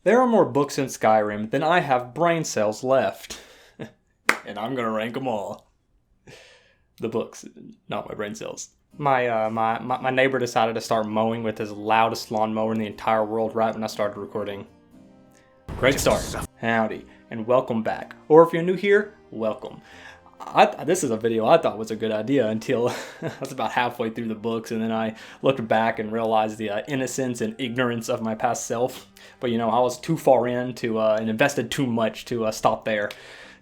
There are more books in Skyrim than I have brain cells left. And I'm gonna rank them all. The books, not my brain cells. My neighbor decided to start mowing with his loudest lawnmower in the entire world right when I started recording. Great start. Howdy, and welcome back. Or if you're new here, welcome. This is a video I thought was a good idea until I was about halfway through the books, and then I looked back and realized the innocence and ignorance of my past self. But I was too far in and invested too much to stop there.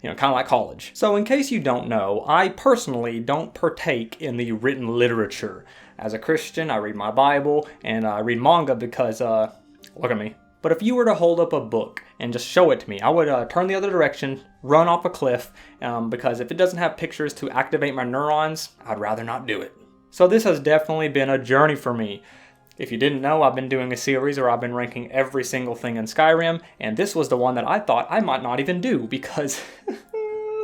Kind of like college. So in case you don't know, I personally don't partake in the written literature. As a Christian, I read my Bible and I read manga because, look at me. But if you were to hold up a book and just show it to me, I would turn the other direction, run off a cliff, because if it doesn't have pictures to activate my neurons, I'd rather not do it. So this has definitely been a journey for me. If you didn't know, I've been doing a series where I've been ranking every single thing in Skyrim, and this was the one that I thought I might not even do because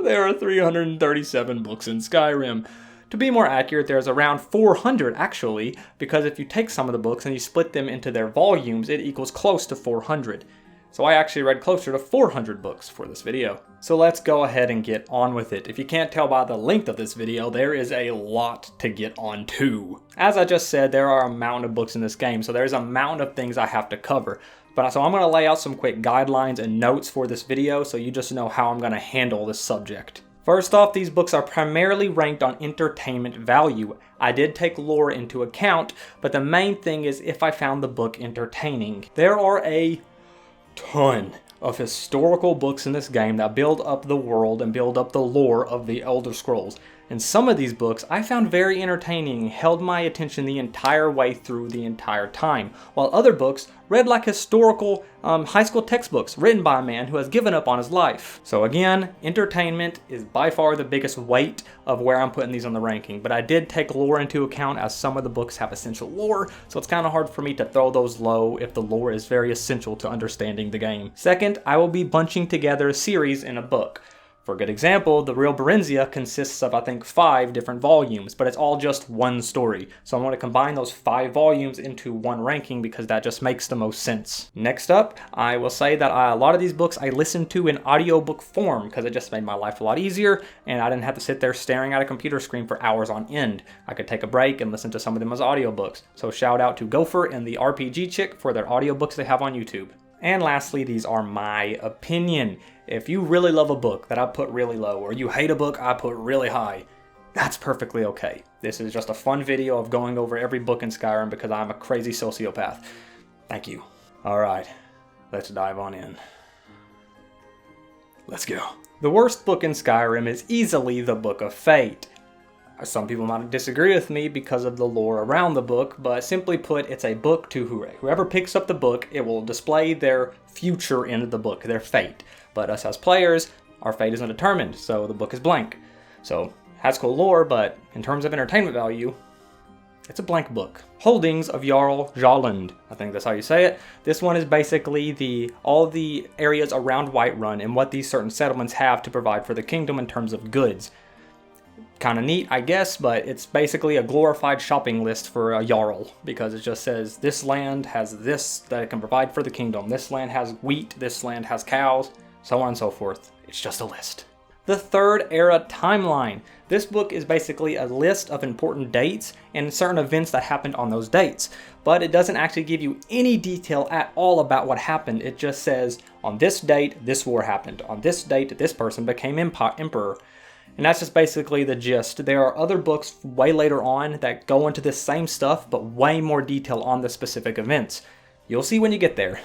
there are 337 books in Skyrim. To be more accurate, there's around 400 actually, because if you take some of the books and you split them into their volumes, it equals close to 400. So I actually read closer to 400 books for this video. So let's go ahead and get on with it. If you can't tell by the length of this video, there is a lot to get on to. As I just said, there are a mountain of books in this game, so there's a mountain of things I have to cover. So I'm going to lay out some quick guidelines and notes for this video so you just know how I'm going to handle this subject. First off, these books are primarily ranked on entertainment value. I did take lore into account, but the main thing is if I found the book entertaining. There are a ton of historical books in this game that build up the world and build up the lore of the Elder Scrolls. And some of these books I found very entertaining and held my attention the entire way through the entire time, while other books read like historical high school textbooks written by a man who has given up on his life. So again, entertainment is by far the biggest weight of where I'm putting these on the ranking, but I did take lore into account as some of the books have essential lore, so it's kind of hard for me to throw those low if the lore is very essential to understanding the game. Second, I will be bunching together a series in a book. For a good example, The Real Berenzia consists of, I think, 5 different volumes, but it's all just one story. So I'm going to combine those 5 volumes into one ranking because that just makes the most sense. Next up, I will say that a lot of these books I listened to in audiobook form because it just made my life a lot easier and I didn't have to sit there staring at a computer screen for hours on end. I could take a break and listen to some of them as audiobooks. So shout out to Gopher and the RPG Chick for their audiobooks they have on YouTube. And lastly, these are my opinion. If you really love a book that I put really low, or you hate a book I put really high, that's perfectly okay. This is just a fun video of going over every book in Skyrim because I'm a crazy sociopath. Thank you. Alright, let's dive on in. Let's go. The worst book in Skyrim is easily the Book of Fate. Some people might disagree with me because of the lore around the book, but simply put, it's a book to whoever picks up the book, it will display their future in the book, their fate. But us as players, our fate isn't determined, so the book is blank. So, has cool lore, but in terms of entertainment value, it's a blank book. Holdings of Jarl Jaland, I think that's how you say it. This one is basically all the areas around Whiterun and what these certain settlements have to provide for the kingdom in terms of goods. Kind of neat, I guess, but it's basically a glorified shopping list for a Jarl because it just says this land has this that it can provide for the kingdom. This land has wheat, this land has cows, so on and so forth. It's just a list. The Third Era Timeline. This book is basically a list of important dates and certain events that happened on those dates, but it doesn't actually give you any detail at all about what happened. It just says, on this date, this war happened. On this date, this person became emperor. And that's just basically the gist. There are other books way later on that go into this same stuff, but way more detail on the specific events. You'll see when you get there,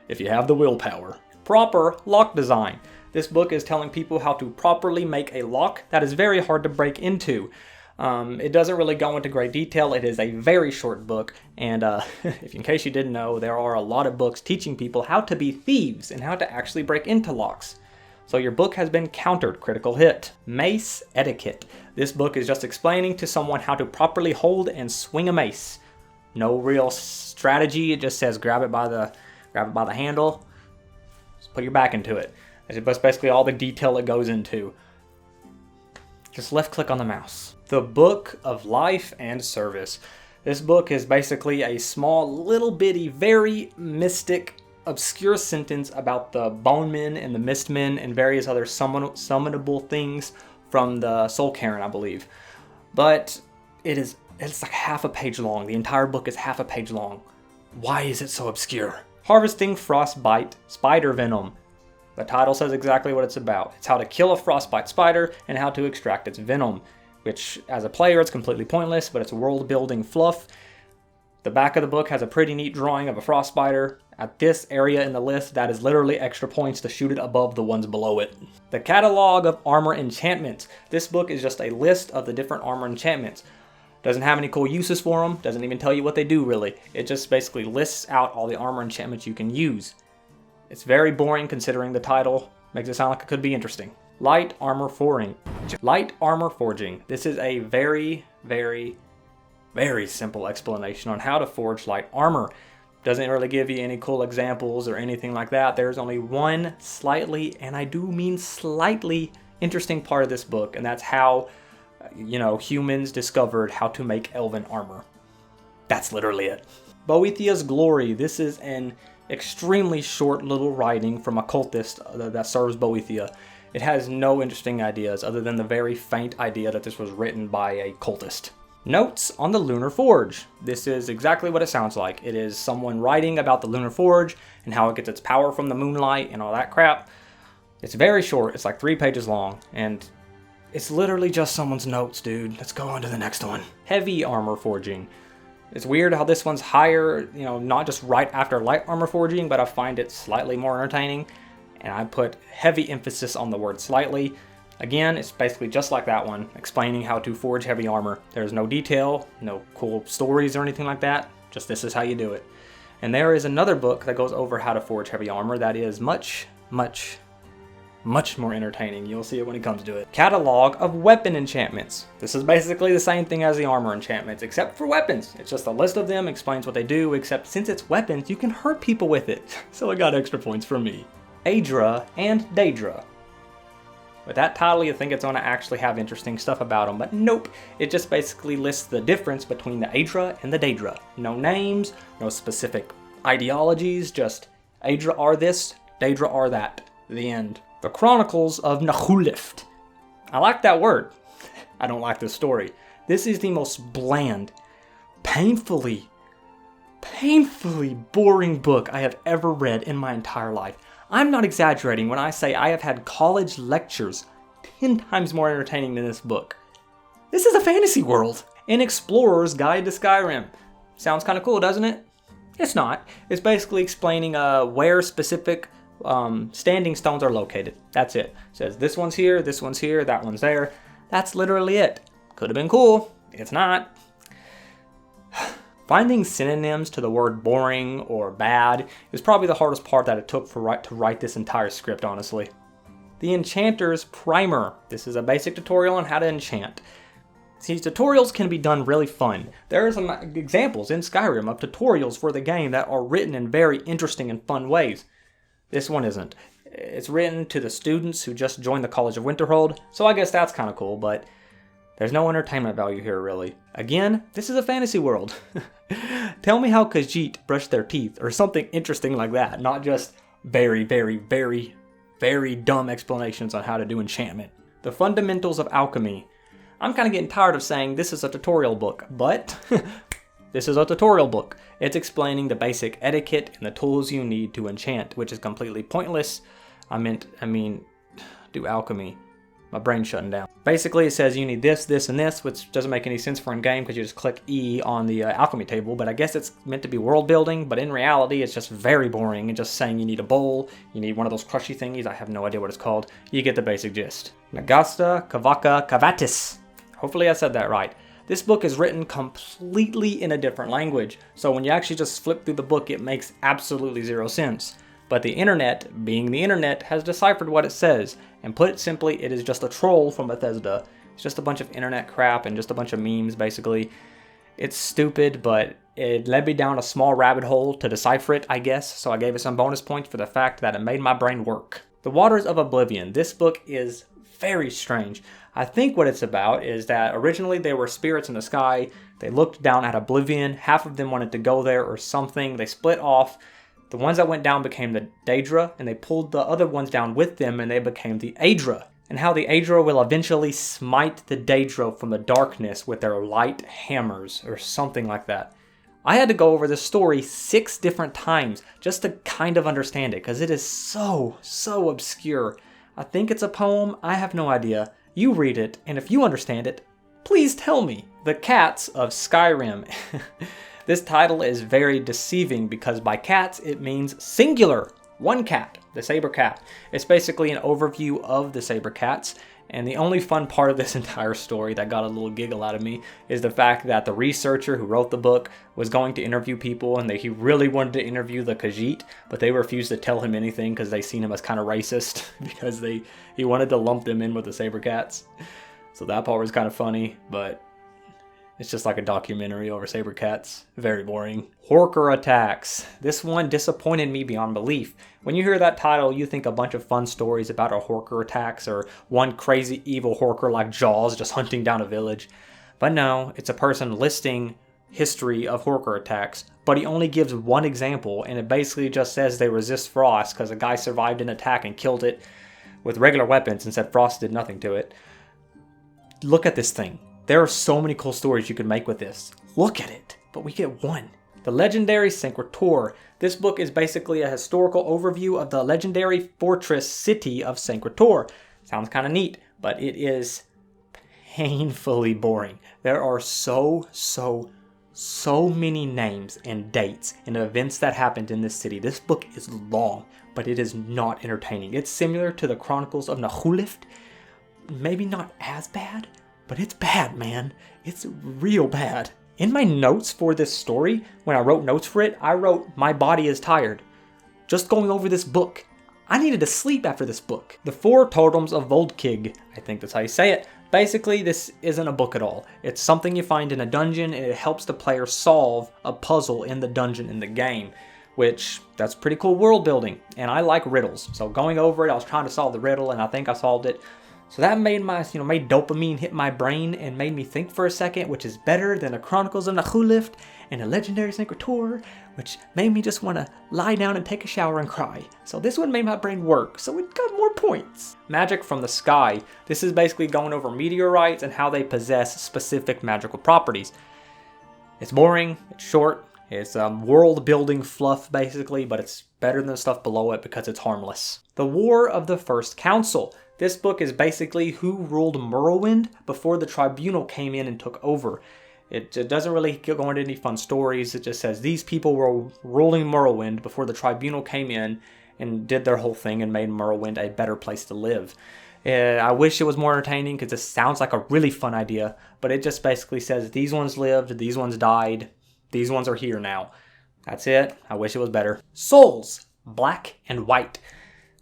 if you have the willpower. Proper lock design. This book is telling people how to properly make a lock that is very hard to break into. It doesn't really go into great detail. It is a very short book, and in case you didn't know, there are a lot of books teaching people how to be thieves and how to actually break into locks. So your book has been countered, critical hit. Mace etiquette. This book is just explaining to someone how to properly hold and swing a mace. No real strategy. It just says grab it by the handle. Just put your back into it. That's basically all the detail it goes into. Just left click on the mouse. The Book of Life and Service. This book is basically a small, little bitty, very mystic obscure sentence about the Bone Men and the Mist Men and various other summonable things from the Soul Cairn, I believe. But it's like half a page long. The entire book is half a page long. Why is it so obscure? Harvesting Frostbite Spider Venom. The title says exactly what it's about. It's how to kill a frostbite spider and how to extract its venom, which as a player it's completely pointless, but it's world building fluff. The back of the book has a pretty neat drawing of a frost spider. At this area in the list, that is literally extra points to shoot it above the ones below it. The Catalog of Armor Enchantments. This book is just a list of the different armor enchantments. Doesn't have any cool uses for them, doesn't even tell you what they do really. It just basically lists out all the armor enchantments you can use. It's very boring considering the title, makes it sound like it could be interesting. Light Armor Forging. Light Armor Forging. This is a very, very, very simple explanation on how to forge light armor. Doesn't really give you any cool examples or anything like that. There's only one slightly, and I do mean slightly, interesting part of this book, and that's how, humans discovered how to make elven armor. That's literally it. Boethiah's Glory. This is an extremely short little writing from a cultist that serves Boethia. It has no interesting ideas other than the very faint idea that this was written by a cultist. Notes on the Lunar Forge. This is exactly what it sounds like. It is someone writing about the Lunar Forge and how it gets its power from the moonlight and all that crap. It's very short. It's like 3 pages long, and it's literally just someone's notes, dude. Let's go on to the next one. Heavy Armor Forging. It's weird how this one's higher, not just right after light armor forging, but I find it slightly more entertaining, and I put heavy emphasis on the word slightly. Again, it's basically just like that one, explaining how to forge heavy armor. There's no detail, no cool stories or anything like that, just this is how you do it. And there is another book that goes over how to forge heavy armor that is much, much, much more entertaining. You'll see it when it comes to it. Catalog of Weapon Enchantments. This is basically the same thing as the armor enchantments, except for weapons. It's just a list of them, explains what they do, except since it's weapons, you can hurt people with it. So it got extra points from me. Aedra and Daedra. With that title, you think it's going to actually have interesting stuff about them, but nope. It just basically lists the difference between the Aedra and the Daedra. No names, no specific ideologies, just Aedra are this, Daedra are that. The end. The Chronicles of Nahulift. I like that word. I don't like this story. This is the most bland, painfully boring book I have ever read in my entire life. I'm not exaggerating when I say I have had college lectures 10 times more entertaining than this book. This is a fantasy world. An Explorer's Guide to Skyrim. Sounds kind of cool, doesn't it? It's not. It's basically explaining where specific standing stones are located. That's it. It says this one's here, that one's there. That's literally it. Could have been cool. It's not. Finding synonyms to the word boring or bad is probably the hardest part that it took to write this entire script, honestly. The Enchanter's Primer. This is a basic tutorial on how to enchant. These tutorials can be done really fun. There are some examples in Skyrim of tutorials for the game that are written in very interesting and fun ways. This one isn't. It's written to the students who just joined the College of Winterhold, so I guess that's kind of cool, but there's no entertainment value here, really. Again, this is a fantasy world. Tell me how Khajiit brushed their teeth, or something interesting like that, not just very, very, very, very dumb explanations on how to do enchantment. The Fundamentals of Alchemy. I'm kind of getting tired of saying this is a tutorial book, but this is a tutorial book. It's explaining the basic etiquette and the tools you need to enchant, which is completely pointless. I mean, do alchemy. My brain's shutting down. Basically, it says you need this, this, and this, which doesn't make any sense for in-game because you just click E on the alchemy table, but I guess it's meant to be world building, but in reality, it's just very boring and just saying you need a bowl, you need one of those crushy thingies, I have no idea what it's called. You get the basic gist. Nagasta Kavaka Kavatis. Hopefully I said that right. This book is written completely in a different language, so when you actually just flip through the book, it makes absolutely zero sense. But the internet, being the internet, has deciphered what it says, and put it simply, it is just a troll from Bethesda. It's just a bunch of internet crap and just a bunch of memes, basically. It's stupid, but it led me down a small rabbit hole to decipher it, I guess, so I gave it some bonus points for the fact that it made my brain work. The Waters of Oblivion. This book is very strange. I think what it's about is that originally they were spirits in the sky. They looked down at Oblivion. Half of them wanted to go there or something. They split off. The ones that went down became the Daedra, and they pulled the other ones down with them, and they became the Aedra. And how the Aedra will eventually smite the Daedra from the darkness with their light hammers, or something like that. I had to go over this story 6 different times just to kind of understand it, because it is so obscure. I think it's a poem, I have no idea. You read it, and if you understand it, please tell me. The Cats of Skyrim. This title is very deceiving because by cats it means singular. One cat, the saber cat. It's basically an overview of the saber cats. And the only fun part of this entire story that got a little giggle out of me is the fact that the researcher who wrote the book was going to interview people, and he really wanted to interview the Khajiit, but they refused to tell him anything because they seen him as kind of racist because he wanted to lump them in with the saber cats. So that part was kind of funny, but it's just like a documentary over saber cats. Very boring. Horker Attacks. This one disappointed me beyond belief. When you hear that title, you think a bunch of fun stories about a Horker attacks or one crazy evil Horker like Jaws just hunting down a village. But no, it's a person listing history of Horker attacks, but he only gives one example, and it basically just says they resist frost because a guy survived an attack and killed it with regular weapons and said frost did nothing to it. Look at this thing. There are so many cool stories you could make with this. Look at it. But we get one. The Legendary Sancretor. This book is basically a historical overview of the legendary fortress city of Sancretor. Sounds kind of neat, but it is painfully boring. There are so many names and dates and events that happened in this city. This book is long, but it is not entertaining. It's similar to the Chronicles of Nahulift. Maybe not as bad, but it's bad, man. It's real bad. In my notes for this story, when I wrote notes for it, I wrote, "My body is tired." Just going over this book. I needed to sleep after this book. The Four Totems of Voldkig. I think that's how you say it. Basically, this isn't a book at all. It's something you find in a dungeon, and it helps the player solve a puzzle in the dungeon in the game. Which, that's pretty cool world building. And I like riddles. So going over it, I was trying to solve the riddle, and I think I solved it. So that made made dopamine hit my brain and made me think for a second, which is better than the Chronicles of Nahulift and a Legendary Sancretor, which made me just want to lie down and take a shower and cry. So this one made my brain work, so it got more points. Magic from the Sky. This is basically going over meteorites and how they possess specific magical properties. It's boring, it's short, it's world building fluff basically, but it's better than the stuff below it because it's harmless. The War of the First Council. This book is basically who ruled Morrowind before the Tribunal came in and took over. It doesn't really go into any fun stories. It just says these people were ruling Morrowind before the Tribunal came in and did their whole thing and made Morrowind a better place to live. I wish it was more entertaining because this sounds like a really fun idea, but it just basically says these ones lived, these ones died, these ones are here now. That's it. I wish it was better. Souls, Black and White.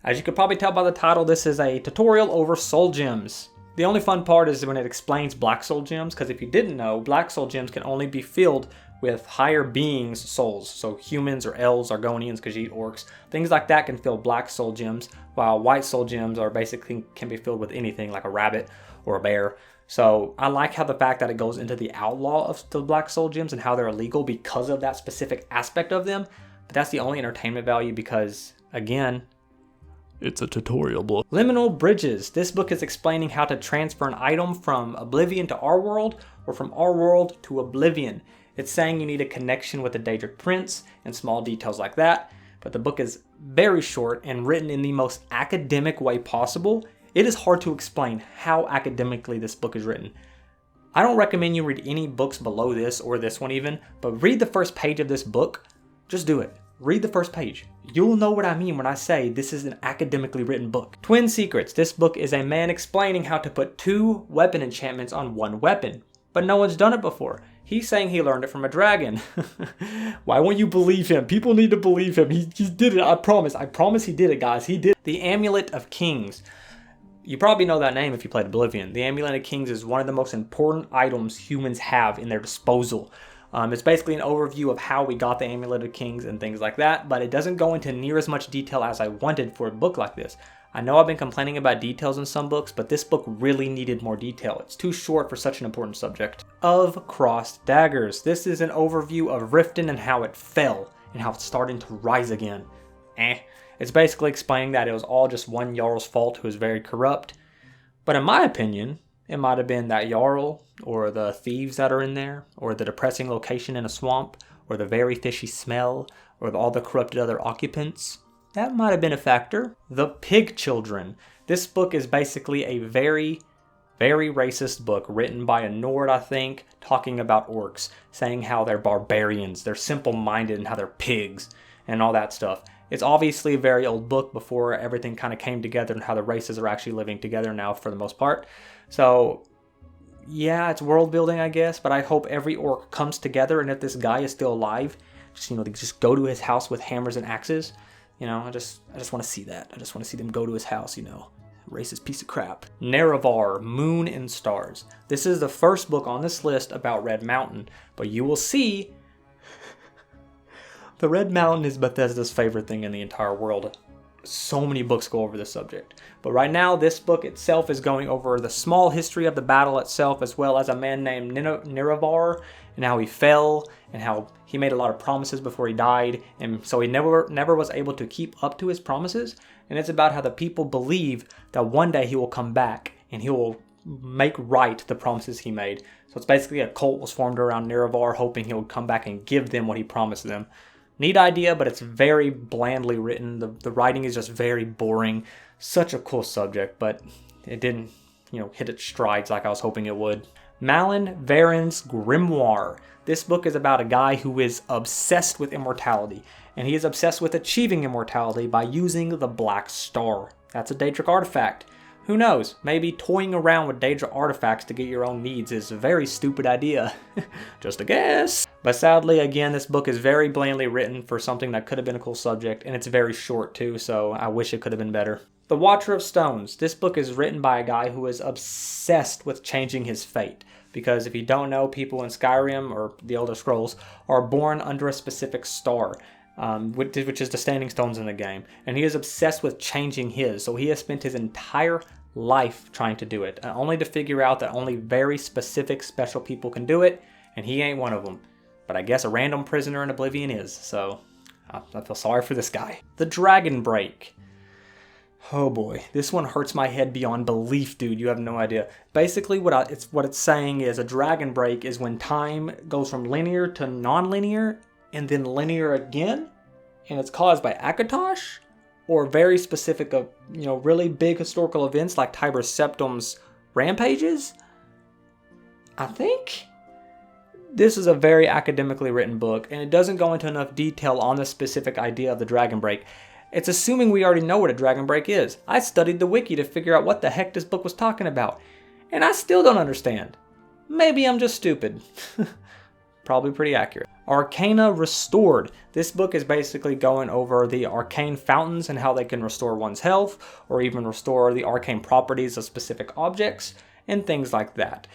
As you could probably tell by the title, this is a tutorial over soul gems. The only fun part is when it explains black soul gems, because if you didn't know, black soul gems can only be filled with higher beings' souls. So humans or elves, Argonians, Khajiit, orcs, things like that can fill black soul gems, while white soul gems are basically can be filled with anything like a rabbit or a bear. So I like how the fact that it goes into the outlaw of the black soul gems and how they're illegal because of that specific aspect of them. But that's the only entertainment value because, again, it's a tutorial book. Liminal Bridges. This book is explaining how to transfer an item from Oblivion to our world or from our world to Oblivion. It's saying you need a connection with the Daedric Prince and small details like that. But the book is very short and written in the most academic way possible. It is hard to explain how academically this book is written. I don't recommend you read any books below this or this one even, but read the first page of this book. Just do it. Read the first page. You'll know what I mean when I say this is an academically written book. Twin Secrets. This book is a man explaining how to put 2 weapon enchantments on 1 weapon. But no one's done it before. He's saying he learned it from a dragon. Why won't you believe him? People need to believe him. He did it. I promise. I promise he did it, guys. He did. The Amulet of Kings. You probably know that name if you played Oblivion. The Amulet of Kings is one of the most important items humans have in their disposal. It's basically an overview of how we got the Amulet of Kings and things like that, but it doesn't go into near as much detail as I wanted for a book like this. I know I've been complaining about details in some books, but this book really needed more detail. It's too short for such an important subject. Of Crossed Daggers. This is an overview of Riften and how it fell. and how it's starting to rise again. It's basically explaining that it was all just one Jarl's fault who was very corrupt. But in my opinion, it might have been that Jarl, or the thieves that are in there, or the depressing location in a swamp, or the very fishy smell, or all the corrupted other occupants. That might have been a factor. The Pig Children. This book is basically a very, very racist book written by a Nord, I think, talking about orcs, saying how they're barbarians, they're simple-minded, and how they're pigs, and all that stuff. It's obviously a very old book before everything kind of came together and how the races are actually living together now for the most part. So, yeah, it's world building, I guess, but I hope every orc comes together, and if this guy is still alive, they just go to his house with hammers and axes. I just want to see that. I just want to see them go to his house, Racist piece of crap. Nerevar, Moon and Stars. This is the first book on this list about Red Mountain, but you will see the Red Mountain is Bethesda's favorite thing in the entire world. So many books go over this subject. But right now, this book itself is going over the small history of the battle itself, as well as a man named Nerevar, and how he fell, and how he made a lot of promises before he died, and so he never was able to keep up to his promises. And it's about how the people believe that one day he will come back, and he will make right the promises he made. So it's basically a cult was formed around Nerevar, hoping he would come back and give them what he promised them. Neat idea, but it's very blandly written. The writing is just very boring. Such a cool subject, but it didn't, hit its strides like I was hoping it would. Malyn Varen's Grimoire. This book is about a guy who is obsessed with immortality, and he is obsessed with achieving immortality by using the Black Star. That's a Daedric artifact. Who knows, maybe toying around with Daedra artifacts to get your own needs is a very stupid idea. Just a guess. But sadly, again, this book is very blandly written for something that could have been a cool subject, and it's very short too, so I wish it could have been better. The Watcher of Stones. This book is written by a guy who is obsessed with changing his fate. Because if you don't know, people in Skyrim, or the Elder Scrolls, are born under a specific star. Which is the standing stones in the game. And he is obsessed with changing his, so he has spent his entire life trying to do it, only to figure out that only very specific special people can do it, and he ain't one of them. But I guess a random prisoner in Oblivion is, so I feel sorry for this guy. The Dragon Break. Oh boy, this one hurts my head beyond belief, dude. You have no idea. Basically, what it's saying is a dragon break is when time goes from linear to non-linear, and then linear again, and it's caused by Akatosh, or very specific of, really big historical events like Tiber Septim's rampages. I think this is a very academically written book, and it doesn't go into enough detail on the specific idea of the dragon break. It's assuming we already know what a dragon break is. I studied the wiki to figure out what the heck this book was talking about, and I still don't understand. Maybe I'm just stupid. Probably pretty accurate. Arcana Restored. This book is basically going over the arcane fountains and how they can restore one's health, or even restore the arcane properties of specific objects, and things like that.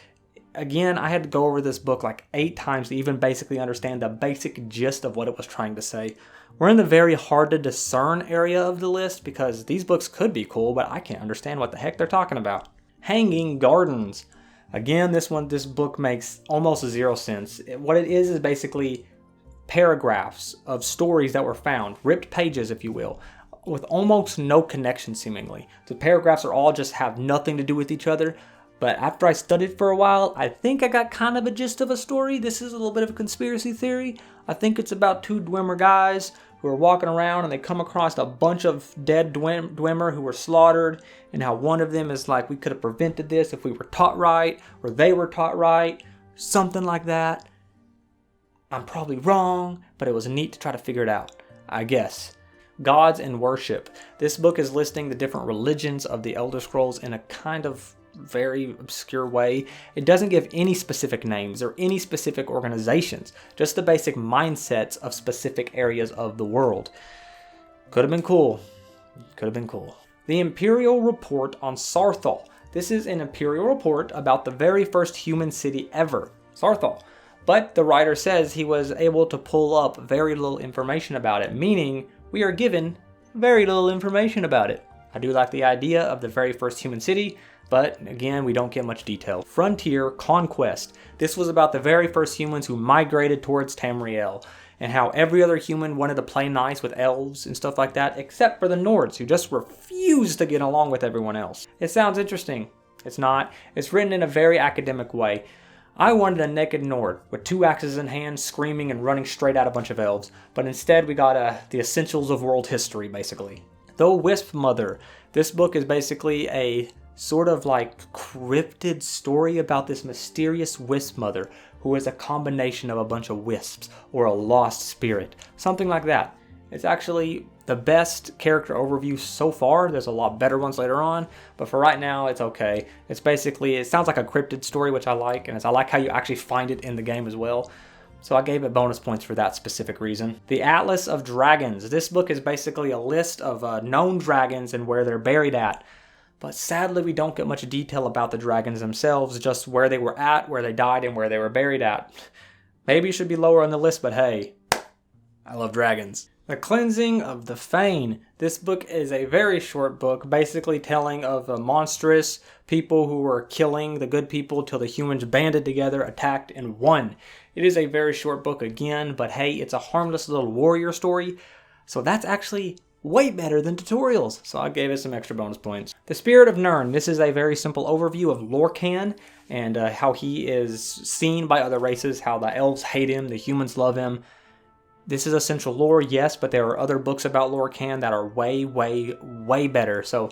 Again, I had to go over this book like 8 times to even basically understand the basic gist of what it was trying to say. We're in the very hard to discern area of the list because these books could be cool, but I can't understand what the heck they're talking about. Hanging Gardens. Again, this book makes almost 0 sense. What it is basically paragraphs of stories that were found, ripped pages if you will, with almost no connection seemingly. The paragraphs are all just have nothing to do with each other, but after I studied for a while, I think I got kind of a gist of a story. This is a little bit of a conspiracy theory. I think it's about 2 Dwemer guys who are walking around and they come across a bunch of dead Dwemer who were slaughtered, and how one of them is like, we could have prevented this if we were taught right, or they were taught right, something like that. I'm probably wrong, but it was neat to try to figure it out, I guess. Gods and Worship. This book is listing the different religions of the Elder Scrolls in a kind of very obscure way. It doesn't give any specific names or any specific organizations, just the basic mindsets of specific areas of the world. Could have been cool. Could have been cool. The Imperial Report on Saarthal. This is an Imperial report about the very first human city ever, Saarthal. But the writer says he was able to pull up very little information about it, meaning we are given very little information about it. I do like the idea of the very first human city, but again, we don't get much detail. Frontier Conquest. This was about the very first humans who migrated towards Tamriel. and how every other human wanted to play nice with elves and stuff like that, except for the Nords, who just refused to get along with everyone else. It sounds interesting. It's not. It's written in a very academic way. I wanted a naked Nord with 2 axes in hand, screaming and running straight at a bunch of elves, but instead we got the essentials of world history, basically. The Wisp Mother. This book is basically a sort of like cryptid story about this mysterious Wisp Mother who is a combination of a bunch of wisps or a lost spirit, something like that. It's actually the best character overview so far. There's a lot better ones later on, but for right now, it's okay. It's basically, it sounds like a cryptid story, which I like, and I like how you actually find it in the game as well. So I gave it bonus points for that specific reason. The Atlas of Dragons. This book is basically a list of known dragons and where they're buried at. But sadly, we don't get much detail about the dragons themselves, just where they were at, where they died, and where they were buried at. Maybe it should be lower on the list, but hey, I love dragons. The Cleansing of the Fane. This book is a very short book, basically telling of monstrous people who were killing the good people till the humans banded together, attacked, and won. It is a very short book again, but hey, it's a harmless little warrior story, so that's actually way better than tutorials, so I gave it some extra bonus points. The Spirit of Nirn. This is a very simple overview of Lorkhan and how he is seen by other races, how the elves hate him, the humans love him. This is essential lore, yes, but there are other books about Lorkhan that are way, way, way better. So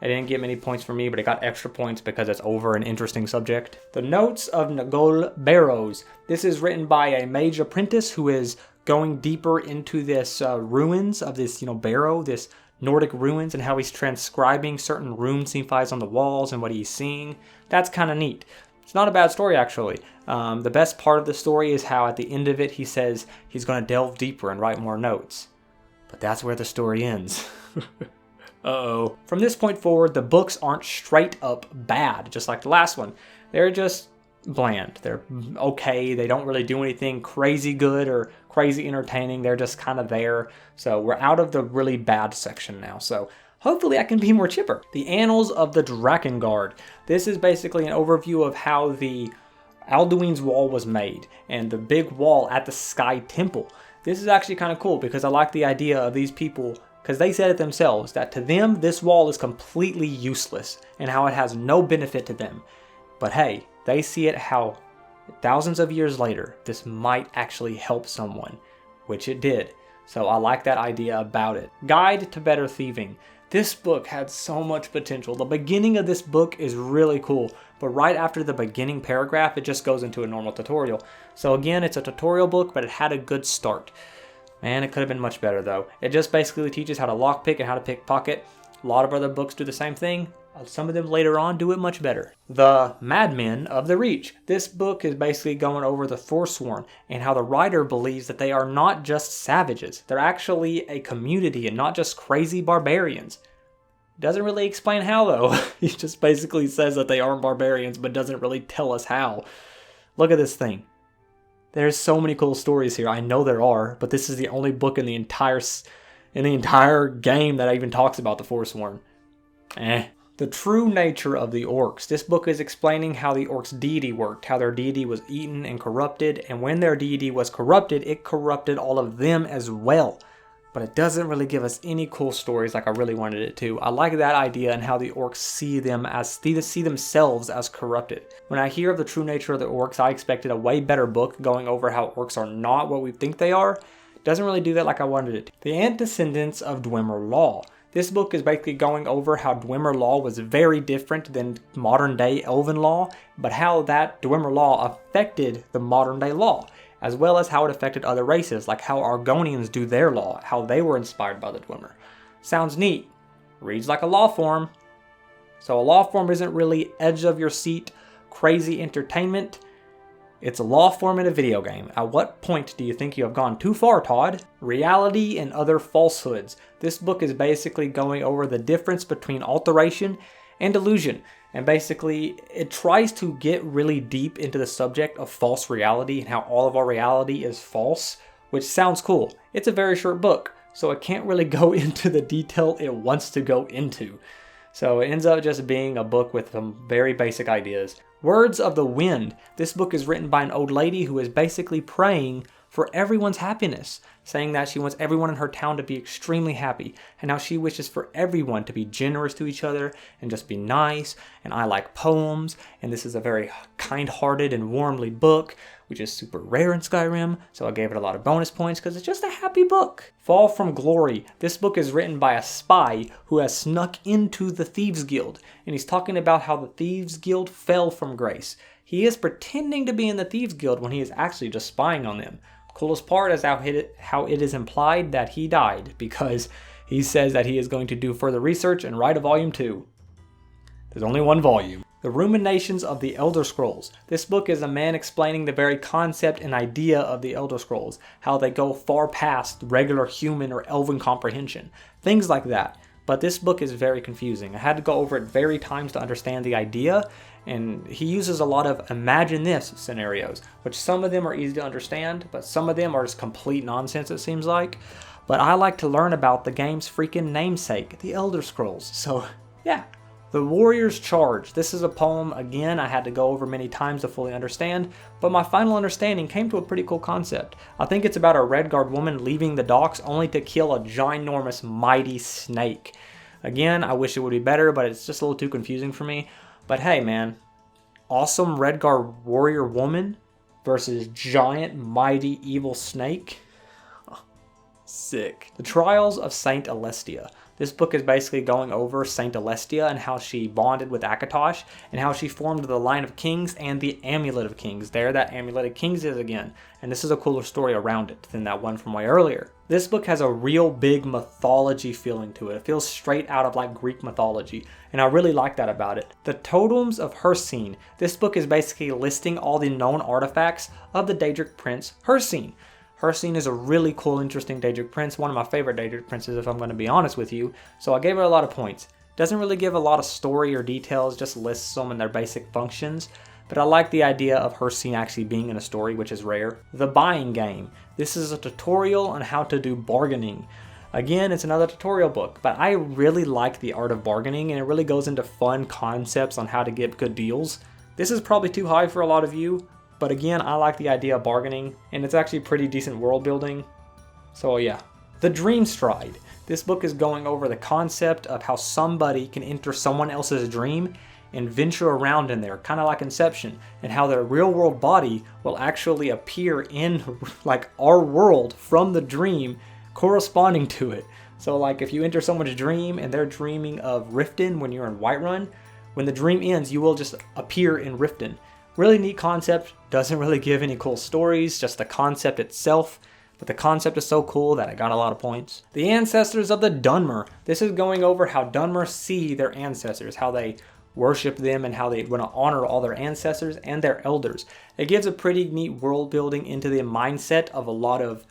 it didn't get many points for me, but it got extra points because it's over an interesting subject. The Notes of Nagol Barrows. This is written by a mage apprentice who is going deeper into this ruins of this, barrow, this Nordic ruins, and how he's transcribing certain rune signifies on the walls and what he's seeing. That's kind of neat. It's not a bad story, actually. The best part of the story is how at the end of it he says he's going to delve deeper and write more notes. But that's where the story ends. Uh-oh. From this point forward, the books aren't straight up bad, just like the last one. They're just bland. They're okay. They don't really do anything crazy good or crazy entertaining. They're just kind of there. So we're out of the really bad section now. So hopefully I can be more chipper. The Annals of the Drakengard. This is basically an overview of how the Alduin's Wall was made and the big wall at the Sky Temple. This is actually kind of cool because I like the idea of these people, because they said it themselves, that to them this wall is completely useless and how it has no benefit to them. But hey, they see it how thousands of years later this might actually help someone, which it did. So I like that idea about it. Guide to Better Thieving. This book had so much potential. The beginning of this book is really cool, but right after the beginning paragraph, it just goes into a normal tutorial. So again, it's a tutorial book, but it had a good start. Man, it could have been much better though. It just basically teaches how to lockpick and how to pickpocket. A lot of other books do the same thing. Some of them later on do it much better. The Madmen of the Reach. This book is basically going over the Forsworn and how the writer believes that they are not just savages. They're actually a community and not just crazy barbarians. Doesn't really explain how though. He just basically says that they aren't barbarians but doesn't really tell us how. Look at this thing. There's so many cool stories here. I know there are, but this is the only book in the entire game that even talks about the Forsworn. The True Nature of the Orcs. This book is explaining how the Orcs' deity worked, how their deity was eaten and corrupted, and when their deity was corrupted, it corrupted all of them as well. But it doesn't really give us any cool stories like I really wanted it to. I like that idea and how the Orcs see themselves as corrupted. When I hear of the true nature of the Orcs, I expected a way better book going over how Orcs are not what we think they are. It doesn't really do that like I wanted it to. The Antecedents of Dwemer Law. This book is basically going over how Dwemer Law was very different than modern day Elven Law, but how that Dwemer Law affected the modern day law, as well as how it affected other races, like how Argonians do their law, how they were inspired by the Dwemer. Sounds neat. Reads like a law form. So a law form isn't really edge of your seat, crazy entertainment. It's a law form in a video game. At what point do you think you have gone too far, Todd? Reality and Other Falsehoods. This book is basically going over the difference between alteration and illusion. And basically, it tries to get really deep into the subject of false reality and how all of our reality is false, which sounds cool. It's a very short book, so it can't really go into the detail it wants to go into. So it ends up just being a book with some very basic ideas. Words of the Wind. This book is written by an old lady who is basically praying for everyone's happiness, saying that she wants everyone in her town to be extremely happy, and how she wishes for everyone to be generous to each other and just be nice, and I like poems, and this is a very kind-hearted and warmly book, which is super rare in Skyrim, so I gave it a lot of bonus points because it's just a happy book. Fall from Glory. This book is written by a spy who has snuck into the Thieves Guild, and he's talking about how the Thieves Guild fell from grace. He is pretending to be in the Thieves Guild when he is actually just spying on them. Coolest part is how it is implied that he died, because he says that he is going to do further research and write a volume 2. There's only one volume. The Ruminations of the Elder Scrolls. This book is a man explaining the very concept and idea of the Elder Scrolls, how they go far past regular human or elven comprehension, things like that. But this book is very confusing. I had to go over it very times to understand the idea, and he uses a lot of imagine this scenarios, which some of them are easy to understand, but some of them are just complete nonsense, it seems like. But I like to learn about the game's freaking namesake, the Elder Scrolls, so yeah. The Warrior's Charge. This is a poem, again, I had to go over many times to fully understand, but my final understanding came to a pretty cool concept. I think it's about a Redguard woman leaving the docks only to kill a ginormous, mighty snake. Again, I wish it would be better, but it's just a little too confusing for me. But hey, man, awesome Redguard warrior woman versus giant, mighty, evil snake. Sick. The Trials of Saint Alestia. This book is basically going over Saint Alestia and how she bonded with Akatosh and how she formed the Line of Kings and the Amulet of Kings. There that Amulet of Kings is again. And this is a cooler story around it than that one from way earlier. This book has a real big mythology feeling to it. It feels straight out of like Greek mythology. And I really like that about it. The Totems of Hircine. This book is basically listing all the known artifacts of the Daedric Prince Hircine. Hircine is a really cool, interesting Daedric Prince, one of my favorite Daedric Princes if I'm going to be honest with you, so I gave it a lot of points. Doesn't really give a lot of story or details, just lists them and their basic functions, but I like the idea of Hircine actually being in a story, which is rare. The Buying Game. This is a tutorial on how to do bargaining. Again, it's another tutorial book, but I really like the art of bargaining, and it really goes into fun concepts on how to get good deals. This is probably too high for a lot of you, but again, I like the idea of bargaining, and it's actually pretty decent world building. So yeah. The Dream Stride. This book is going over the concept of how somebody can enter someone else's dream and venture around in there, kind of like Inception, and how their real world body will actually appear in like our world from the dream corresponding to it. So like if you enter someone's dream and they're dreaming of Riften when you're in Whiterun, when the dream ends, you will just appear in Riften. Really neat concept, doesn't really give any cool stories, just the concept itself, but the concept is so cool that I got a lot of points. The Ancestors of the Dunmer. This is going over how Dunmer see their ancestors, how they worship them, and how they want to honor all their ancestors and their elders. It gives a pretty neat world building into the mindset of a lot of,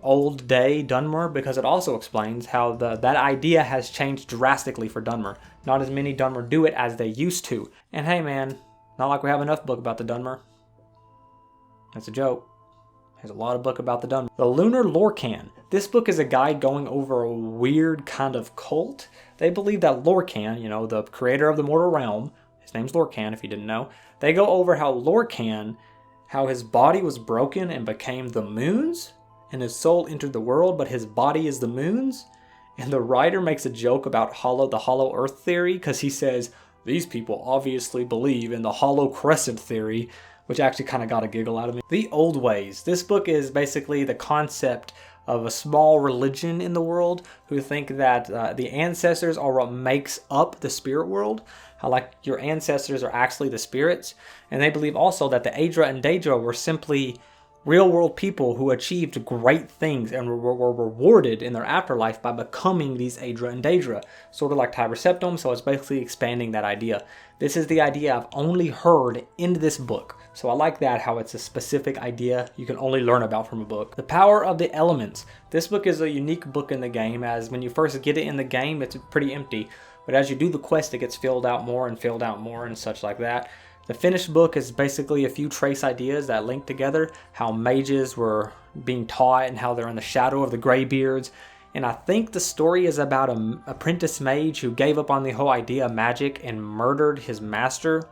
old day Dunmer, because it also explains how that idea has changed drastically for Dunmer. Not as many Dunmer do it as they used to. And hey man, not like we have enough book about the Dunmer. That's a joke. There's a lot of book about the Dunmer. The Lunar Lorcan. This book is a guide going over a weird kind of cult. They believe that Lorcan, the creator of the mortal realm, his name's Lorcan if you didn't know, they go over how Lorcan, how his body was broken and became the moons, and his soul entered the world, but his body is the moons. And the writer makes a joke about the hollow earth theory, because he says, these people obviously believe in the hollow crescent theory, which actually kind of got a giggle out of me. The Old Ways. This book is basically the concept of a small religion in the world who think that the ancestors are what makes up the spirit world. How like your ancestors are actually the spirits. And they believe also that the Aedra and Daedra were simply real world people who achieved great things and were rewarded in their afterlife by becoming these Aedra and Daedra, sort of like Tiber Septim, so it's basically expanding that idea. This is the idea I've only heard in this book, so I like that, how it's a specific idea you can only learn about from a book. The Power of the Elements. This book is a unique book in the game, as when you first get it in the game, it's pretty empty, but as you do the quest, it gets filled out more and such like that. The finished book is basically a few trace ideas that link together how mages were being taught and how they're in the shadow of the Greybeards. And I think the story is about an apprentice mage who gave up on the whole idea of magic and murdered his master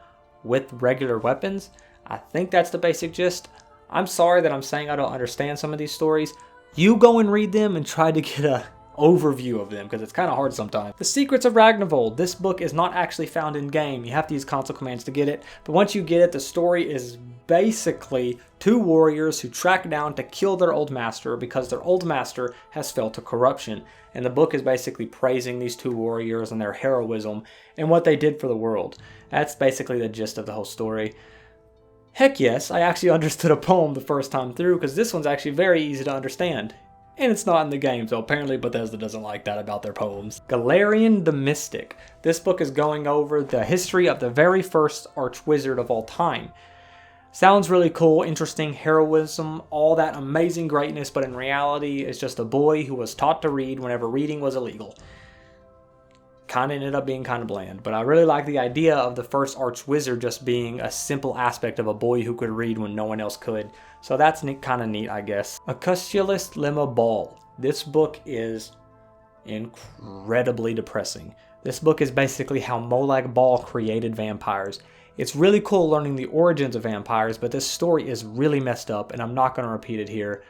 with regular weapons. I think that's the basic gist. I'm sorry that I'm saying I don't understand some of these stories. You go and read them and try to get a overview of them, because it's kind of hard sometimes. The Secrets of Ragnavold. This book is not actually found in game. You have to use console commands to get it. But once you get it, the story is basically two warriors who track down to kill their old master because their old master has fell to corruption. And the book is basically praising these two warriors and their heroism and what they did for the world. That's basically the gist of the whole story. Heck yes, I actually understood a poem the first time through, because this one's actually very easy to understand. And it's not in the game, so apparently Bethesda doesn't like that about their poems. Galarian the Mystic. This book is going over the history of the very first archwizard of all time. Sounds really cool, interesting, heroism, all that amazing greatness, but in reality it's just a boy who was taught to read whenever reading was illegal. Kind of ended up being kind of bland, but I really like the idea of the first archwizard just being a simple aspect of a boy who could read when no one else could. So that's kind of neat, I guess. Acustulus Lemma Ball. This book is incredibly depressing. This book is basically how Molag Bal created vampires. It's really cool learning the origins of vampires, but this story is really messed up, and I'm not going to repeat it here.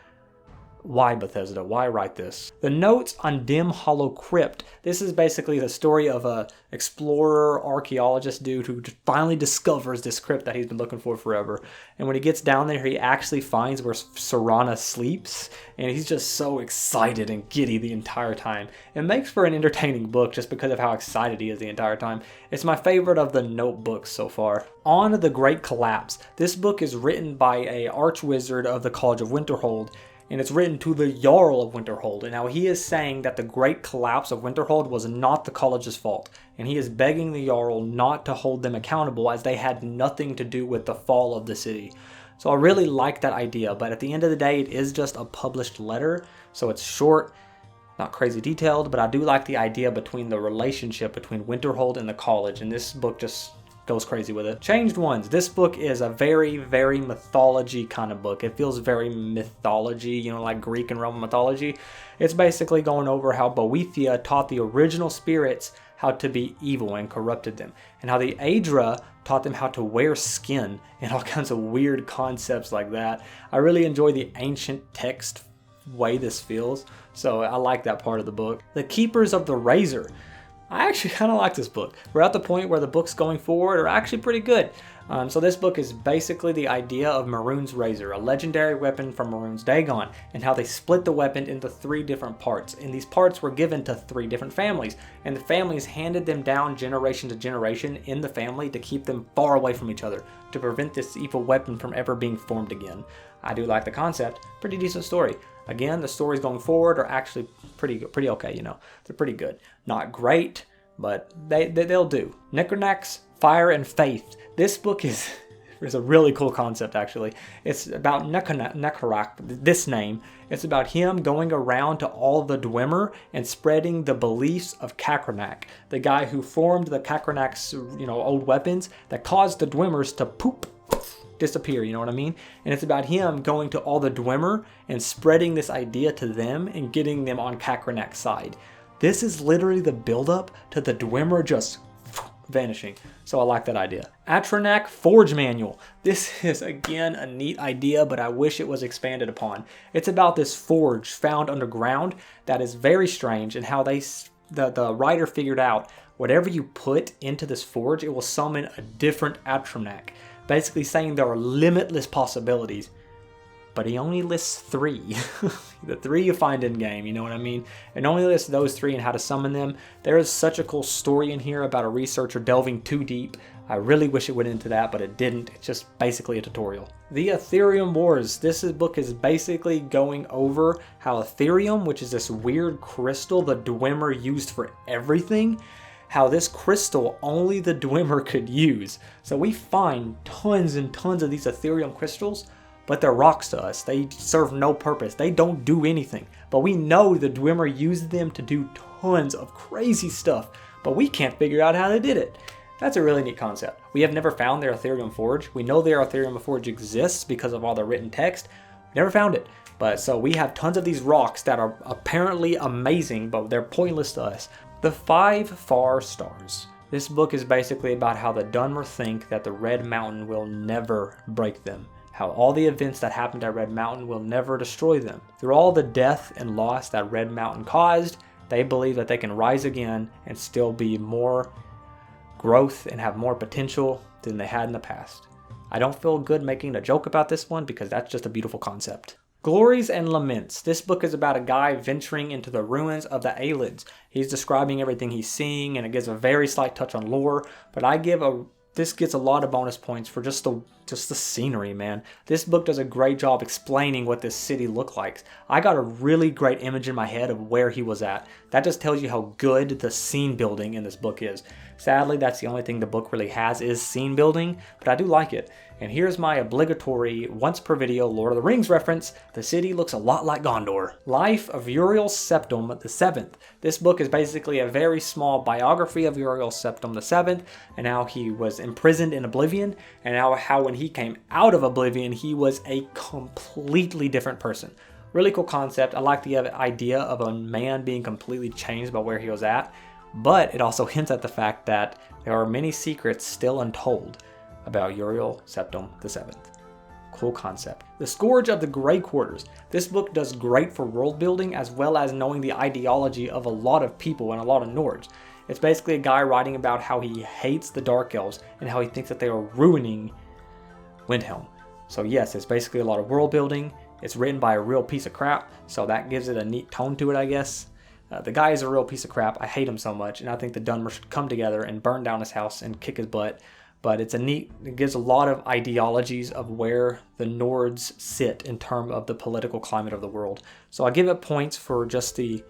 Why, Bethesda? Why write this? The Notes on Dim Hollow Crypt. This is basically the story of a explorer, archaeologist dude who finally discovers this crypt that he's been looking for forever. And when he gets down there, he actually finds where Serana sleeps. And he's just so excited and giddy the entire time. It makes for an entertaining book just because of how excited he is the entire time. It's my favorite of the notebooks so far. On the Great Collapse. This book is written by a archwizard of the College of Winterhold. And it's written to the Jarl of Winterhold. And now he is saying that the great collapse of Winterhold was not the college's fault. And he is begging the Jarl not to hold them accountable, as they had nothing to do with the fall of the city. So I really like that idea, but at the end of the day, it is just a published letter. So it's short, not crazy detailed, but I do like the idea between the relationship between Winterhold and the college. And this book just goes crazy with it. Changed Ones. This book is a very, very mythology kind of book. It feels very mythology, like Greek and Roman mythology. It's basically going over how Boethia taught the original spirits how to be evil and corrupted them, and how the Aedra taught them how to wear skin and all kinds of weird concepts like that. I really enjoy the ancient text way this feels, so I like that part of the book. The Keepers of the Razor. I actually kind of like this book. We're at the point where the books going forward are actually pretty good. So this book is basically the idea of Mehrunes' Razor, a legendary weapon from Mehrunes Dagon, and how they split the weapon into 3 different parts. And these parts were given to 3 different families, and the families handed them down generation to generation in the family to keep them far away from each other, to prevent this evil weapon from ever being formed again. I do like the concept. Pretty decent story. Again, the stories going forward are actually pretty okay, They're pretty good. Not great, but they'll do. Necronax, Fire and Faith. This book is a really cool concept, actually. It's about Necarak, this name. It's about him going around to all the Dwemer and spreading the beliefs of Kakranak, the guy who formed the Kakranak's, old weapons that caused the Dwemers to disappear, you know what I mean? And it's about him going to all the Dwemer and spreading this idea to them and getting them on Kakranak's side. This is literally the build-up to the Dwemer just vanishing. So I like that idea. Atronach Forge Manual. This is, again, a neat idea, but I wish it was expanded upon. It's about this forge found underground that is very strange, and how the writer figured out whatever you put into this forge, it will summon a different Atronach. Basically saying there are limitless possibilities, but he only lists 3. The 3 you find in game, you know what I mean? And only lists those 3 and how to summon them. There is such a cool story in here about a researcher delving too deep. I really wish it went into that, but it didn't. It's just basically a tutorial. The Ethereum Wars. This book is basically going over how Ethereum, which is this weird crystal the Dwemer used for everything, how this crystal only the Dwemer could use. So we find tons and tons of these Ethereum crystals, but they're rocks to us. They serve no purpose. They don't do anything. But we know the Dwemer used them to do tons of crazy stuff, but we can't figure out how they did it. That's a really neat concept. We have never found their Ethereum Forge. We know their Ethereum Forge exists because of all the written text. Never found it. But so we have tons of these rocks that are apparently amazing, but they're pointless to us. The 5 Far Stars. This book is basically about how the Dunmer think that the Red Mountain will never break them. how all the events that happened at Red Mountain will never destroy them. Through all the death and loss that Red Mountain caused, they believe that they can rise again and still be more growth and have more potential than they had in the past. I don't feel good making a joke about this one because that's just a beautiful concept. Glories and Laments. This book is about a guy venturing into the ruins of the Ayleids. He's describing everything he's seeing, and it gives a very slight touch on lore, but this gets a lot of bonus points for just the scenery, man. This book does a great job explaining what this city looked like. I got a really great image in my head of where he was at. That just tells you how good the scene building in this book is. Sadly, that's the only thing the book really has is scene building, but I do like it. And here's my obligatory once per video Lord of the Rings reference. The city looks a lot like Gondor. Life of Uriel Septim VII. This book is basically a very small biography of Uriel Septim VII and how he was imprisoned in Oblivion, and how when he came out of Oblivion, he was a completely different person. Really cool concept. I like the idea of a man being completely changed by where he was at, but it also hints at the fact that there are many secrets still untold about Uriel Septim VII. Cool concept. The Scourge of the Grey Quarters. This book does great for world building as well as knowing the ideology of a lot of people and a lot of Nords. It's basically a guy writing about how he hates the Dark Elves and how he thinks that they are ruining Windhelm. So yes, it's basically a lot of world building. It's written by a real piece of crap, so that gives it a neat tone to it, I guess. The guy is a real piece of crap. I hate him so much, and I think the Dunmer should come together and burn down his house and kick his butt. But it gives a lot of ideologies of where the Nords sit in terms of the political climate of the world. So I give it points for just the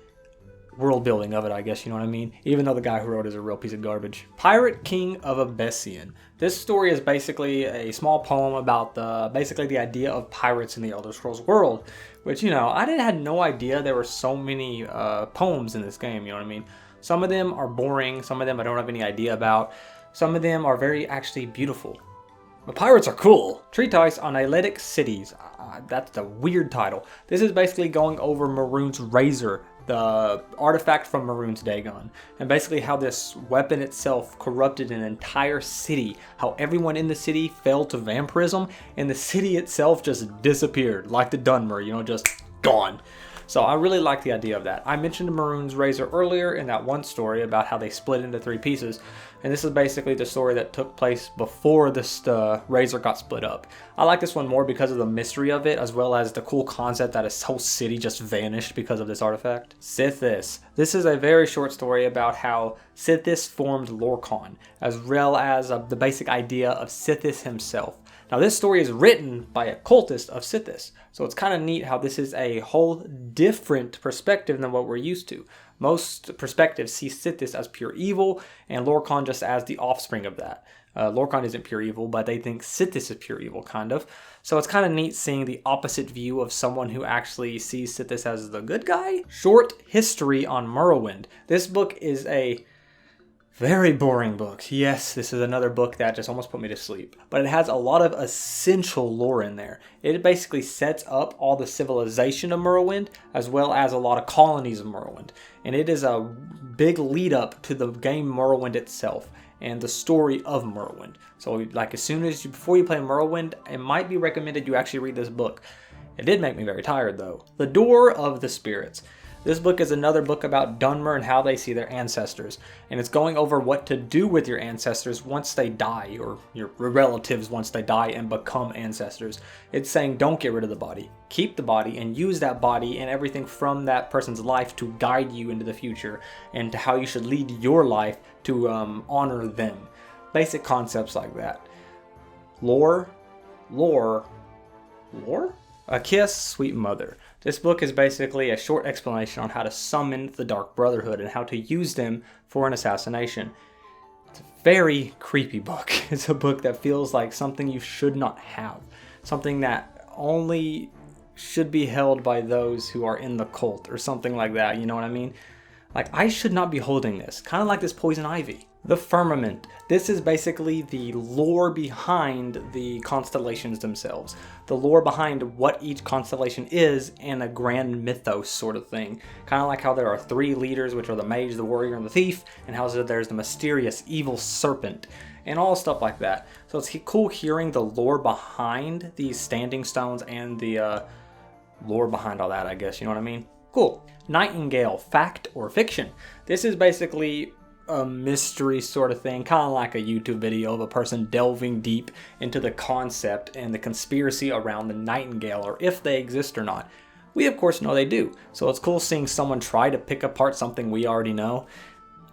world building of it, I guess, you know what I mean? Even though the guy who wrote it is a real piece of garbage. Pirate King of Abessian. This story is basically a small poem about the idea of pirates in the Elder Scrolls world, which, you know, I had no idea there were so many poems in this game, you know what I mean? Some of them are boring, some of them I don't have any idea about. Some of them are very actually beautiful. But pirates are cool. Treatise on Aeleidic Cities. That's the weird title. This is basically going over Mehrunes' Razor, the artifact from Mehrunes Dagon, and basically how this weapon itself corrupted an entire city, how everyone in the city fell to vampirism, and the city itself just disappeared, like the Dunmer, you know, just gone. So I really like the idea of that. I mentioned Mehrunes' Razor earlier in that one story about how they split into 3 pieces, and this is basically the story that took place before this razor got split up. I like this one more because of the mystery of it, as well as the cool concept that a whole city just vanished because of this artifact. Sithis. This is a very short story about how Sithis formed Lorkhan, as well as the basic idea of Sithis himself. Now this story is written by a cultist of Sithis, so it's kind of neat how this is a whole different perspective than what we're used to. Most perspectives see Sithis as pure evil, and Lorkhan just as the offspring of that. Lorkhan isn't pure evil, but they think Sithis is pure evil, kind of. So it's kind of neat seeing the opposite view of someone who actually sees Sithis as the good guy. Short History on Morrowind. This book is a very boring book. Yes, this is another book that just almost put me to sleep. But it has a lot of essential lore in there. It basically sets up all the civilization of Morrowind, as well as a lot of colonies of Morrowind. And it is a big lead up to the game Morrowind itself and the story of Morrowind. So like before you play Morrowind, it might be recommended you actually read this book. It did make me very tired though. The Door of the Spirits. This book is another book about Dunmer and how they see their ancestors, and it's going over what to do with your ancestors once they die, or your relatives once they die and become ancestors. It's saying don't get rid of the body, keep the body, and use that body and everything from that person's life to guide you into the future, and to how you should lead your life to honor them. Basic concepts like that. Lore? A Kiss, Sweet Mother. This book is basically a short explanation on how to summon the Dark Brotherhood and how to use them for an assassination. It's a very creepy book. It's a book that feels like something you should not have. Something that only should be held by those who are in the cult or something like that, you know what I mean? Like, I should not be holding this. Kind of like this poison ivy. The firmament. This is basically the lore behind the constellations themselves. The lore behind what each constellation is and a grand mythos sort of thing. Kind of like how there are 3 leaders, which are the mage, the warrior, and the thief, and how there's the mysterious evil serpent, and all stuff like that. So it's cool hearing the lore behind these standing stones and the lore behind all that, I guess, you know what I mean? Cool. Nightingale, fact or fiction. This is basically a mystery sort of thing, kind of like a YouTube video of a person delving deep into the concept and the conspiracy around the nightingale, or if they exist or not. We of course know they do, so it's cool seeing someone try to pick apart something we already know.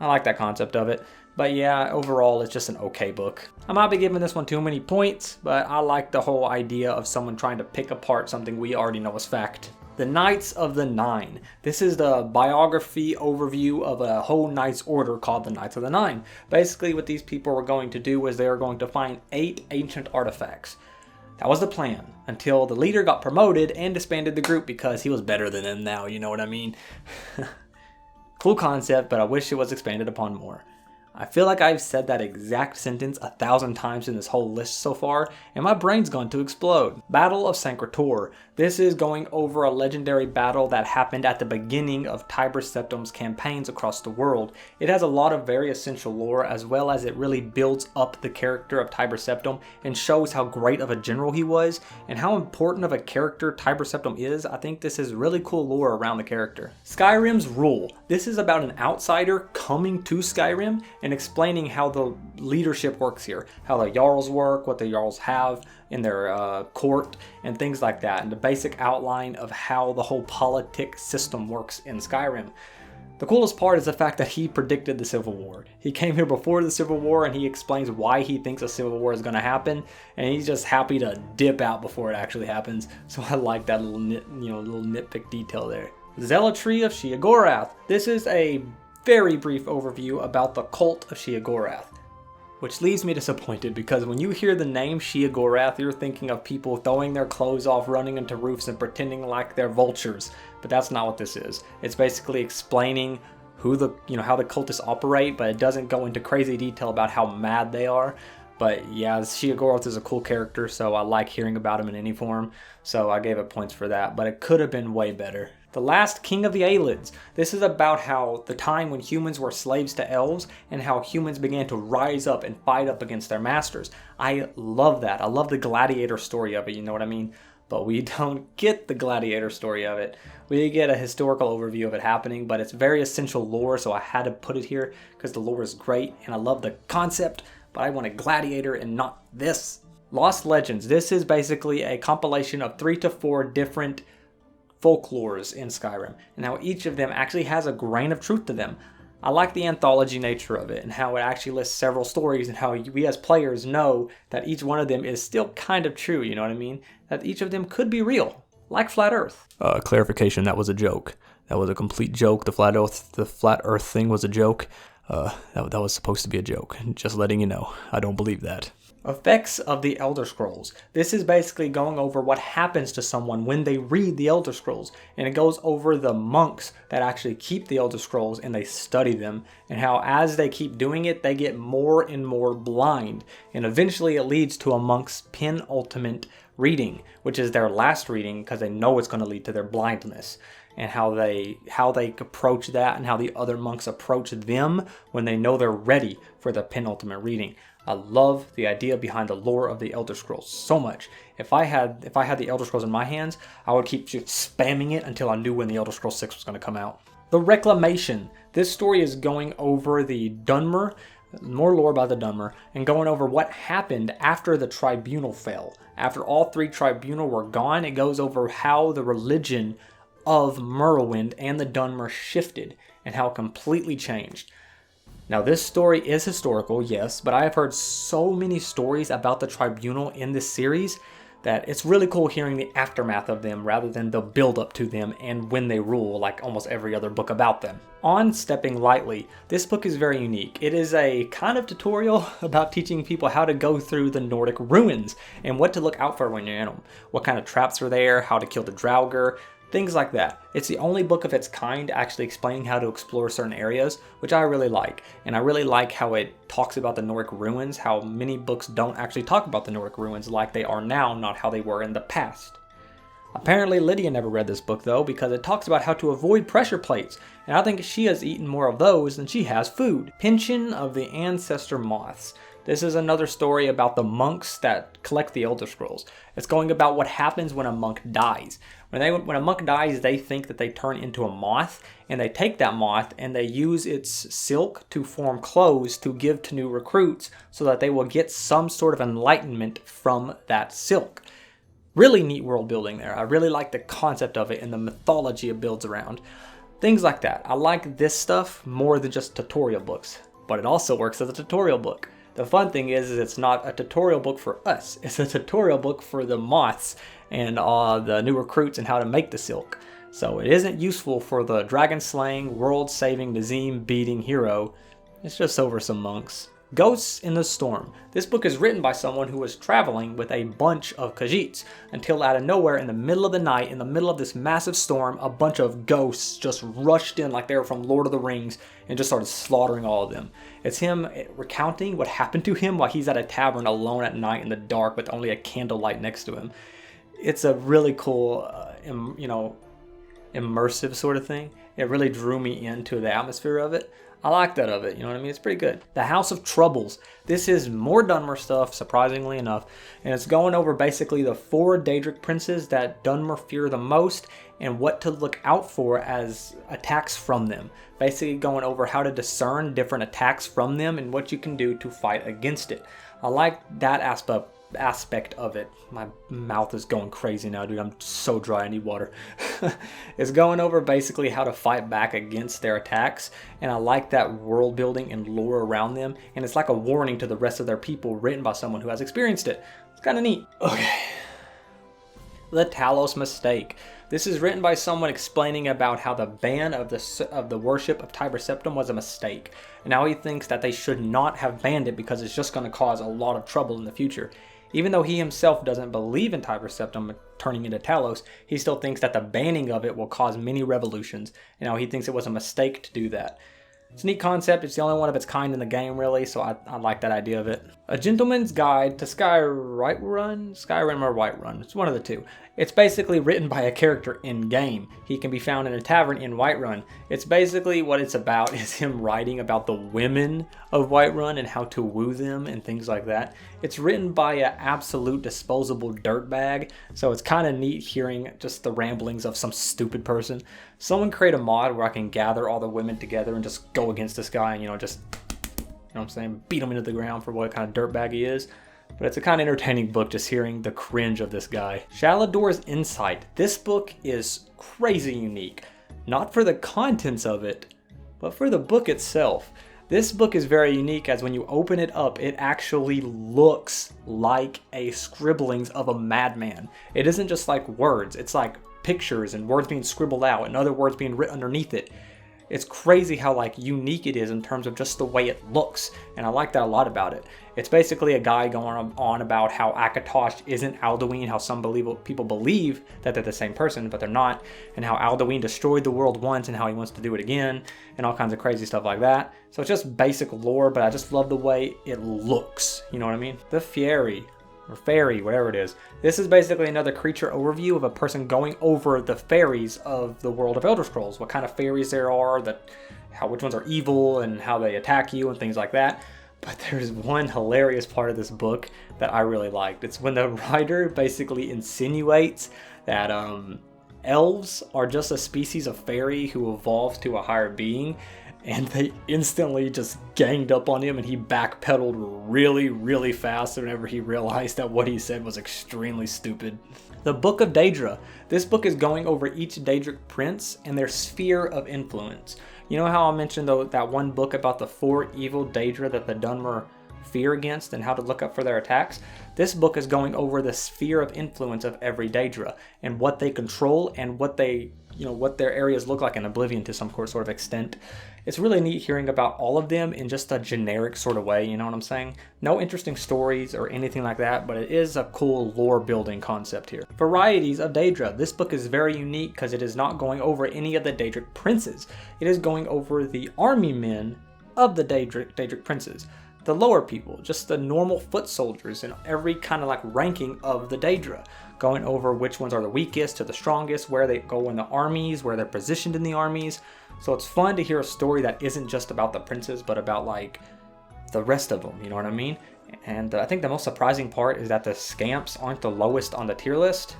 I like that concept of it. But yeah, overall it's just an okay book. I might be giving this one too many points, but I like the whole idea of someone trying to pick apart something we already know as fact. The Knights of the Nine. This is the biography overview of a whole knight's order called the Knights of the Nine. Basically what these people were going to do was they were going to find 8 ancient artifacts. That was the plan, until the leader got promoted and disbanded the group because he was better than them now, you know what I mean? Cool concept, but I wish it was expanded upon more. I feel like I've said that exact sentence 1,000 times in this whole list so far, and my brain's going to explode. Battle of Sancre-Tor. This is going over a legendary battle that happened at the beginning of Tiber Septim's campaigns across the world. It has a lot of very essential lore, as well as it really builds up the character of Tiber Septim and shows how great of a general he was and how important of a character Tiber Septim is. I think this is really cool lore around the character. Skyrim's Rule. This is about an outsider coming to Skyrim and explaining how the leadership works here, how the Jarls work, what the Jarls have in their court, and things like that, and the basic outline of how the whole politic system works in Skyrim. The coolest part is the fact that he predicted the Civil War. He came here before the Civil War and he explains why he thinks a Civil War is going to happen, and he's just happy to dip out before it actually happens. So I like that little little nitpick detail there. Zealotry of Sheogorath. This is a very brief overview about the cult of Sheogorath, which leaves me disappointed because when you hear the name Sheogorath, you're thinking of people throwing their clothes off, running into roofs, and pretending like they're vultures. But that's not what this is. It's basically explaining who how the cultists operate, but it doesn't go into crazy detail about how mad they are. But yeah, Sheogorath is a cool character, so I like hearing about him in any form. So I gave it points for that, but it could have been way better. The Last King of the Aelids. This is about how the time when humans were slaves to elves and how humans began to rise up and fight up against their masters. I love that. I love the gladiator story of it, you know what I mean? But we don't get the gladiator story of it. We get a historical overview of it happening, but it's very essential lore, so I had to put it here because the lore is great and I love the concept, but I want a gladiator and not this. Lost Legends. This is basically a compilation of 3 to 4 different folklores in Skyrim, and how each of them actually has a grain of truth to them. I like the anthology nature of it and how it actually lists several stories and how we as players know that each one of them is still kind of true, you know what I mean? That each of them could be real, like Flat Earth. Clarification, that was a joke. That was a complete joke. The Flat Earth thing was a joke. That was supposed to be a joke. Just letting you know. I don't believe that. Effects of the Elder Scrolls. This is basically going over what happens to someone when they read the Elder Scrolls, and it goes over the monks that actually keep the Elder Scrolls and they study them, and how as they keep doing it, they get more and more blind, and eventually it leads to a monk's penultimate reading, which is their last reading because they know it's going to lead to their blindness, and how they approach that and how the other monks approach them when they know they're ready for the penultimate reading. I love the idea behind the lore of the Elder Scrolls so much. If I had the Elder Scrolls in my hands, I would keep just spamming it until I knew when the Elder Scrolls 6 was going to come out. The Reclamation. This story is going over the Dunmer, more lore about the Dunmer, and going over what happened after the Tribunal fell. After all 3 Tribunal were gone, it goes over how the religion of Morrowind and the Dunmer shifted and how it completely changed. Now this story is historical, yes, but I have heard so many stories about the Tribunal in this series that it's really cool hearing the aftermath of them rather than the build up to them and when they rule, like almost every other book about them. On Stepping Lightly, this book is very unique. It is a kind of tutorial about teaching people how to go through the Nordic ruins and what to look out for when you're in them. What kind of traps are there, how to kill the Draugr, Things like that. It's the only book of its kind actually explaining how to explore certain areas, which I really like. And I really like how it talks about the Nordic ruins, how many books don't actually talk about the Nordic ruins like they are now, not how they were in the past. Apparently Lydia never read this book though, because it talks about how to avoid pressure plates, and I think she has eaten more of those than she has food. Pension of the Ancestor Moths. This is another story about the monks that collect the Elder Scrolls. It's going about what happens when a monk dies. When a monk dies, they think that they turn into a moth, and they take that moth and they use its silk to form clothes to give to new recruits so that they will get some sort of enlightenment from that silk. Really neat world building there. I really like the concept of it and the mythology it builds around. Things like that. I like this stuff more than just tutorial books, but it also works as a tutorial book. The fun thing is it's not a tutorial book for us. It's a tutorial book for the moths and the new recruits and how to make the silk. So it isn't useful for the dragon slaying, world saving, Nazim beating hero. It's just over some monks. Ghosts in the Storm. This book is written by someone who was traveling with a bunch of Khajiits until out of nowhere in the middle of the night, in the middle of this massive storm, a bunch of ghosts just rushed in like they were from Lord of the Rings and just started slaughtering all of them. It's him recounting what happened to him while he's at a tavern alone at night in the dark with only a candlelight next to him. It's a really cool, immersive sort of thing. It really drew me into the atmosphere of it. I like that of it, you know what I mean? It's pretty good. The House of Troubles. This is more Dunmer stuff, surprisingly enough, and it's going over basically the 4 Daedric princes that Dunmer fear the most and what to look out for as attacks from them. Basically going over how to discern different attacks from them and what you can do to fight against it. I like that aspect of it. My mouth is going crazy now, dude. I'm so dry, I need water. It's going over basically how to fight back against their attacks, and I like that world building and lore around them, and it's like a warning to the rest of their people written by someone who has experienced it. It's kind of neat. Okay. The Talos Mistake. This is written by someone explaining about how the ban of the worship of Tiber Septim was a mistake, and now he thinks that they should not have banned it because it's just going to cause a lot of trouble in the future. Even though he himself doesn't believe in Tiber Septim turning into Talos, he still thinks that the banning of it will cause many revolutions, and now he thinks it was a mistake to do that. It's a neat concept. It's the only one of its kind in the game, really, so I like that idea of it. A Gentleman's Guide to Skyrim or Whiterun. It's one of the two. It's basically written by a character in-game. He can be found in a tavern in Whiterun. It's basically what it's about is him writing about the women of Whiterun and how to woo them and things like that. It's written by an absolute disposable dirtbag, so it's kind of neat hearing just the ramblings of some stupid person. Someone create a mod where I can gather all the women together and just go against this guy and, just, what I'm saying, beat him into the ground for what kind of dirtbag he is. But it's a kind of entertaining book just hearing the cringe of this guy. Shalador's Insight. This book is crazy unique. Not for the contents of it, but for the book itself. This book is very unique as when you open it up, it actually looks like a scribblings of a madman. It isn't just like words, it's like pictures and words being scribbled out and other words being written underneath it. It's crazy how unique it is in terms of just the way it looks, and I like that a lot about it. It's basically a guy going on about how Akatosh isn't Alduin, how some people believe that they're the same person, but they're not, and how Alduin destroyed the world once and how he wants to do it again, and all kinds of crazy stuff like that. So it's just basic lore, but I just love the way it looks, you know what I mean? The Fairy, or Fairy, whatever it is. This is basically another creature overview of a person going over the fairies of the world of Elder Scrolls, what kind of fairies there are, which ones are evil and how they attack you and things like that. But there's one hilarious part of this book that I really liked. It's when the writer basically insinuates that elves are just a species of fairy who evolves to a higher being, and they instantly just ganged up on him and he backpedaled really, really fast whenever he realized that what he said was extremely stupid. The Book of Daedra. This book is going over each Daedric prince and their sphere of influence. You know how I mentioned that one book about the 4 evil Daedra that the Dunmer fear against and how to look up for their attacks? This book is going over the sphere of influence of every Daedra and what they control and what their areas look like in Oblivion to some sort of extent. It's really neat hearing about all of them in just a generic sort of way, you know what I'm saying? No interesting stories or anything like that, but it is a cool lore building concept here. Varieties of Daedra. This book is very unique because it is not going over any of the Daedric princes. It is going over the army men of the Daedric princes. The lower people, just the normal foot soldiers in every kind of like ranking of the Daedra, going over which ones are the weakest to the strongest, where they go in the armies, where they're positioned in the armies. So it's fun to hear a story that isn't just about the princes, but about like the rest of them, you know what I mean? And I think the most surprising part is that the scamps aren't the lowest on the tier list.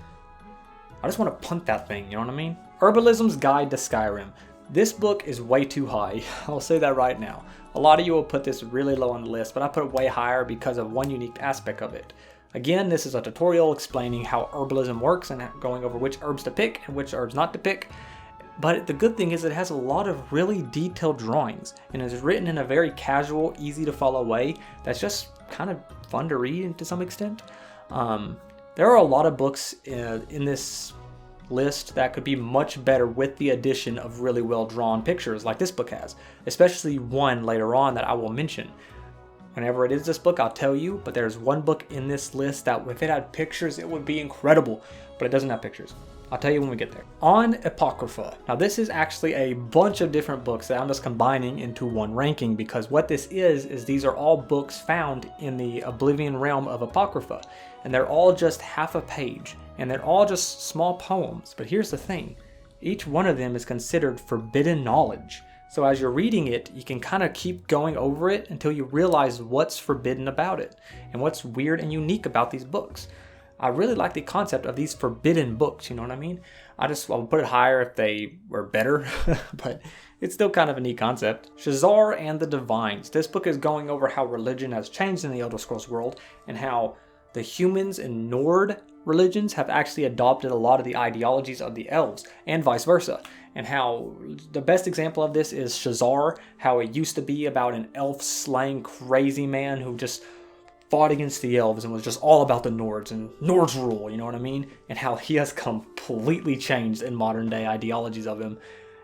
I just want to punt that thing, you know what I mean? Herbalism's Guide to Skyrim. This book is way too high, I'll say that right now. A lot of you will put this really low on the list, but I put it way higher because of one unique aspect of it. Again, this is a tutorial explaining how herbalism works and going over which herbs to pick and which herbs not to pick. But the good thing is it has a lot of really detailed drawings and is written in a very casual, easy to follow way that's just kind of fun to read to some extent. There are a lot of books in this list that could be much better with the addition of really well drawn pictures like this book has, especially one later on that I will mention. Whenever it is this book, I'll tell you, but there's one book in this list that if it had pictures, it would be incredible, but it doesn't have pictures. I'll tell you when we get there. On Apocrypha. Now this is actually a bunch of different books that I'm just combining into one ranking, because what this is these are all books found in the Oblivion realm of Apocrypha, and they're all just half a page, and they're all just small poems. But here's the thing, each one of them is considered forbidden knowledge. So as you're reading it, you can kind of keep going over it until you realize what's forbidden about it and what's weird and unique about these books. I really like the concept of these forbidden books, you know what I mean? I'll put it higher if they were better, but it's still kind of a neat concept. Shazar and the Divines. This book is going over how religion has changed in the Elder Scrolls world and how the humans in Nord religions have actually adopted a lot of the ideologies of the elves and vice versa. And how the best example of this is Shazar, how it used to be about an elf slaying crazy man who just fought against the elves and was just all about the Nords and Nords rule, you know what I mean? And how he has completely changed in modern day ideologies of him.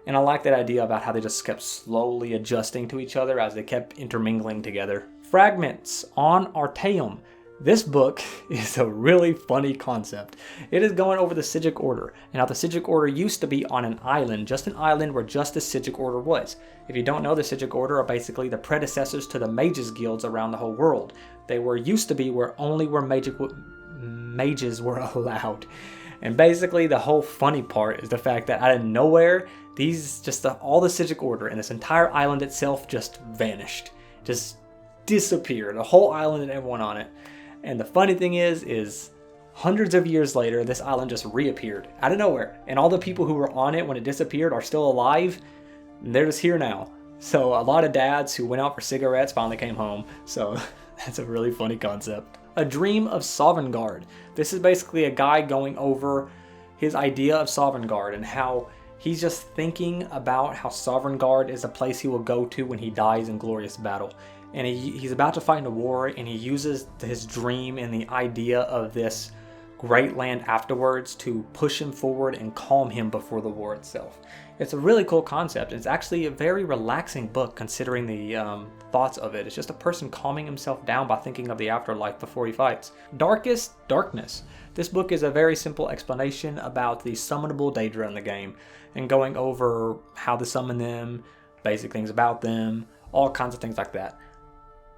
And I like that idea about how they just kept slowly adjusting to each other as they kept intermingling together. Fragments on Artaeum. This book is a really funny concept. It is going over the Psijic Order, and how the Psijic Order used to be on an island, just an island where just the Psijic Order was. If you don't know, the Psijic Order are basically the predecessors to the mages guilds around the whole world. They used to be where mages were allowed. And basically the whole funny part is the fact that out of nowhere, all the Psijic Order and this entire island itself just vanished. Just disappeared. The whole island and everyone on it. And the funny thing is hundreds of years later, this island just reappeared out of nowhere. And all the people who were on it when it disappeared are still alive. And they're just here now. So a lot of dads who went out for cigarettes finally came home. So that's a really funny concept. A Dream of Sovngarde. This is basically a guy going over his idea of Sovngarde and how he's just thinking about how Sovngarde is a place he will go to when he dies in glorious battle. And he's about to fight in a war, and he uses his dream and the idea of this great land afterwards to push him forward and calm him before the war itself. It's a really cool concept. It's actually a very relaxing book considering the thoughts of it. It's just a person calming himself down by thinking of the afterlife before he fights. Darkest Darkness. This book is a very simple explanation about the summonable Daedra in the game and going over how to summon them, basic things about them, all kinds of things like that.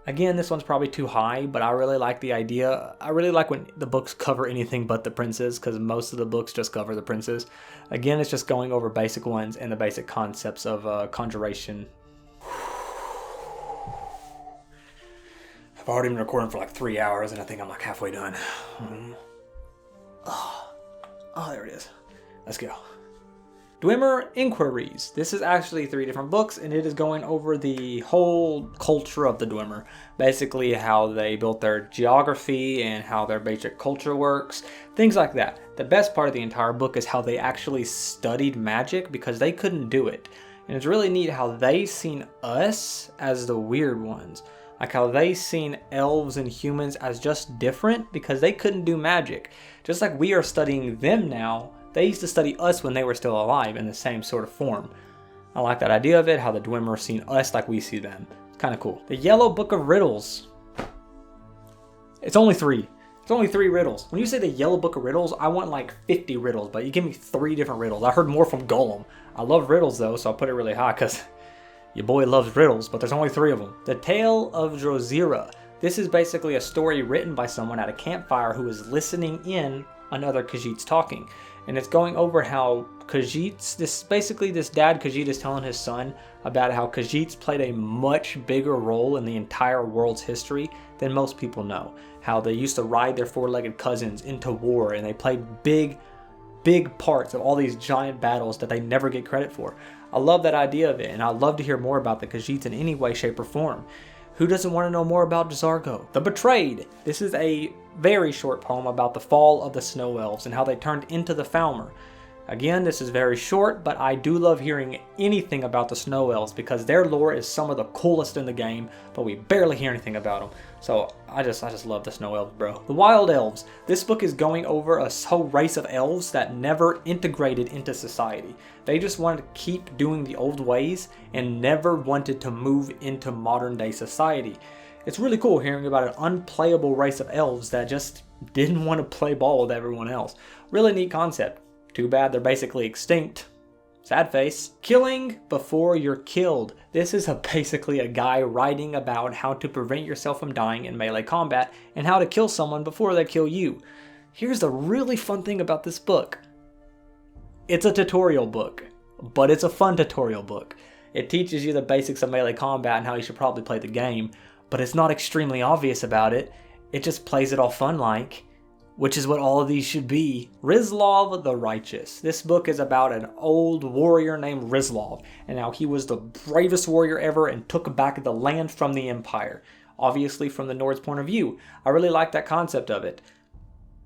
Again, this one's probably too high, but I really like the idea. I really like when the books cover anything but the princes, because most of the books just cover the princes. Again, it's just going over basic ones and the basic concepts of conjuration. I've already been recording for like 3 hours, and I think I'm like halfway done. Oh, there it is. Let's go. Dwemer Inquiries. This is actually 3 different books, and it is going over the whole culture of the Dwemer. Basically how they built their geography and how their basic culture works. Things like that. The best part of the entire book is how they actually studied magic because they couldn't do it. And it's really neat how they seen us as the weird ones. Like how they seen elves and humans as just different because they couldn't do magic. Just like we are studying them now, they used to study us when they were still alive in the same sort of form. I like that idea of it, how the Dwemer see us like we see them. It's kind of cool. The Yellow Book of Riddles. It's only 3. It's only 3 riddles. When you say the Yellow Book of Riddles, I want like 50 riddles, but you give me 3 different riddles. I heard more from Gollum. I love riddles though, so I'll put it really high because your boy loves riddles, but there's only 3 of them. The Tale of Drosera. This is basically a story written by someone at a campfire who is listening in on other Khajiits talking. And it's going over how Khajiits, this dad Khajiit is telling his son about how Khajiits played a much bigger role in the entire world's history than most people know. How they used to ride their 4-legged cousins into war, and they played big parts of all these giant battles that they never get credit for. I love that idea of it, and I'd love to hear more about the Khajiits in any way, shape, or form. Who doesn't want to know more about J'zargo? The Betrayed. This is a very short poem about the fall of the Snow Elves and how they turned into the Falmer. Again, this is very short, but I do love hearing anything about the Snow Elves because their lore is some of the coolest in the game, but we barely hear anything about them. So I just love the Snow Elves, bro. The Wild Elves. This book is going over a whole race of elves that never integrated into society. They just wanted to keep doing the old ways and never wanted to move into modern day society. It's really cool hearing about an unplayable race of elves that just didn't want to play ball with everyone else. Really neat concept. Too bad they're basically extinct. Sad face. Killing before you're killed. This is basically a guy writing about how to prevent yourself from dying in melee combat and how to kill someone before they kill you. Here's the really fun thing about this book. It's a tutorial book, but it's a fun tutorial book. It teaches you the basics of melee combat and how you should probably play the game, but it's not extremely obvious about it. It just plays it all fun-like, which is what all of these should be. Rizlov the Righteous. This book is about an old warrior named Rizlov, and how he was the bravest warrior ever and took back the land from the Empire. Obviously from the Nords' point of view. I really like that concept of it.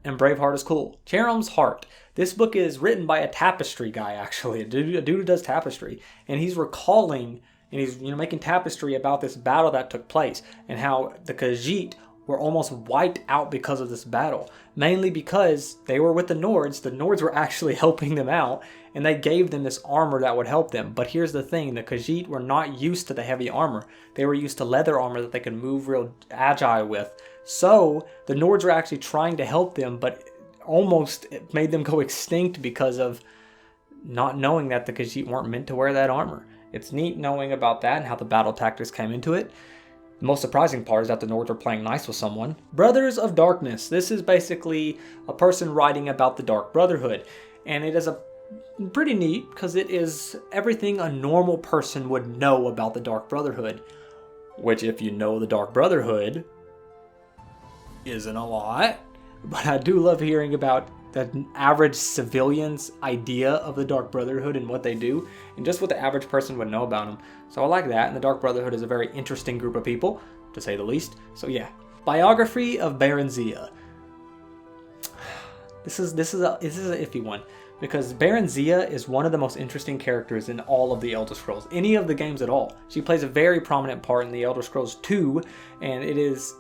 And Braveheart is cool. Cherum's Heart. This book is written by a tapestry guy, actually. A dude who does tapestry. And he's recalling, and he's making tapestry about this battle that took place, and how the Khajiit were almost wiped out because of this battle. Mainly because they were with the Nords. The Nords were actually helping them out, and they gave them this armor that would help them. But here's the thing, the Khajiit were not used to the heavy armor. They were used to leather armor that they could move real agile with. So the Nords were actually trying to help them, but almost it made them go extinct because of not knowing that the Khajiit weren't meant to wear that armor. It's neat knowing about that and how the battle tactics came into it. The most surprising part is that the Nords are playing nice with someone. Brothers of Darkness. This is basically a person writing about the Dark Brotherhood. And it is a pretty neat because it is everything a normal person would know about the Dark Brotherhood. Which, if you know the Dark Brotherhood, isn't a lot. But I do love hearing about the average civilian's idea of the Dark Brotherhood and what they do, and just what the average person would know about them. So I like that, and the Dark Brotherhood is a very interesting group of people, to say the least. So yeah. Biography of Baron Zia. This is an iffy one, because Baron Zia is one of the most interesting characters in all of the Elder Scrolls, any of the games at all. She plays a very prominent part in the Elder Scrolls 2, and it is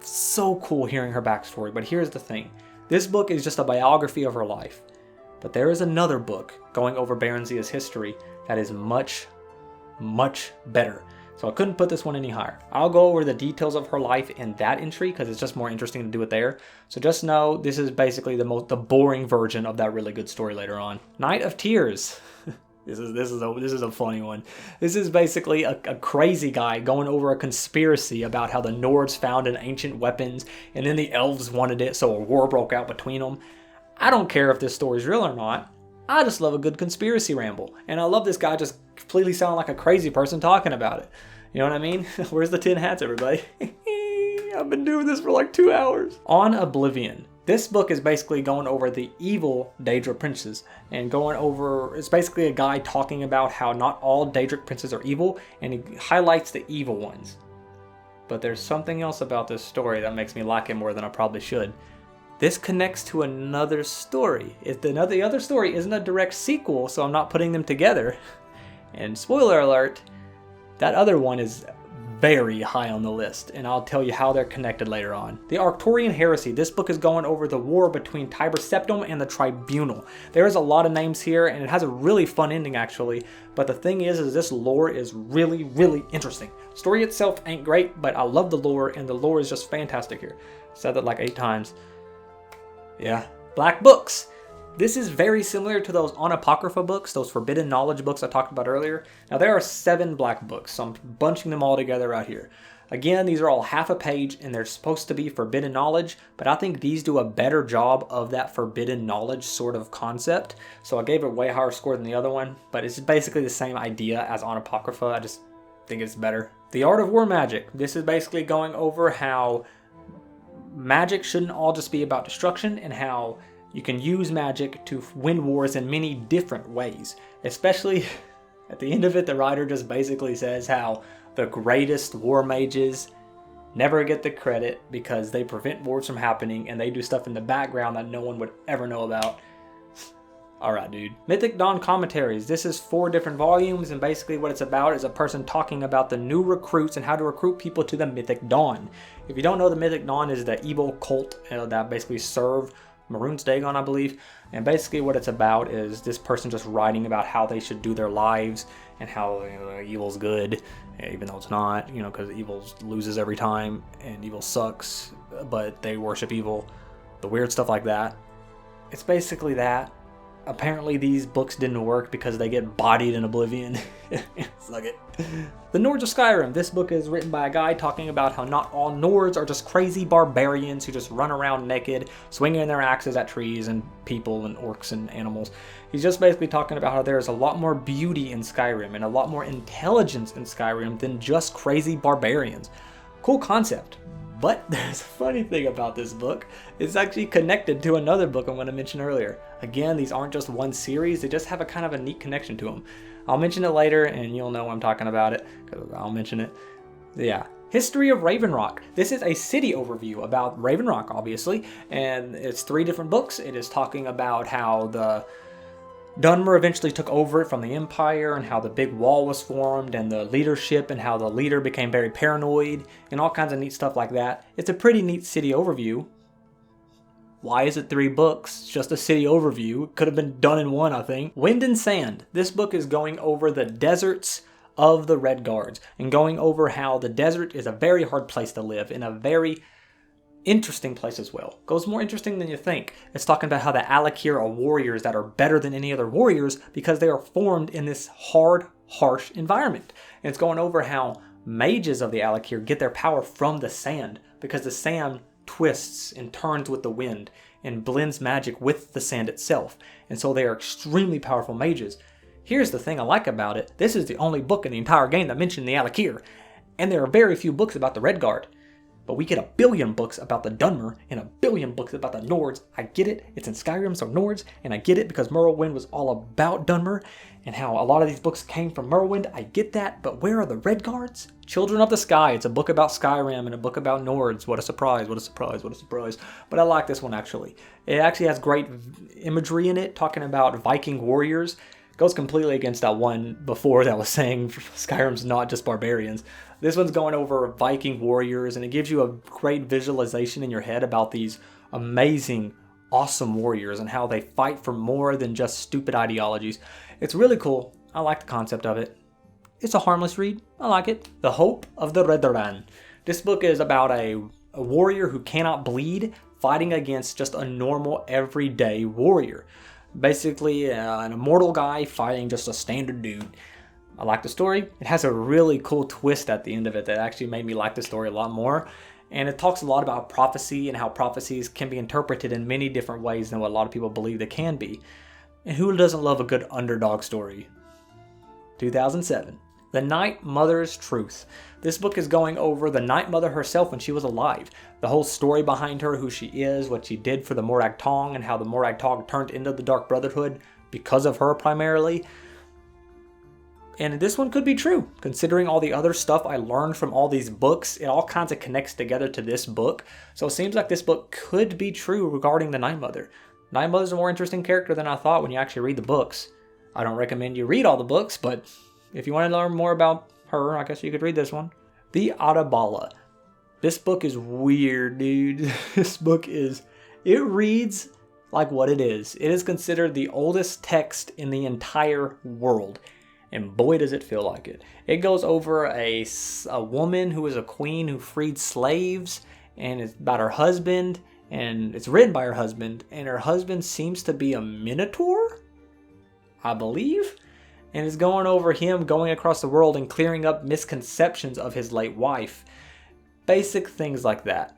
so cool hearing her backstory. But here's the thing. This book is just a biography of her life. But there is another book going over Baron Zia's history that is much, much better. So I couldn't put this one any higher. I'll go over the details of her life in that entry because it's just more interesting to do it there. So just know this is basically the boring version of that really good story later on. Night of Tears. This is a funny one. This is basically a crazy guy going over a conspiracy about how the Nords found an ancient weapons and then the elves wanted it, so a war broke out between them. I don't care if this story's real or not. I just love a good conspiracy ramble. And I love this guy just completely sounding like a crazy person talking about it. You know what I mean? Where's the tin hats, everybody? I've been doing this for like 2 hours. On Oblivion. This book is basically going over the evil Daedric princes and it's basically a guy talking about how not all Daedric princes are evil, and he highlights the evil ones. But there's something else about this story that makes me like it more than I probably should. This connects to another story. The other story isn't a direct sequel, so I'm not putting them together. And spoiler alert, that other one is very high on the list, and I'll tell you how they're connected later on. The Arcturian Heresy. This book is going over the war between Tiber Septim and the Tribunal. There is a lot of names here, and it has a really fun ending actually, but the thing is this lore is really, really interesting. Story itself ain't great, but I love the lore, and the lore is just fantastic here. Said that like 8 times. Yeah. Black Books. This is very similar to those Apocrypha books, those forbidden knowledge books I talked about earlier. Now there are 7 black books, so I'm bunching them all together out here. Again, these are all half a page and they're supposed to be forbidden knowledge, but I think these do a better job of that forbidden knowledge sort of concept. So I gave it a way higher score than the other one, but it's basically the same idea as Apocrypha. I just think it's better. The Art of War Magic. This is basically going over how magic shouldn't all just be about destruction and how you can use magic to win wars in many different ways. Especially at the end of it, the writer just basically says how the greatest war mages never get the credit because they prevent wars from happening and they do stuff in the background that no one would ever know about. Alright, dude. Mythic Dawn Commentaries. This is 4 different volumes, and basically what it's about is a person talking about the new recruits and how to recruit people to the Mythic Dawn. If you don't know, the Mythic Dawn is the evil cult that basically serve Maroon's Dagon, I believe. And basically what it's about is this person just writing about how they should do their lives and how evil's good, even though it's not, because evil loses every time and evil sucks, but they worship evil. The weird stuff like that. It's basically that. Apparently these books didn't work because they get bodied in oblivion. Suck it. The Nords of Skyrim. This book is written by a guy talking about how not all Nords are just crazy barbarians who just run around naked, swinging their axes at trees and people and orcs and animals. He's just basically talking about how there's a lot more beauty in Skyrim and a lot more intelligence in Skyrim than just crazy barbarians. Cool concept. But there's a funny thing about this book. It's actually connected to another book I'm going to mention earlier. Again, these aren't just one series. They just have a kind of a neat connection to them. I'll mention it later and you'll know I'm talking about it because I'll mention it. Yeah. History of Ravenrock. This is a city overview about Ravenrock, obviously. And it's 3 different books. It is talking about how the Dunmer eventually took over it from the Empire and how the big wall was formed and the leadership and how the leader became very paranoid and all kinds of neat stuff like that. It's a pretty neat city overview. Why is it 3 books? It's just a city overview. It could have been done in 1, I think. Wind and Sand. This book is going over the deserts of the Red Guards and going over how the desert is a very hard place to live in a very interesting place as well. Goes more interesting than you think. It's talking about how the Alakir are warriors that are better than any other warriors because they are formed in this hard, harsh environment. And it's going over how mages of the Alakir get their power from the sand because the sand twists and turns with the wind and blends magic with the sand itself. And so they are extremely powerful mages. Here's the thing I like about it. This is the only book in the entire game that mentioned the Alakir. And there are very few books about the Red Guard. But we get a billion books about the Dunmer and a billion books about the Nords. I get it. It's in Skyrim, so Nords. And I get it because Morrowind was all about Dunmer and how a lot of these books came from Morrowind. I get that. But where are the Red Guards? Children of the Sky. It's a book about Skyrim and a book about Nords. What a surprise. What a surprise. What a surprise. But I like this one, actually. It actually has great imagery in it, talking about Viking warriors. Goes completely against that one before that was saying Skyrim's not just barbarians. This one's going over Viking warriors, and it gives you a great visualization in your head about these amazing, awesome warriors and how they fight for more than just stupid ideologies. It's really cool. I like the concept of it. It's a harmless read. I like it. The Hope of the Redoran. This book is about a warrior who cannot bleed fighting against just a normal, everyday warrior. Basically, an immortal guy fighting just a standard dude. I like the story. It has a really cool twist at the end of it that actually made me like the story a lot more. And it talks a lot about prophecy and how prophecies can be interpreted in many different ways than what a lot of people believe they can be. And who doesn't love a good underdog story? 2007. The Night Mother's Truth. This book is going over the Night Mother herself when she was alive. The whole story behind her, who she is, what she did for the Morag Tong, and how the Morag Tong turned into the Dark Brotherhood because of her primarily. And this one could be true, considering all the other stuff I learned from all these books. It all kinds of connects together to this book. So it seems like this book could be true regarding the Night Mother. Night Mother's a more interesting character than I thought when you actually read the books. I don't recommend you read all the books, but if you want to learn more about her, I guess you could read this one. The Adabala. This book is weird, dude. It reads like what it is. It is considered the oldest text in the entire world. And boy, does it feel like it. It goes over a woman who is a queen who freed slaves, and it's about her husband, and it's written by her husband, and her husband seems to be a minotaur, I believe, and it's going over him going across the world and clearing up misconceptions of his late wife. Basic things like that.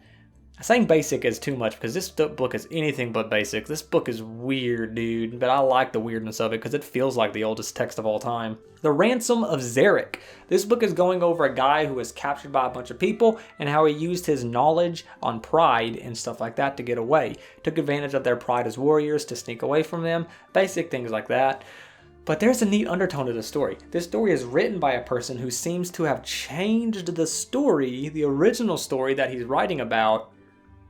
Saying basic is too much because this book is anything but basic. This book is weird, dude, but I like the weirdness of it because it feels like the oldest text of all time. The Ransom of Zarek. This book is going over a guy who was captured by a bunch of people and how he used his knowledge on pride and stuff like that to get away. Took advantage of their pride as warriors to sneak away from them. Basic things like that. But there's a neat undertone to the story. This story is written by a person who seems to have changed the story, the original story that he's writing about,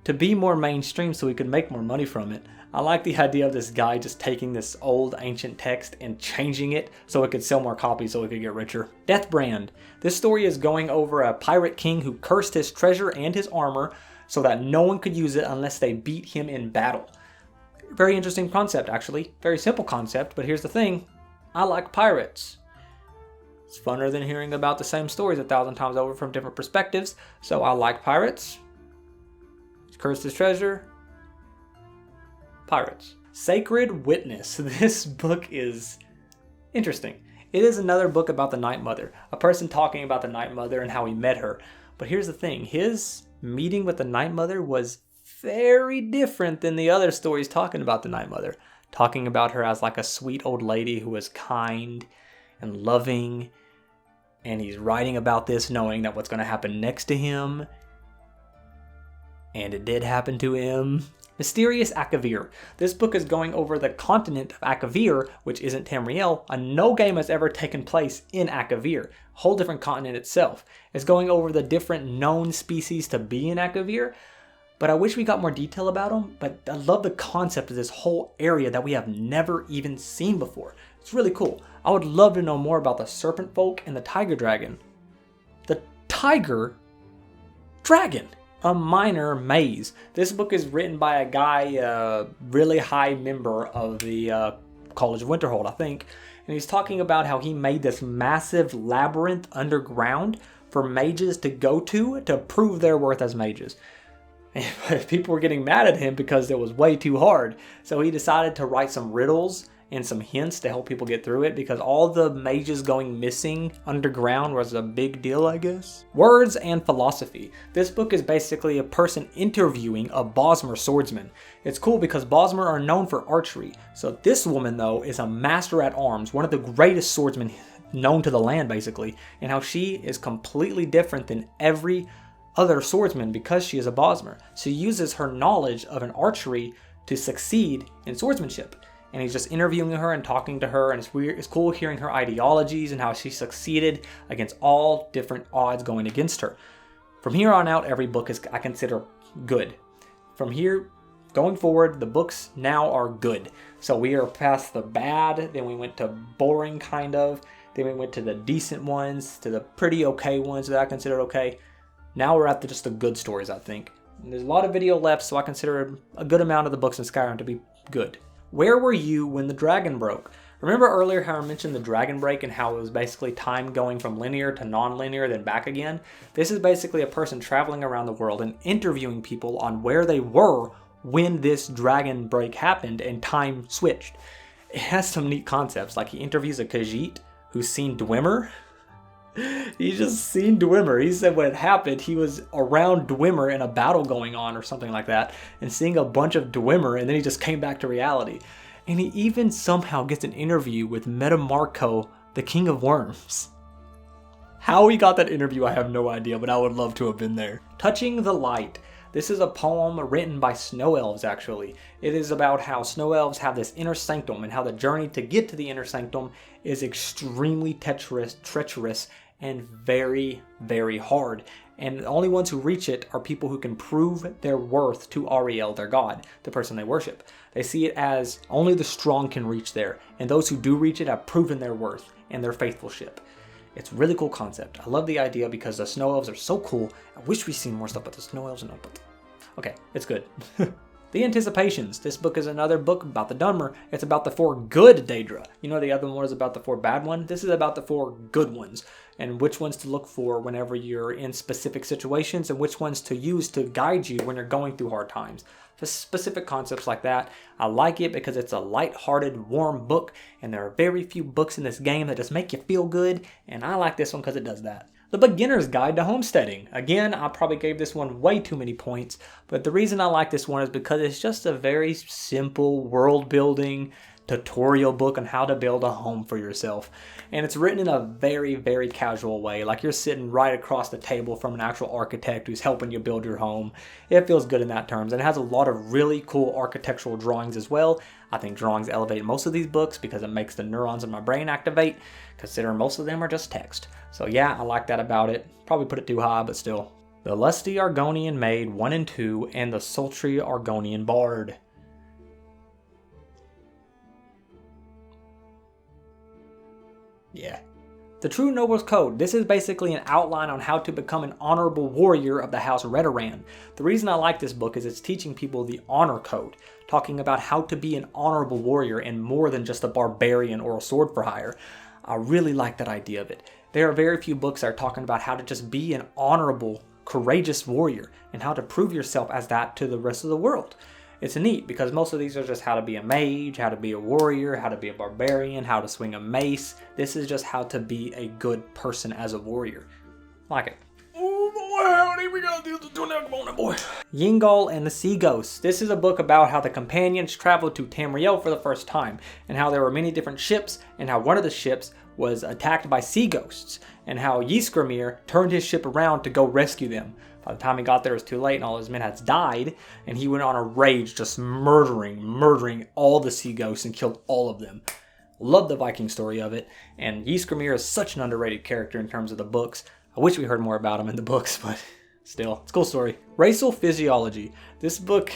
to be more mainstream so he could make more money from it. I like the idea of this guy just taking this old ancient text and changing it so it could sell more copies so he could get richer. Deathbrand. This story is going over a pirate king who cursed his treasure and his armor so that no one could use it unless they beat him in battle. Very interesting concept, actually. Very simple concept, but here's the thing. I like pirates. It's funner than hearing about the same stories 1,000 times over from different perspectives, so I like pirates. Cursed his treasure. Pirates. Sacred Witness. This book is interesting. It is another book about the Night Mother. A person talking about the Night Mother and how he met her. But here's the thing. His meeting with the Night Mother was very different than the other stories talking about the Night Mother. Talking about her as like a sweet old lady who was kind and loving. And he's writing about this knowing that what's going to happen next to him. And it did happen to him. Mysterious Akavir. This book is going over the continent of Akavir, which isn't Tamriel. No game has ever taken place in Akavir. A whole different continent itself. It's going over the different known species to be in Akavir. But I wish we got more detail about them. But I love the concept of this whole area that we have never even seen before. It's really cool. I would love to know more about the Serpent Folk and the Tiger Dragon. The Tiger Dragon. A Minor Maze. This book is written by a guy, really high member of the College of Winterhold, I think. And he's talking about how he made this massive labyrinth underground for mages to go to prove their worth as mages. And people were getting mad at him because it was way too hard. So he decided to write some riddles and some hints to help people get through it because all the mages going missing underground was a big deal, I guess. Words and Philosophy. This book is basically a person interviewing a Bosmer swordsman. It's cool because Bosmer are known for archery. So this woman, though, is a master at arms, one of the greatest swordsmen known to the land, basically, and how she is completely different than every other swordsman because she is a Bosmer. She uses her knowledge of an archery to succeed in swordsmanship. And he's just interviewing her and talking to her, and it's weird. It's cool hearing her ideologies and how she succeeded against all different odds going against her. From here on out, every book is, I consider, good. From here going forward, the books now are good. So we are past the bad, then we went to boring kind of, then we went to the decent ones, to the pretty okay ones that I consider okay. Now we're at just the good stories, I think. And there's a lot of video left, so I consider a good amount of the books in Skyrim to be good. Where were you when the dragon broke? Remember earlier how I mentioned the dragon break and how it was basically time going from linear to non-linear then back again? This is basically a person traveling around the world and interviewing people on where they were when this dragon break happened and time switched. It has some neat concepts, like he interviews a Khajiit who's seen Dwemer. He just seen Dwemer. He said when it happened, he was around Dwemer in a battle going on or something like that, and seeing a bunch of Dwemer, and then he just came back to reality. And he even somehow gets an interview with Metamarco, the King of Worms. How he got that interview, I have no idea, but I would love to have been there. Touching the Light. This is a poem written by snow elves, actually. It is about how snow elves have this inner sanctum and how the journey to get to the inner sanctum is extremely treacherous and very, very hard. And the only ones who reach it are people who can prove their worth to Ariel, their god, the person they worship. They see it as only the strong can reach there, and those who do reach it have proven their worth and their faithfulship. It's a really cool concept. I love the idea because the snow elves are so cool. I wish we'd seen more stuff about the snow elves. But okay, it's good. The Anticipations. This book is another book about the Dunmer. It's about the 4 good Daedra. You know the other one was about the 4 bad ones? This is about the 4 good ones and which ones to look for whenever you're in specific situations and which ones to use to guide you when you're going through hard times. Just specific concepts like that. I like it because it's a light-hearted, warm book, and there are very few books in this game that just make you feel good, and I like this one because it does that. The Beginner's Guide to Homesteading. Again, I probably gave this one way too many points, but the reason I like this one is because it's just a very simple world-building tutorial book on how to build a home for yourself. And it's written in a very, very casual way, like you're sitting right across the table from an actual architect who's helping you build your home. It feels good in that terms, and it has a lot of really cool architectural drawings as well. I think drawings elevate most of these books because it makes the neurons in my brain activate, considering most of them are just text. So yeah, I like that about it. Probably put it too high, but still. The Lusty Argonian Maid 1 and 2 and the Sultry Argonian Bard. Yeah. The True Noble's Code. This is basically an outline on how to become an honorable warrior of the House Redoran. The reason I like this book is it's teaching people the honor code, talking about how to be an honorable warrior and more than just a barbarian or a sword for hire. I really like that idea of it. There are very few books that are talking about how to just be an honorable, courageous warrior and how to prove yourself as that to the rest of the world. It's neat because most of these are just how to be a mage, how to be a warrior, how to be a barbarian, how to swing a mace. This is just how to be a good person as a warrior. Like it. Oh boy, howdy, we gotta do the tornado, come on, boy. Yingal and the Sea Ghosts. This is a book about how the companions traveled to Tamriel for the first time, and how there were many different ships, and how one of the ships was attacked by sea ghosts, and how Ysgramir turned his ship around to go rescue them. By the time he got there, it was too late, and all his men had died, and he went on a rage, just murdering all the sea ghosts and killed all of them. Love the Viking story of it, and Ysgramir is such an underrated character in terms of the books. I wish we heard more about him in the books, but still, it's a cool story. Racial Physiology. This book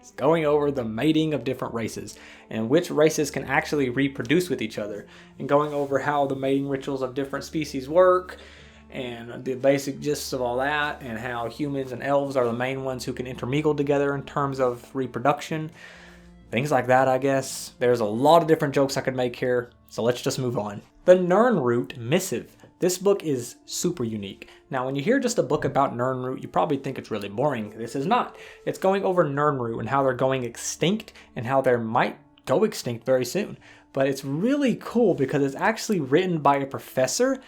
is going over the mating of different races, and which races can actually reproduce with each other, and going over how the mating rituals of different species work, and the basic gist of all that, and how humans and elves are the main ones who can intermingle together in terms of reproduction. Things like that, I guess. There's a lot of different jokes I could make here, so let's just move on. The Nirnroot Missive. This book is super unique. Now, when you hear just a book about Nirnroot, you probably think it's really boring. This is not. It's going over Nirnroot and how they're going extinct and how they might go extinct very soon. But it's really cool because it's actually written by a professor.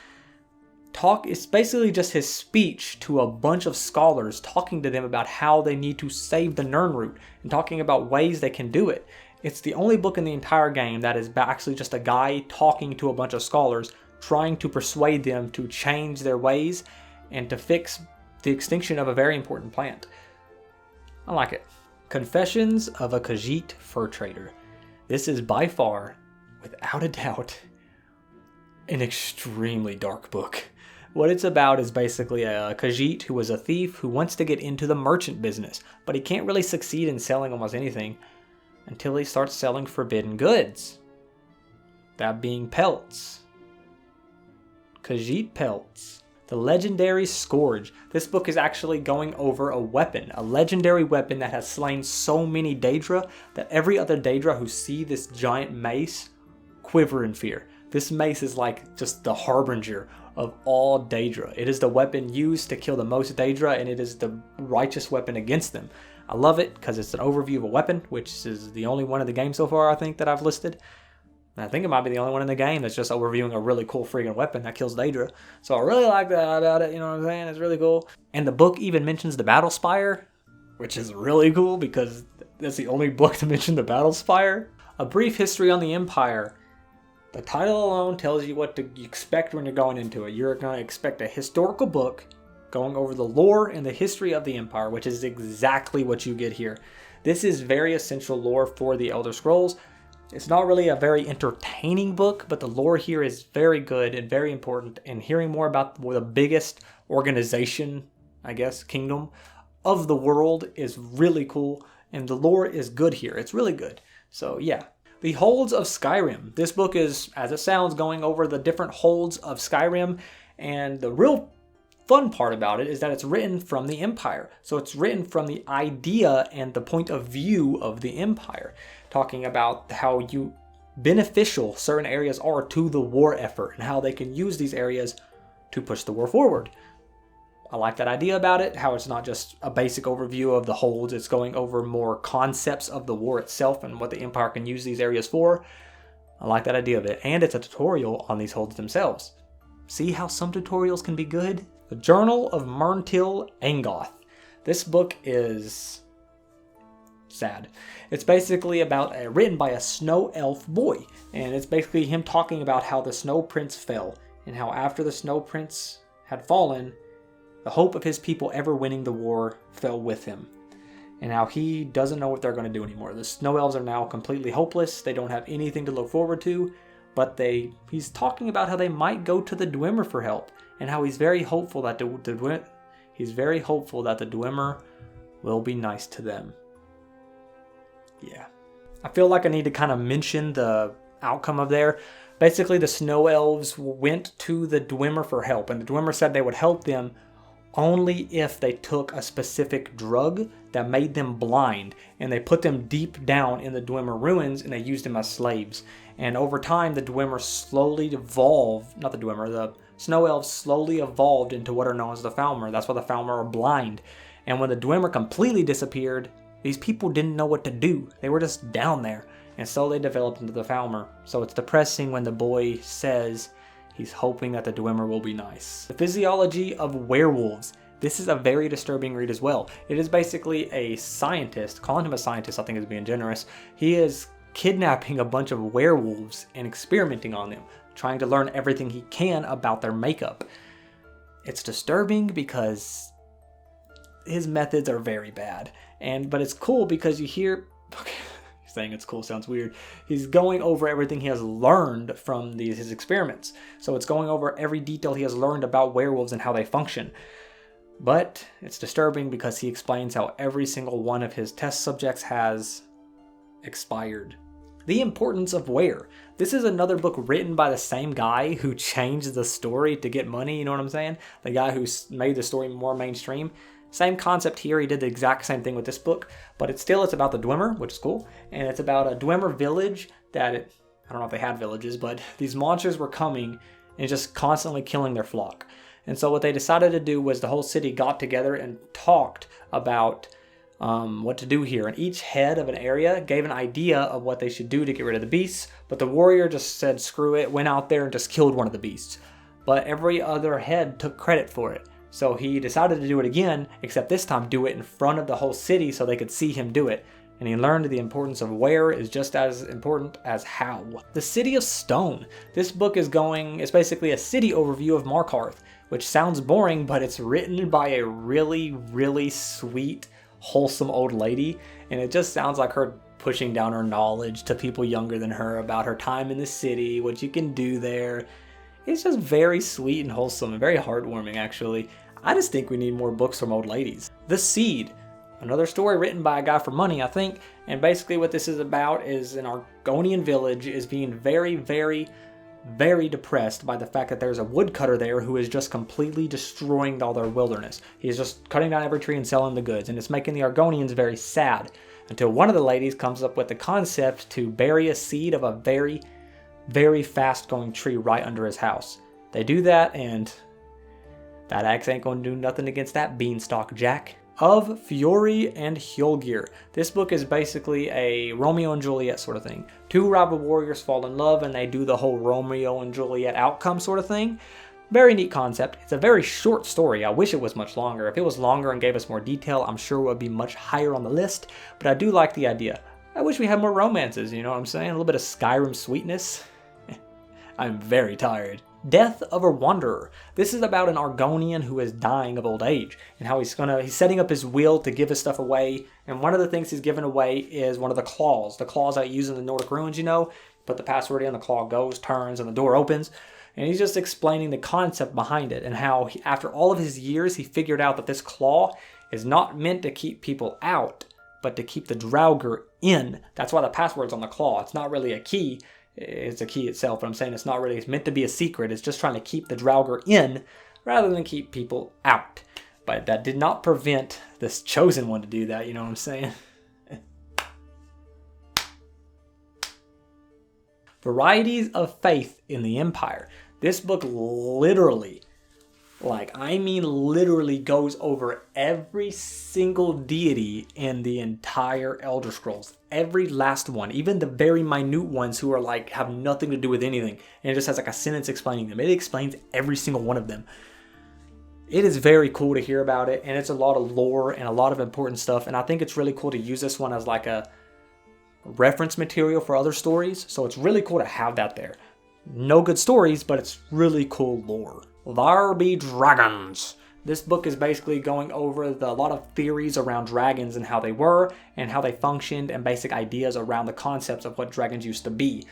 It's basically just his speech to a bunch of scholars talking to them about how they need to save the Nirnroot and talking about ways they can do it. It's the only book in the entire game that is actually just a guy talking to a bunch of scholars trying to persuade them to change their ways and to fix the extinction of a very important plant. I like it. Confessions of a Khajiit Fur Trader. This is by far, without a doubt, an extremely dark book. What it's about is basically a Khajiit who is a thief who wants to get into the merchant business, but he can't really succeed in selling almost anything until he starts selling forbidden goods. That being pelts. Khajiit pelts. The Legendary Scourge. This book is actually going over a weapon, a legendary weapon that has slain so many Daedra that every other Daedra who see this giant mace quiver in fear. This mace is like just the harbinger of all Daedra. It is the weapon used to kill the most Daedra, and it is the righteous weapon against them. I love it because it's an overview of a weapon, which is the only one in the game so far, I think, that I've listed. And I think it might be the only one in the game that's just overviewing a really cool freaking weapon that kills Daedra. So I really like that about it, you know what I'm saying? It's really cool. And the book even mentions the Battle Spire, which is really cool because that's the only book to mention the Battle Spire. A Brief History on the Empire. The title alone tells you what to expect when you're going into it. You're going to expect a historical book going over the lore and the history of the Empire, which is exactly what you get here. This is very essential lore for the Elder Scrolls. It's not really a very entertaining book, but the lore here is very good and very important. And hearing more about the biggest organization, I guess, kingdom of the world is really cool. And the lore is good here. It's really good. So yeah. The Holds of Skyrim. This book is, as it sounds, going over the different holds of Skyrim, and the real fun part about it is that it's written from the Empire. So it's written from the idea and the point of view of the Empire, talking about how beneficial certain areas are to the war effort and how they can use these areas to push the war forward. I like that idea about it, how it's not just a basic overview of the holds, it's going over more concepts of the war itself and what the Empire can use these areas for. I like that idea of it, and it's a tutorial on these holds themselves. See how some tutorials can be good? The Journal of Merntil Angoth. This book is sad. It's basically about written by a snow elf boy, and it's basically him talking about how the Snow Prince fell, and how after the Snow Prince had fallen, the hope of his people ever winning the war fell with him, and how he doesn't know what they're going to do anymore. The Snow Elves are now completely hopeless. They don't have anything to look forward to, but he's talking about how they might go to the Dwemer for help, and how he's very hopeful that the Dwemer will be nice to them. Yeah. I feel like I need to kind of mention the outcome of there. Basically, the Snow Elves went to the Dwemer for help, and the Dwemer said they would help them only if they took a specific drug that made them blind, and they put them deep down in the Dwemer ruins, and they used them as slaves. And over time, the Dwemer slowly evolved, the Snow Elves slowly evolved into what are known as the Falmer. That's why the Falmer are blind. And when the Dwemer completely disappeared, these people didn't know what to do. They were just down there, and slowly developed into the Falmer. So it's depressing when the boy says he's hoping that the Dwemer will be nice. The Physiology of Werewolves. This is a very disturbing read as well. It is basically a scientist, calling him a scientist I think is being generous. He is kidnapping a bunch of werewolves and experimenting on them, trying to learn everything he can about their makeup. It's disturbing because his methods are very bad. But it's cool because you hear, okay, saying it's cool sounds weird. He's going over everything he has learned from his experiments. So it's going over every detail he has learned about werewolves and how they function. But it's disturbing because he explains how every single one of his test subjects has expired. The Importance of Were. This is another book written by the same guy who changed the story to get money, you know what I'm saying? The guy who made the story more mainstream. Same concept here, he did the exact same thing with this book, but it's about the Dwemer, which is cool, and it's about a Dwemer village I don't know if they had villages, but these monsters were coming and just constantly killing their flock. And so what they decided to do was the whole city got together and talked about what to do here, and each head of an area gave an idea of what they should do to get rid of the beasts, but the warrior just said screw it, went out there and just killed one of the beasts. But every other head took credit for it. So he decided to do it again, except this time do it in front of the whole city so they could see him do it. And he learned the importance of where is just as important as how. The City of Stone. This book it's basically a city overview of Markarth, which sounds boring, but it's written by a really, really sweet, wholesome old lady. And it just sounds like her pushing down her knowledge to people younger than her about her time in the city, what you can do there. It's just very sweet and wholesome and very heartwarming, actually. I just think we need more books from old ladies. The Seed. Another story written by a guy for money, I think. And basically what this is about is an Argonian village is being very, very, very depressed by the fact that there's a woodcutter there who is just completely destroying all their wilderness. He's just cutting down every tree and selling the goods. And it's making the Argonians very sad. Until one of the ladies comes up with the concept to bury a seed of a very, very fast-going tree right under his house. They do that, and that axe ain't gonna do nothing against that beanstalk, Jack. Of Fiori and Hjolgir. This book is basically a Romeo and Juliet sort of thing. Two rival warriors fall in love, and they do the whole Romeo and Juliet outcome sort of thing. Very neat concept. It's a very short story. I wish it was much longer. If it was longer and gave us more detail, I'm sure it would be much higher on the list, but I do like the idea. I wish we had more romances, you know what I'm saying? A little bit of Skyrim sweetness. I'm very tired. Death of a Wanderer. This is about an Argonian who is dying of old age, and how he's setting up his will to give his stuff away, and one of the things he's giving away is one of the claws that you use in the Nordic ruins, you know. Put the password in, the claw goes, turns, and the door opens, and he's just explaining the concept behind it, and how after all of his years he figured out that this claw is not meant to keep people out, but to keep the Draugr in. That's why the password's on the claw. It's not really a key. It's a key itself, but I'm saying it's not really, it's meant to be a secret. It's just trying to keep the Draugr in rather than keep people out. But that did not prevent this chosen one to do that, you know what I'm saying? Varieties of Faith in the Empire. This book literally, literally goes over every single deity in the entire Elder Scrolls. Every last one, even the very minute ones who are have nothing to do with anything. And it just has a sentence explaining them. It explains every single one of them. It is very cool to hear about it, and it's a lot of lore and a lot of important stuff. And I think it's really cool to use this one as a reference material for other stories. So it's really cool to have that there. No good stories, but it's really cool lore. There be dragons. This book is basically going over a lot of theories around dragons and how they were and how they functioned and basic ideas around the concepts of what dragons used to be.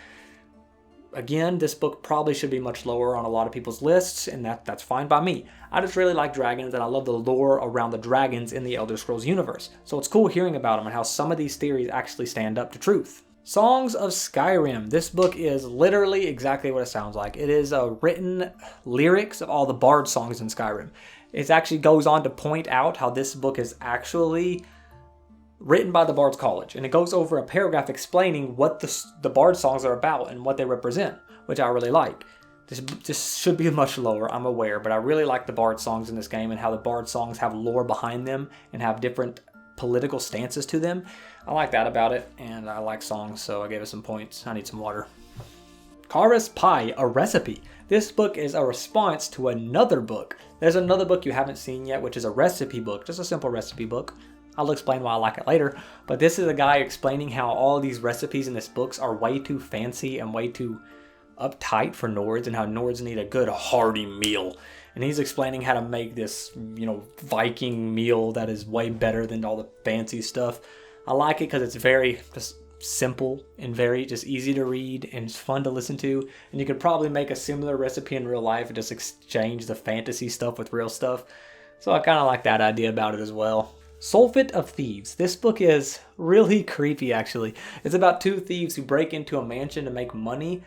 Again, this book probably should be much lower on a lot of people's lists, and that's fine by me. I just really like dragons, and I love the lore around the dragons in the Elder Scrolls universe. So it's cool hearing about them and how some of these theories actually stand up to truth. Songs of Skyrim. This book is literally exactly what it sounds like. It is written lyrics of all the bard songs in Skyrim. It actually goes on to point out how this book is actually written by the Bard's College, and it goes over a paragraph explaining what the Bard songs are about and what they represent, which I really like. This should be much lower, I'm aware, but I really like the Bard songs in this game and how the Bard songs have lore behind them and have different political stances to them. I like that about it, and I like songs, so I gave it some points. I need some water. Kara's Pie, a recipe. This book is a response to another book. There's another book you haven't seen yet, which is a recipe book, just a simple recipe book. I'll explain why I like it later, but this is a guy explaining how all these recipes in this books are way too fancy and way too uptight for Nords, and how Nords need a good hearty meal. And he's explaining how to make this, Viking meal that is way better than all the fancy stuff. I like it because it's very just simple and very just easy to read, and it's fun to listen to. And you could probably make a similar recipe in real life and just exchange the fantasy stuff with real stuff. So I kind of like that idea about it as well. Sulphate of Thieves. This book is really creepy, actually. It's about two thieves who break into a mansion to make money,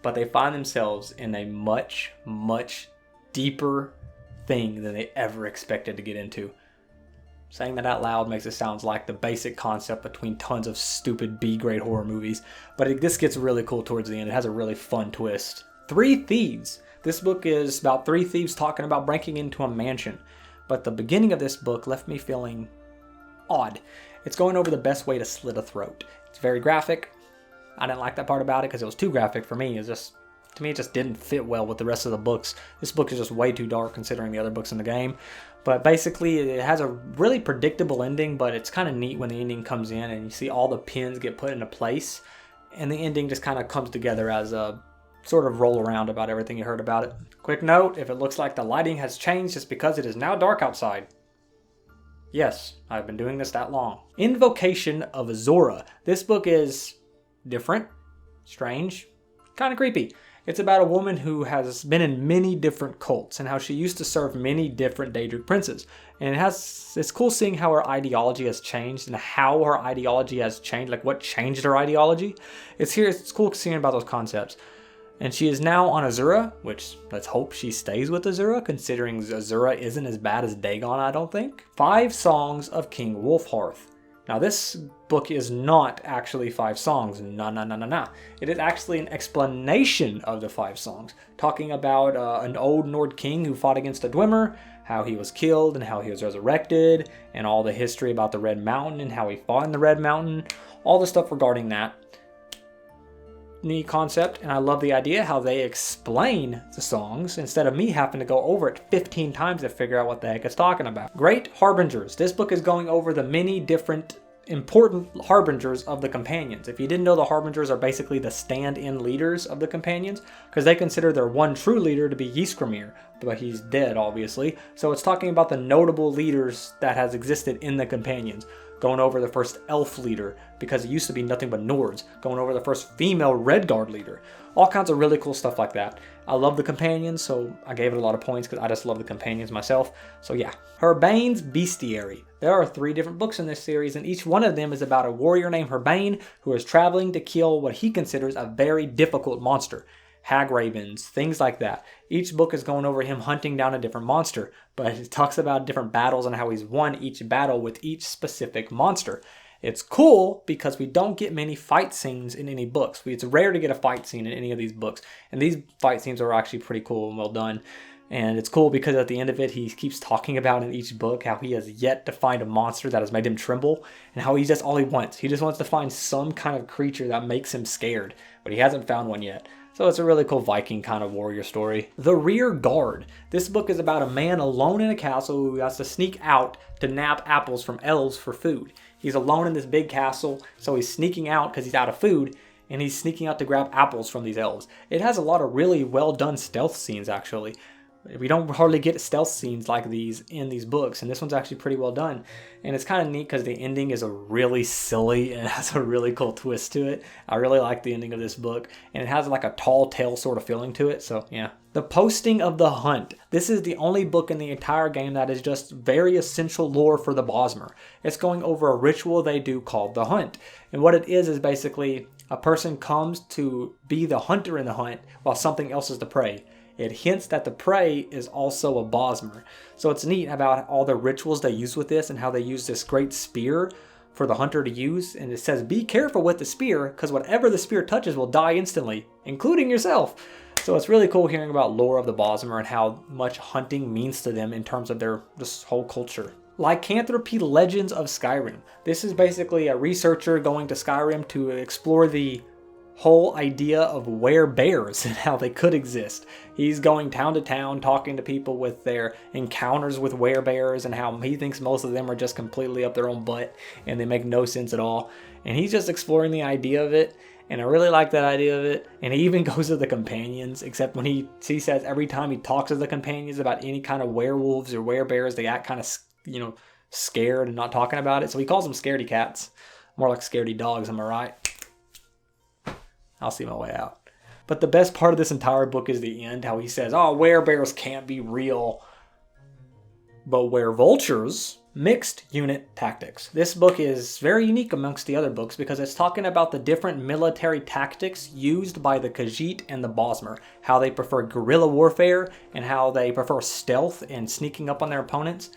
but they find themselves in a much, much deeper thing than they ever expected to get into. Saying that out loud makes it sound like the basic concept between tons of stupid B-grade horror movies, but this gets really cool towards the end. It has a really fun twist. Three Thieves. This book is about three thieves talking about breaking into a mansion. But the beginning of this book left me feeling odd. It's going over the best way to slit a throat. It's very graphic. I didn't like that part about it because it was too graphic for me. To me, it just didn't fit well with the rest of the books. This book is just way too dark considering the other books in the game. But basically, it has a really predictable ending, but it's kind of neat when the ending comes in and you see all the pins get put into place. And the ending just kind of comes together as a sort of roll around about everything you heard about it. Quick note, if it looks like the lighting has changed, it's because it is now dark outside. Yes, I've been doing this that long. Invocation of Azura. This book is different, strange, kind of creepy. It's about a woman who has been in many different cults and how she used to serve many different Daedric princes. And it's cool seeing how her ideology has changed and how her ideology has changed, like what changed her ideology. It's cool seeing about those concepts. And she is now on Azura, which let's hope she stays with Azura, considering Azura isn't as bad as Dagon, I don't think. 5 Songs of King Wulfharth. Now this book is not actually 5 songs, no. It is actually an explanation of the 5 songs, talking about an old Nord king who fought against a Dwemer, how he was killed and how he was resurrected, and all the history about the Red Mountain and how he fought in the Red Mountain, all the stuff regarding that. Neat concept, and I love the idea how they explain the songs instead of me having to go over it 15 times to figure out what the heck it's talking about. Great Harbingers. This book is going over the many different important harbingers of the companions. If you didn't know, the harbingers are basically the stand-in leaders of the companions, because they consider their one true leader to be Ysgramir, but he's dead, obviously. So it's talking about the notable leaders that has existed in the Companions. Going over the first elf leader, because it used to be nothing but Nords. Going over the first female Redguard leader. All kinds of really cool stuff like that. I love the Companions, so I gave it a lot of points because I just love the Companions myself. So yeah. Herbain's Bestiary. There are 3 different books in this series, and each one of them is about a warrior named Herbain who is traveling to kill what he considers a very difficult monster. Hag ravens, things like that. Each book is going over him hunting down a different monster, but it talks about different battles and how he's won each battle with each specific monster. It's cool because we don't get many fight scenes in any books. It's rare to get a fight scene in any of these books, and these fight scenes are actually pretty cool and well done. And it's cool because at the end of it, he keeps talking about in each book how he has yet to find a monster that has made him tremble, and how he's just all he wants. He just wants to find some kind of creature that makes him scared, but he hasn't found one yet. So it's a really cool Viking kind of warrior story. The Rear Guard. This book is about a man alone in a castle who has to sneak out to nab apples from elves for food. He's alone in this big castle, so he's sneaking out because he's out of food, and he's sneaking out to grab apples from these elves. It has a lot of really well done stealth scenes, actually. We don't hardly get stealth scenes like these in these books, and this one's actually pretty well done. And it's kind of neat because the ending is a really silly and has a really cool twist to it. I really like the ending of this book, and it has like a tall tale sort of feeling to it, so yeah. The Posting of the Hunt. This is the only book in the entire game that is just very essential lore for the Bosmer. It's going over a ritual they do called the Hunt. And what it is basically a person comes to be the hunter in the hunt while something else is the prey. It hints that the prey is also a Bosmer. So it's neat about all the rituals they use with this and how they use this great spear for the hunter to use. And it says, be careful with the spear because whatever the spear touches will die instantly, including yourself. So it's really cool hearing about lore of the Bosmer and how much hunting means to them in terms of their this whole culture. Lycanthropy Legends of Skyrim. This is basically a researcher going to Skyrim to explore the whole idea of werebears and how they could exist. He's going town to town talking to people with their encounters with werebears and how he thinks most of them are just completely up their own butt and they make no sense at all. And he's just exploring the idea of it, and I really like that idea of it. And he even goes to the Companions, except when he says every time he talks to the Companions about any kind of werewolves or werebears, they act kind of, scared and not talking about it. So he calls them scaredy cats. More like scaredy dogs, am I right? I'll see my way out. But the best part of this entire book is the end, how he says, oh, werebears can't be real, but werevultures. Mixed Unit Tactics. This book is very unique amongst the other books because it's talking about the different military tactics used by the Khajiit and the Bosmer, how they prefer guerrilla warfare and how they prefer stealth and sneaking up on their opponents.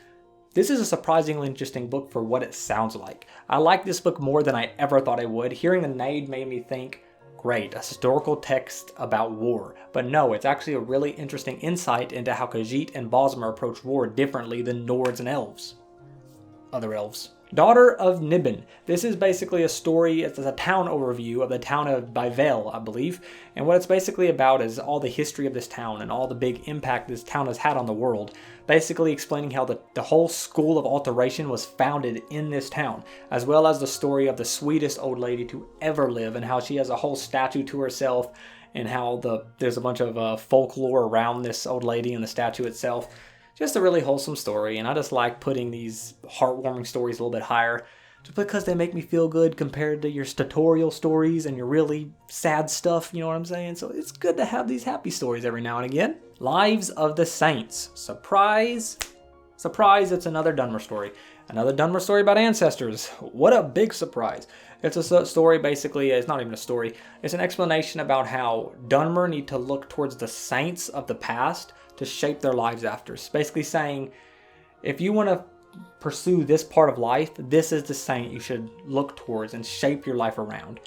This is a surprisingly interesting book for what it sounds like. I like this book more than I ever thought I would. Hearing the name made me think, great, a historical text about war. But no, it's actually a really interesting insight into how Khajiit and Bosmer approach war differently than Nords and elves. Other elves. Daughter of Niben. This is basically a story, it's a town overview of the town of Baivel, I believe. And what it's basically about is all the history of this town and all the big impact this town has had on the world. Basically explaining how the whole school of alteration was founded in this town, as well as the story of the sweetest old lady to ever live and how she has a whole statue to herself and how there's a bunch of folklore around this old lady and the statue itself. Just a really wholesome story, and I just like putting these heartwarming stories a little bit higher just because they make me feel good compared to your tutorial stories and your really sad stuff, you know what I'm saying? So it's good to have these happy stories every now and again. Lives of the Saints. Surprise! Surprise, it's another Dunmer story. Another Dunmer story about ancestors. What a big surprise. It's a story, basically, it's not even a story. It's an explanation about how Dunmer need to look towards the saints of the past to shape their lives after. It's basically saying, if you want to pursue this part of life, this is the saint you should look towards and shape your life around.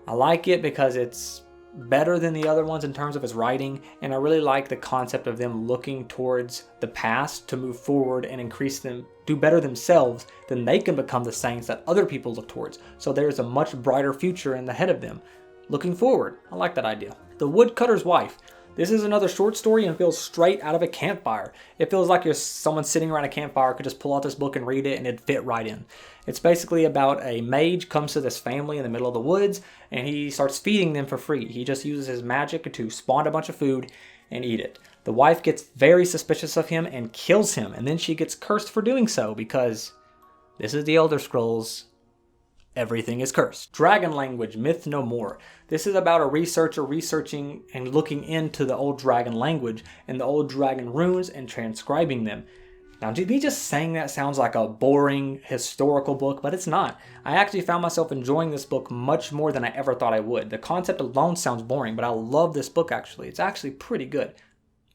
I like it because it's better than the other ones in terms of its writing, and I really like the concept of them looking towards the past to move forward and increase them, do better themselves, then they can become the saints that other people look towards. So there's a much brighter future in the head of them. Looking forward. I like that idea. The Woodcutter's Wife. This is another short story and feels straight out of a campfire. It feels like someone sitting around a campfire could just pull out this book and read it and it'd fit right in. It's basically about a mage comes to this family in the middle of the woods and he starts feeding them for free. He just uses his magic to spawn a bunch of food and eat it. The wife gets very suspicious of him and kills him, and then she gets cursed for doing so because this is the Elder Scrolls. Everything is cursed. Dragon language, myth no more. This is about a researcher researching and looking into the old dragon language and the old dragon runes and transcribing them. Now, me just saying that sounds like a boring historical book, but it's not. I actually found myself enjoying this book much more than I ever thought I would. The concept alone sounds boring, but I love this book actually. It's actually pretty good.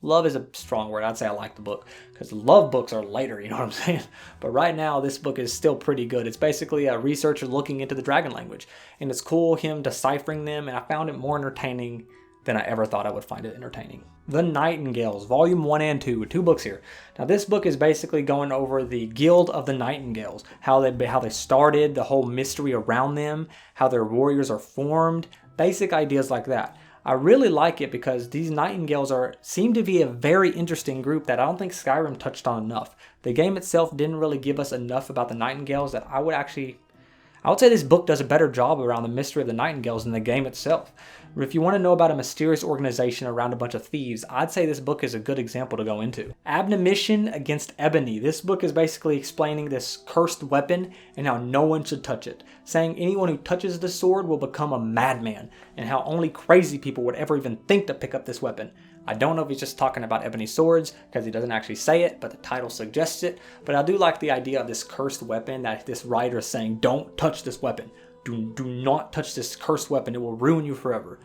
Love is a strong word. I'd say I like the book because love books are later, you know what I'm saying? But right now, this book is still pretty good. It's basically a researcher looking into the dragon language, and it's cool him deciphering them, and I found it more entertaining than I ever thought I would find it entertaining. The Nightingales, Volume 1 and 2, 2 books here. Now this book is basically going over the Guild of the Nightingales, how they started, the whole mystery around them, how their warriors are formed, basic ideas like that. I really like it because these Nightingales seem to be a very interesting group that I don't think Skyrim touched on enough. The game itself didn't really give us enough about the Nightingales that I would say this book does a better job around the mystery of the Nightingales than the game itself. If you want to know about a mysterious organization around a bunch of thieves, I'd say this book is a good example to go into. Admonition Against Ebony. This book is basically explaining this cursed weapon and how no one should touch it, saying anyone who touches the sword will become a madman, and how only crazy people would ever even think to pick up this weapon. I don't know if he's just talking about ebony swords, because he doesn't actually say it, but the title suggests it. But I do like the idea of this cursed weapon, that this writer is saying, don't touch this weapon. Do not touch this cursed weapon. It will ruin you forever.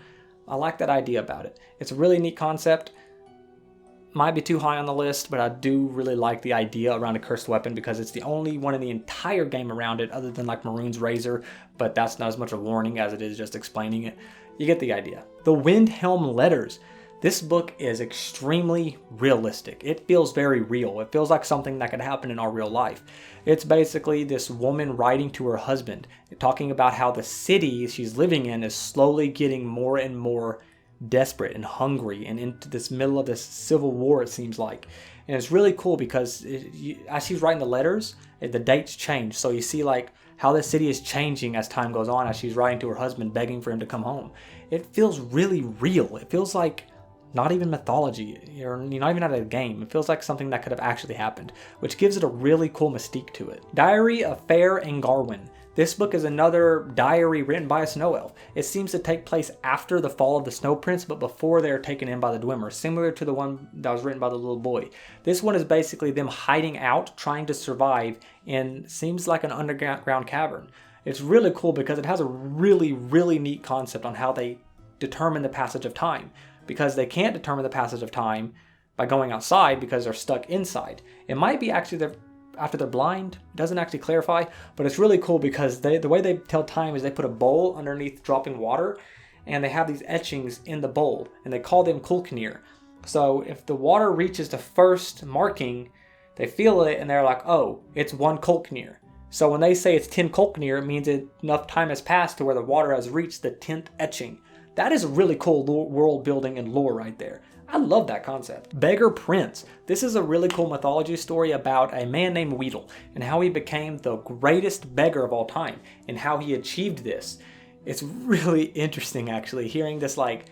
I like that idea about it. It's a really neat concept. Might be too high on the list, but I do really like the idea around a cursed weapon because it's the only one in the entire game around it other than like Maroon's Razor, but that's not as much a warning as it is just explaining it. You get the idea. The Windhelm Letters. This book is extremely realistic. It feels very real. It feels like something that could happen in our real life. It's basically this woman writing to her husband, talking about how the city she's living in is slowly getting more and more desperate and hungry and into this middle of this civil war, it seems like. And it's really cool because as she's writing the letters, the dates change. So you see like how the city is changing as time goes on as she's writing to her husband, begging for him to come home. It feels really real. It feels like not even mythology, you're not even out of a game. It feels like something that could have actually happened, which gives it a really cool mystique to it. Diary of Fair and Garwin. This book is another diary written by a snow elf. It seems to take place after the fall of the Snow Prince, but before they're taken in by the Dwemer, similar to the one that was written by the little boy. This one is basically them hiding out, trying to survive in seems like an underground cavern. It's really cool because it has a really, really neat concept on how they determine the passage of time. Because they can't determine the passage of time by going outside because they're stuck inside. It might be actually after they're blind. It doesn't actually clarify, but it's really cool because the way they tell time is they put a bowl underneath dropping water, and they have these etchings in the bowl, and they call them Kulknir. So if the water reaches the first marking, they feel it, and they're like, oh, it's 1 Kulknir. So when they say it's 10 Kulknir, it means enough time has passed to where the water has reached the 10th etching. That is really cool world building and lore right there. I love that concept. Beggar Prince. This is a really cool mythology story about a man named Weedle and how he became the greatest beggar of all time and how he achieved this. It's really interesting actually hearing this like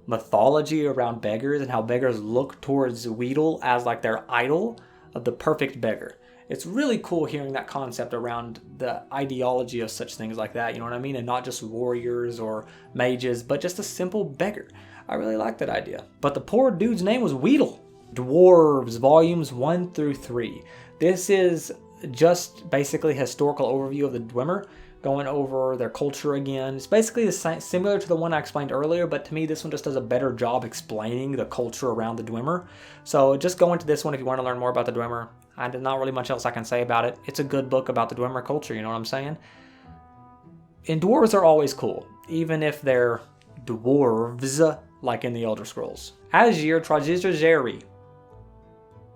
mythology around beggars and how beggars look towards Weedle as like their idol of the perfect beggar. It's really cool hearing that concept around the ideology of such things like that, you know what I mean? And not just warriors or mages, but just a simple beggar. I really like that idea. But the poor dude's name was Weedle. Dwarves, volumes 1 through 3. This is just basically a historical overview of the Dwemer, going over their culture again. It's basically similar to the one I explained earlier, but to me this one just does a better job explaining the culture around the Dwemer. So just go into this one if you want to learn more about the Dwemer. There's not really much else I can say about it. It's a good book about the Dwemer culture, you know what I'm saying? And dwarves are always cool, even if they're dwarves, like in the Elder Scrolls. Azir Trajizjeri.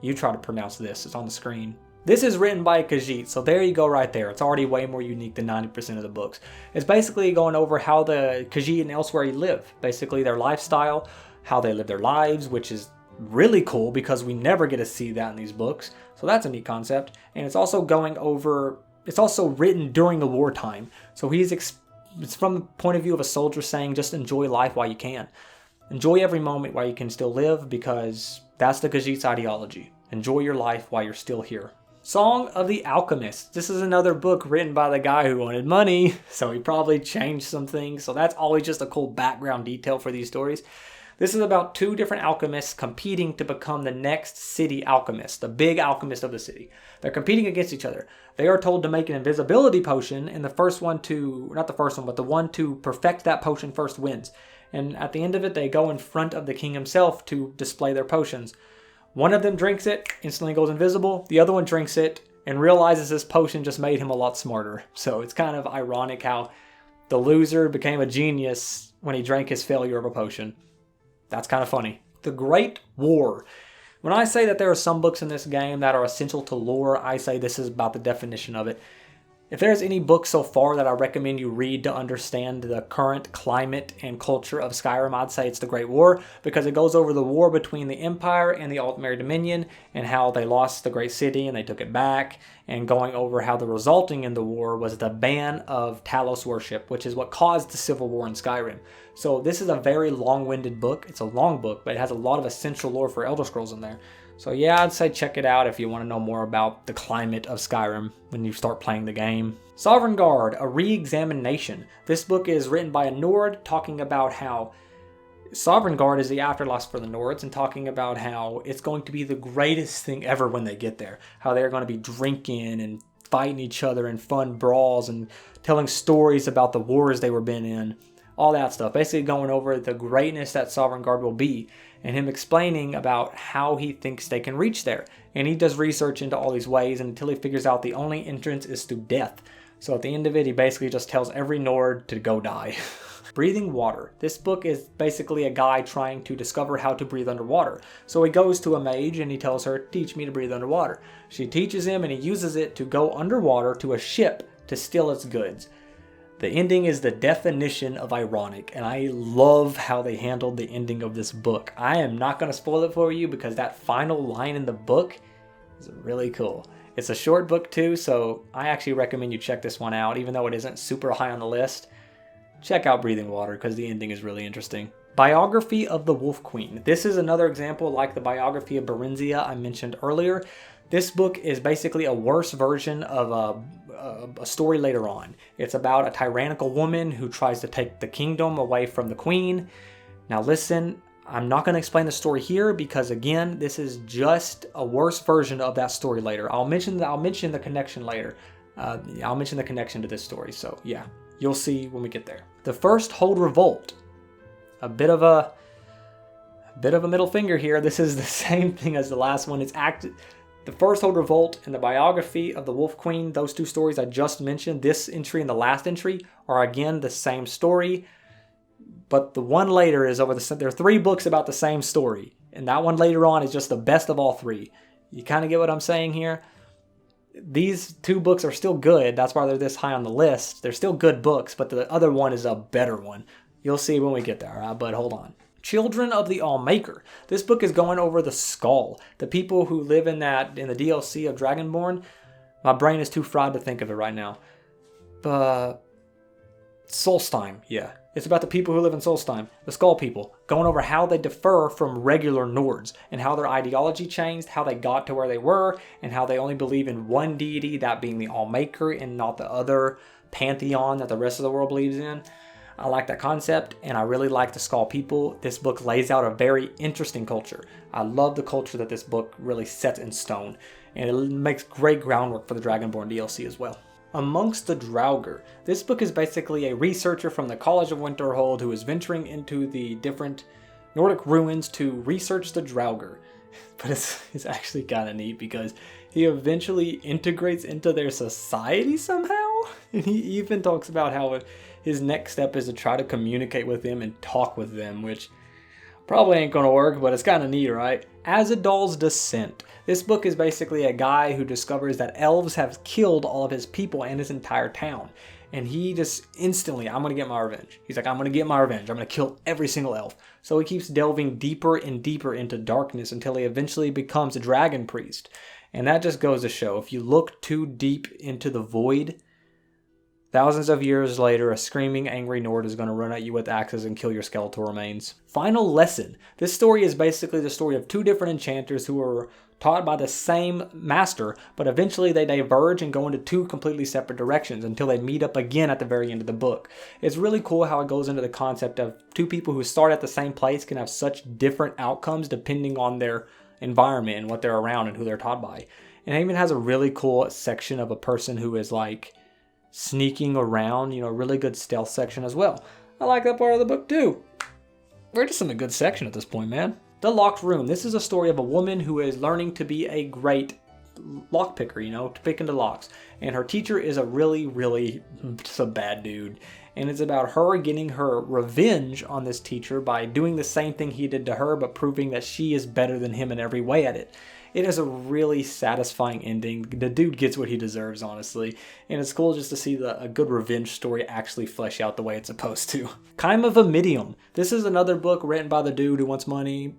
You try to pronounce this, it's on the screen. This is written by Khajiit, so there you go right there. It's already way more unique than 90% of the books. It's basically going over how the Khajiit and elsewhere live. Basically their lifestyle, how they live their lives, which is really cool because we never get to see that in these books. So that's a neat concept. And it's also going over, it's also written during the wartime. So it's from the point of view of a soldier saying just enjoy life while you can. Enjoy every moment while you can still live because That's the Khajiit's ideology. Enjoy your life while you're still here. Song of the Alchemist. This is another book written by the guy who wanted money, so he probably changed some things. So that's always just a cool background detail for these stories. This is about two different alchemists competing to become the next city alchemist, the big alchemist of the city. They're competing against each other. They are told to make an invisibility potion, and the one to perfect that potion first wins. And at the end of it, they go in front of the king himself to display their potions. One of them drinks it, instantly goes invisible. The other one drinks it and realizes this potion just made him a lot smarter. So it's kind of ironic how the loser became a genius when he drank his failure of a potion. That's kind of funny. The Great War. When I say that there are some books in this game that are essential to lore, I say this is about the definition of it. If there's any book so far that I recommend you read to understand the current climate and culture of Skyrim, I'd say it's The Great War, because it goes over the war between the Empire and the Altmer Dominion and how they lost the great city and they took it back, and going over how the resulting in the war was the ban of Talos worship, which is what caused the civil war in Skyrim. So this is a very long-winded book. It's a long book, but it has a lot of essential lore for Elder Scrolls in there. So yeah, I'd say check it out if you want to know more about the climate of Skyrim when you start playing the game. Sovngarde, a re-examination. This book is written by a Nord talking about how Sovngarde is the afterlife for the Nords and talking about how it's going to be the greatest thing ever when they get there. How they're going to be drinking and fighting each other in fun brawls and telling stories about the wars they were been in. All that stuff. Basically going over the greatness that Sovngarde will be and him explaining about how he thinks they can reach there. And he does research into all these ways until he figures out the only entrance is through death. So at the end of it, he basically just tells every Nord to go die. Breathing Water. This book is basically a guy trying to discover how to breathe underwater. So he goes to a mage and he tells her, teach me to breathe underwater. She teaches him and he uses it to go underwater to a ship to steal its goods. The ending is the definition of ironic, and I love how they handled the ending of this book. I am not going to spoil it for you because that final line in the book is really cool. It's a short book too, so I actually recommend you check this one out, even though it isn't super high on the list. Check out Breathing Water because the ending is really interesting. Biography of the Wolf Queen. This is another example like the biography of Berenzia I mentioned earlier. This book is basically a worse version of a story later on. It's about a tyrannical woman who tries to take the kingdom away from the queen. Now listen, I'm not going to explain the story here because again, this is just a worse version of that story later. I'll mention the connection later. I'll mention the connection to this story. So yeah, you'll see when we get there. The First Hold Revolt. A bit of a middle finger here. This is the same thing as the last one. The First Hold Revolt and the biography of the Wolf Queen, those two stories I just mentioned, this entry and the last entry, are again the same story. But the one later is there are 3 books about the same story. And that one later on is just the best of all 3. You kind of get what I'm saying here? These 2 books are still good. That's why they're this high on the list. They're still good books, but the other one is a better one. You'll see when we get there, all right? But hold on. Children of the Allmaker. This book is going over the Skull. The people who live in the DLC of Dragonborn. My brain is too fried to think of it right now. Solstheim, yeah. It's about the people who live in Solstheim, the Skull people, going over how they differ from regular Nords and how their ideology changed, how they got to where they were, and how they only believe in one deity, that being the Allmaker and not the other pantheon that the rest of the world believes in. I like that concept, and I really like the Skull people. This book lays out a very interesting culture. I love the culture that this book really sets in stone, and it makes great groundwork for the Dragonborn DLC as well. Amongst the Draugr. This book is basically a researcher from the College of Winterhold who is venturing into the different Nordic ruins to research the Draugr. But it's actually kind of neat because he eventually integrates into their society somehow. And he even talks about how his next step is to try to communicate with them and talk with them, which probably ain't gonna work, but it's kind of neat, right? Azadal's Descent. This book is basically a guy who discovers that elves have killed all of his people and his entire town. And he just instantly, I'm going to get my revenge. He's like, I'm going to get my revenge. I'm going to kill every single elf. So he keeps delving deeper and deeper into darkness until he eventually becomes a dragon priest. And that just goes to show, if you look too deep into the void, Thousands of years later, a screaming, angry Nord is going to run at you with axes and kill your skeletal remains. Final lesson. This story is basically the story of two different enchanters who are taught by the same master, but eventually they diverge and go into two completely separate directions until they meet up again at the very end of the book. It's really cool how it goes into the concept of two people who start at the same place can have such different outcomes depending on their environment and what they're around and who they're taught by. And it even has a really cool section of a person who is like sneaking around, really good stealth section as well. I like that part of the book too. We're just in a good section at this point, man. The Locked Room. This is a story of a woman who is learning to be a great lock picker, to pick into locks. And her teacher is a really just a bad dude. And it's about her getting her revenge on this teacher by doing the same thing he did to her, but proving that she is better than him in every way at it. It is a really satisfying ending. The dude gets what he deserves, honestly. And it's cool just to see a good revenge story actually flesh out the way it's supposed to. Chime of Amidium. This is another book written by the dude who wants money,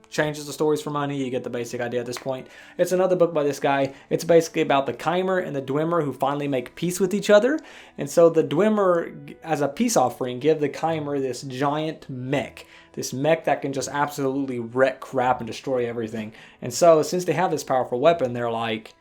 changes the stories for money. You get the basic idea at this point. It's another book by this guy. It's basically about the Chimer and the Dwemer who finally make peace with each other. And so the Dwemer, as a peace offering, give the Chimer this giant mech. This mech that can just absolutely wreck crap and destroy everything. And so since they have this powerful weapon, they're like,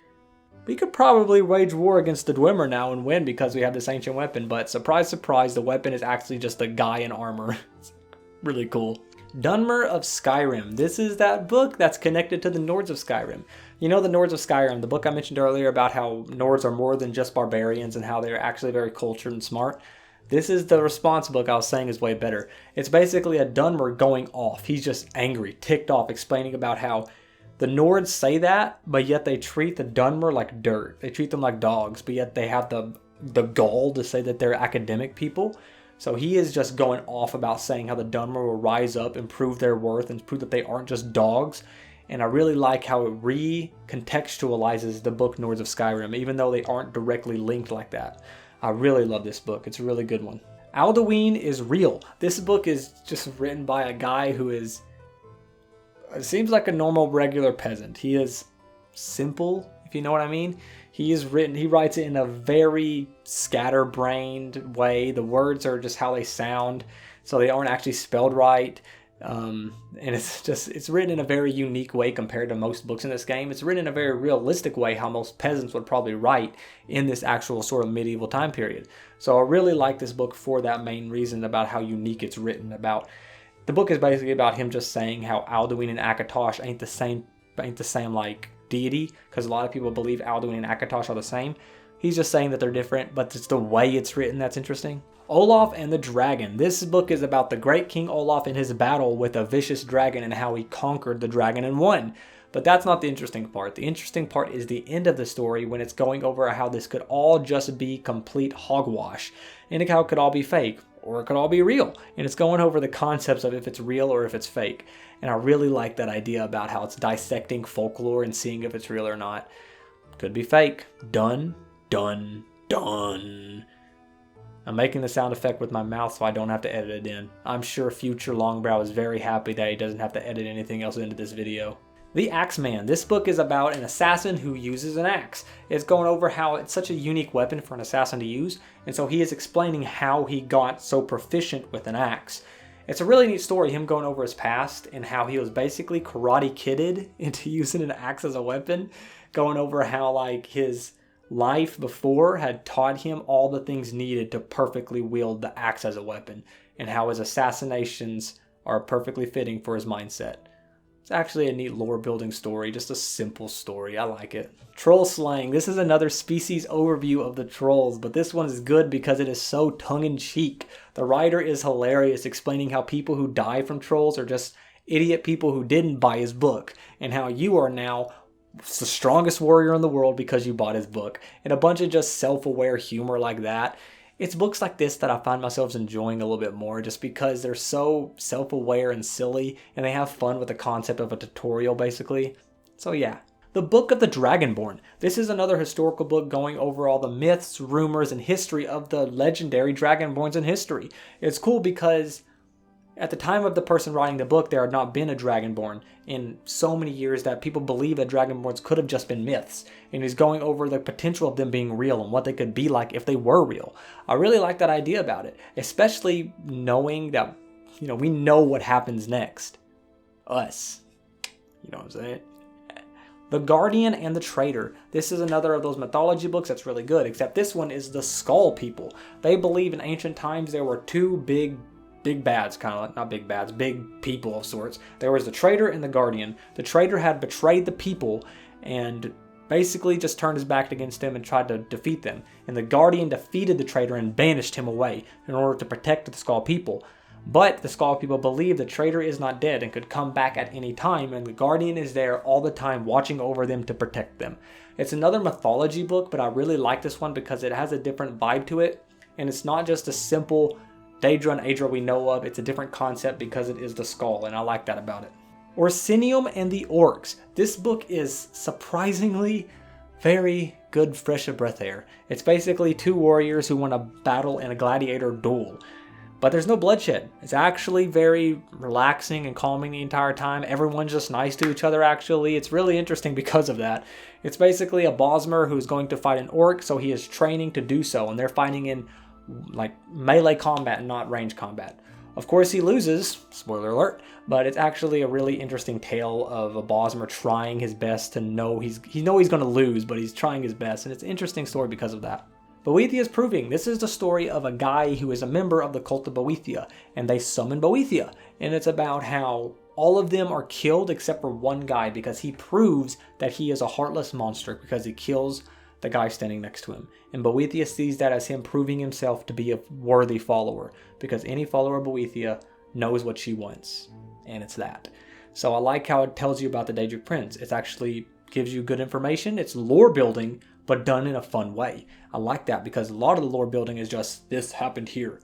we could probably wage war against the Dwemer now and win because we have this ancient weapon. But surprise, surprise, the weapon is actually just a guy in armor. It's really cool. Dunmer of Skyrim. This is that book that's connected to the Nords of Skyrim. The Nords of Skyrim, the book I mentioned earlier about how Nords are more than just barbarians and how they're actually very cultured and smart. This is the response book I was saying is way better. It's basically a Dunmer going off. He's just angry, ticked off, explaining about how the Nords say that, but yet they treat the Dunmer like dirt. They treat them like dogs, but yet they have the gall to say that they're academic people. So he is just going off about saying how the Dunmer will rise up and prove their worth and prove that they aren't just dogs. And I really like how it recontextualizes the book Nords of Skyrim, even though they aren't directly linked like that. I really love this book. It's a really good one. Alduin is Real. This book is just written by a guy who is, it seems like a normal, regular peasant. He is simple, if you know what I mean. He writes it in a very scatterbrained way. The words are just how they sound, so they aren't actually spelled right. And it's written in a very unique way compared to most books in this game. It's written in a very realistic way, how most peasants would probably write in this actual sort of medieval time period. So I really like this book for that main reason, about how unique it's written. The book is basically about him just saying how Alduin and Akatosh ain't the same like deity, because a lot of people believe Alduin and Akatosh are the same. He's just saying that they're different, but it's the way it's written that's interesting. Olaf and the Dragon. This book is about the great King Olaf and his battle with a vicious dragon and how he conquered the dragon and won. But that's not the interesting part. The interesting part is the end of the story, when it's going over how this could all just be complete hogwash, and how it could all be fake, or it could all be real. And it's going over the concepts of if it's real or if it's fake. And I really like that idea about how it's dissecting folklore and seeing if it's real or not. Could be fake. Done. Done. Done. I'm making the sound effect with my mouth so I don't have to edit it in. I'm sure future Longbrow is very happy that he doesn't have to edit anything else into this video. The Axeman. This book is about an assassin who uses an axe. It's going over how it's such a unique weapon for an assassin to use, and so he is explaining how he got so proficient with an axe. It's a really neat story, him going over his past and how he was basically Karate Kidded into using an axe as a weapon, going over how like his life before had taught him all the things needed to perfectly wield the axe as a weapon, and how his assassinations are perfectly fitting for his mindset. It's actually a neat lore building story, just a simple story. I like it. Troll Slaying. This is another species overview of the trolls, but this one is good because it is so tongue-in-cheek. The writer is hilarious, explaining how people who die from trolls are just idiot people who didn't buy his book, and how you are now the strongest warrior in the world because you bought his book, and a bunch of just self-aware humor like that. It's books like this that I find myself enjoying a little bit more, just because they're so self-aware and silly, and they have fun with the concept of a tutorial basically. So yeah. The Book of the Dragonborn. This is another historical book going over all the myths, rumors, and history of the legendary Dragonborns in history. It's cool because At the time of the person writing the book, there had not been a Dragonborn in so many years that people believe that Dragonborns could have just been myths. And he's going over the potential of them being real and what they could be like if they were real. I really like that idea about it, especially knowing that, we know what happens next. Us. You know what I'm saying? The Guardian and the Traitor. This is another of those mythology books that's really good, except this one is the Skull People. They believe in ancient times there were two big bads, kind of like, not big bads, big people of sorts. There was the Traitor and the Guardian. The Traitor had betrayed the people and basically just turned his back against them and tried to defeat them. And the Guardian defeated the Traitor and banished him away in order to protect the Skull People. But the Skull People believe the Traitor is not dead and could come back at any time, and the Guardian is there all the time watching over them to protect them. It's another mythology book, but I really like this one because it has a different vibe to it, and it's not just a simple Daedra and Aedra we know of. It's a different concept because it is the skull, and I like that about it. Orsinium and the Orcs. This book is surprisingly very good fresh of breath air. It's basically two warriors who want to battle in a gladiator duel. But there's no bloodshed. It's actually very relaxing and calming the entire time. Everyone's just nice to each other, actually. It's really interesting because of that. It's basically a Bosmer who's going to fight an orc, so he is training to do so, and they're fighting in like melee combat and not range combat. Of course he loses, spoiler alert, but it's actually a really interesting tale of a Bosmer trying his best to know he's going to lose, but he's trying his best, and it's an interesting story because of that. Boethiah is proving. This is the story of a guy who is a member of the cult of Boethiah, and they summon Boethiah. And it's about how all of them are killed except for one guy because he proves that he is a heartless monster because he kills the guy standing next to him. And Boethiah sees that as him proving himself to be a worthy follower because any follower of Boethiah knows what she wants, and it's that. So I like how it tells you about the Daedric Prince. It actually gives you good information. It's lore building, but done in a fun way. I like that because a lot of the lore building is just, this happened here,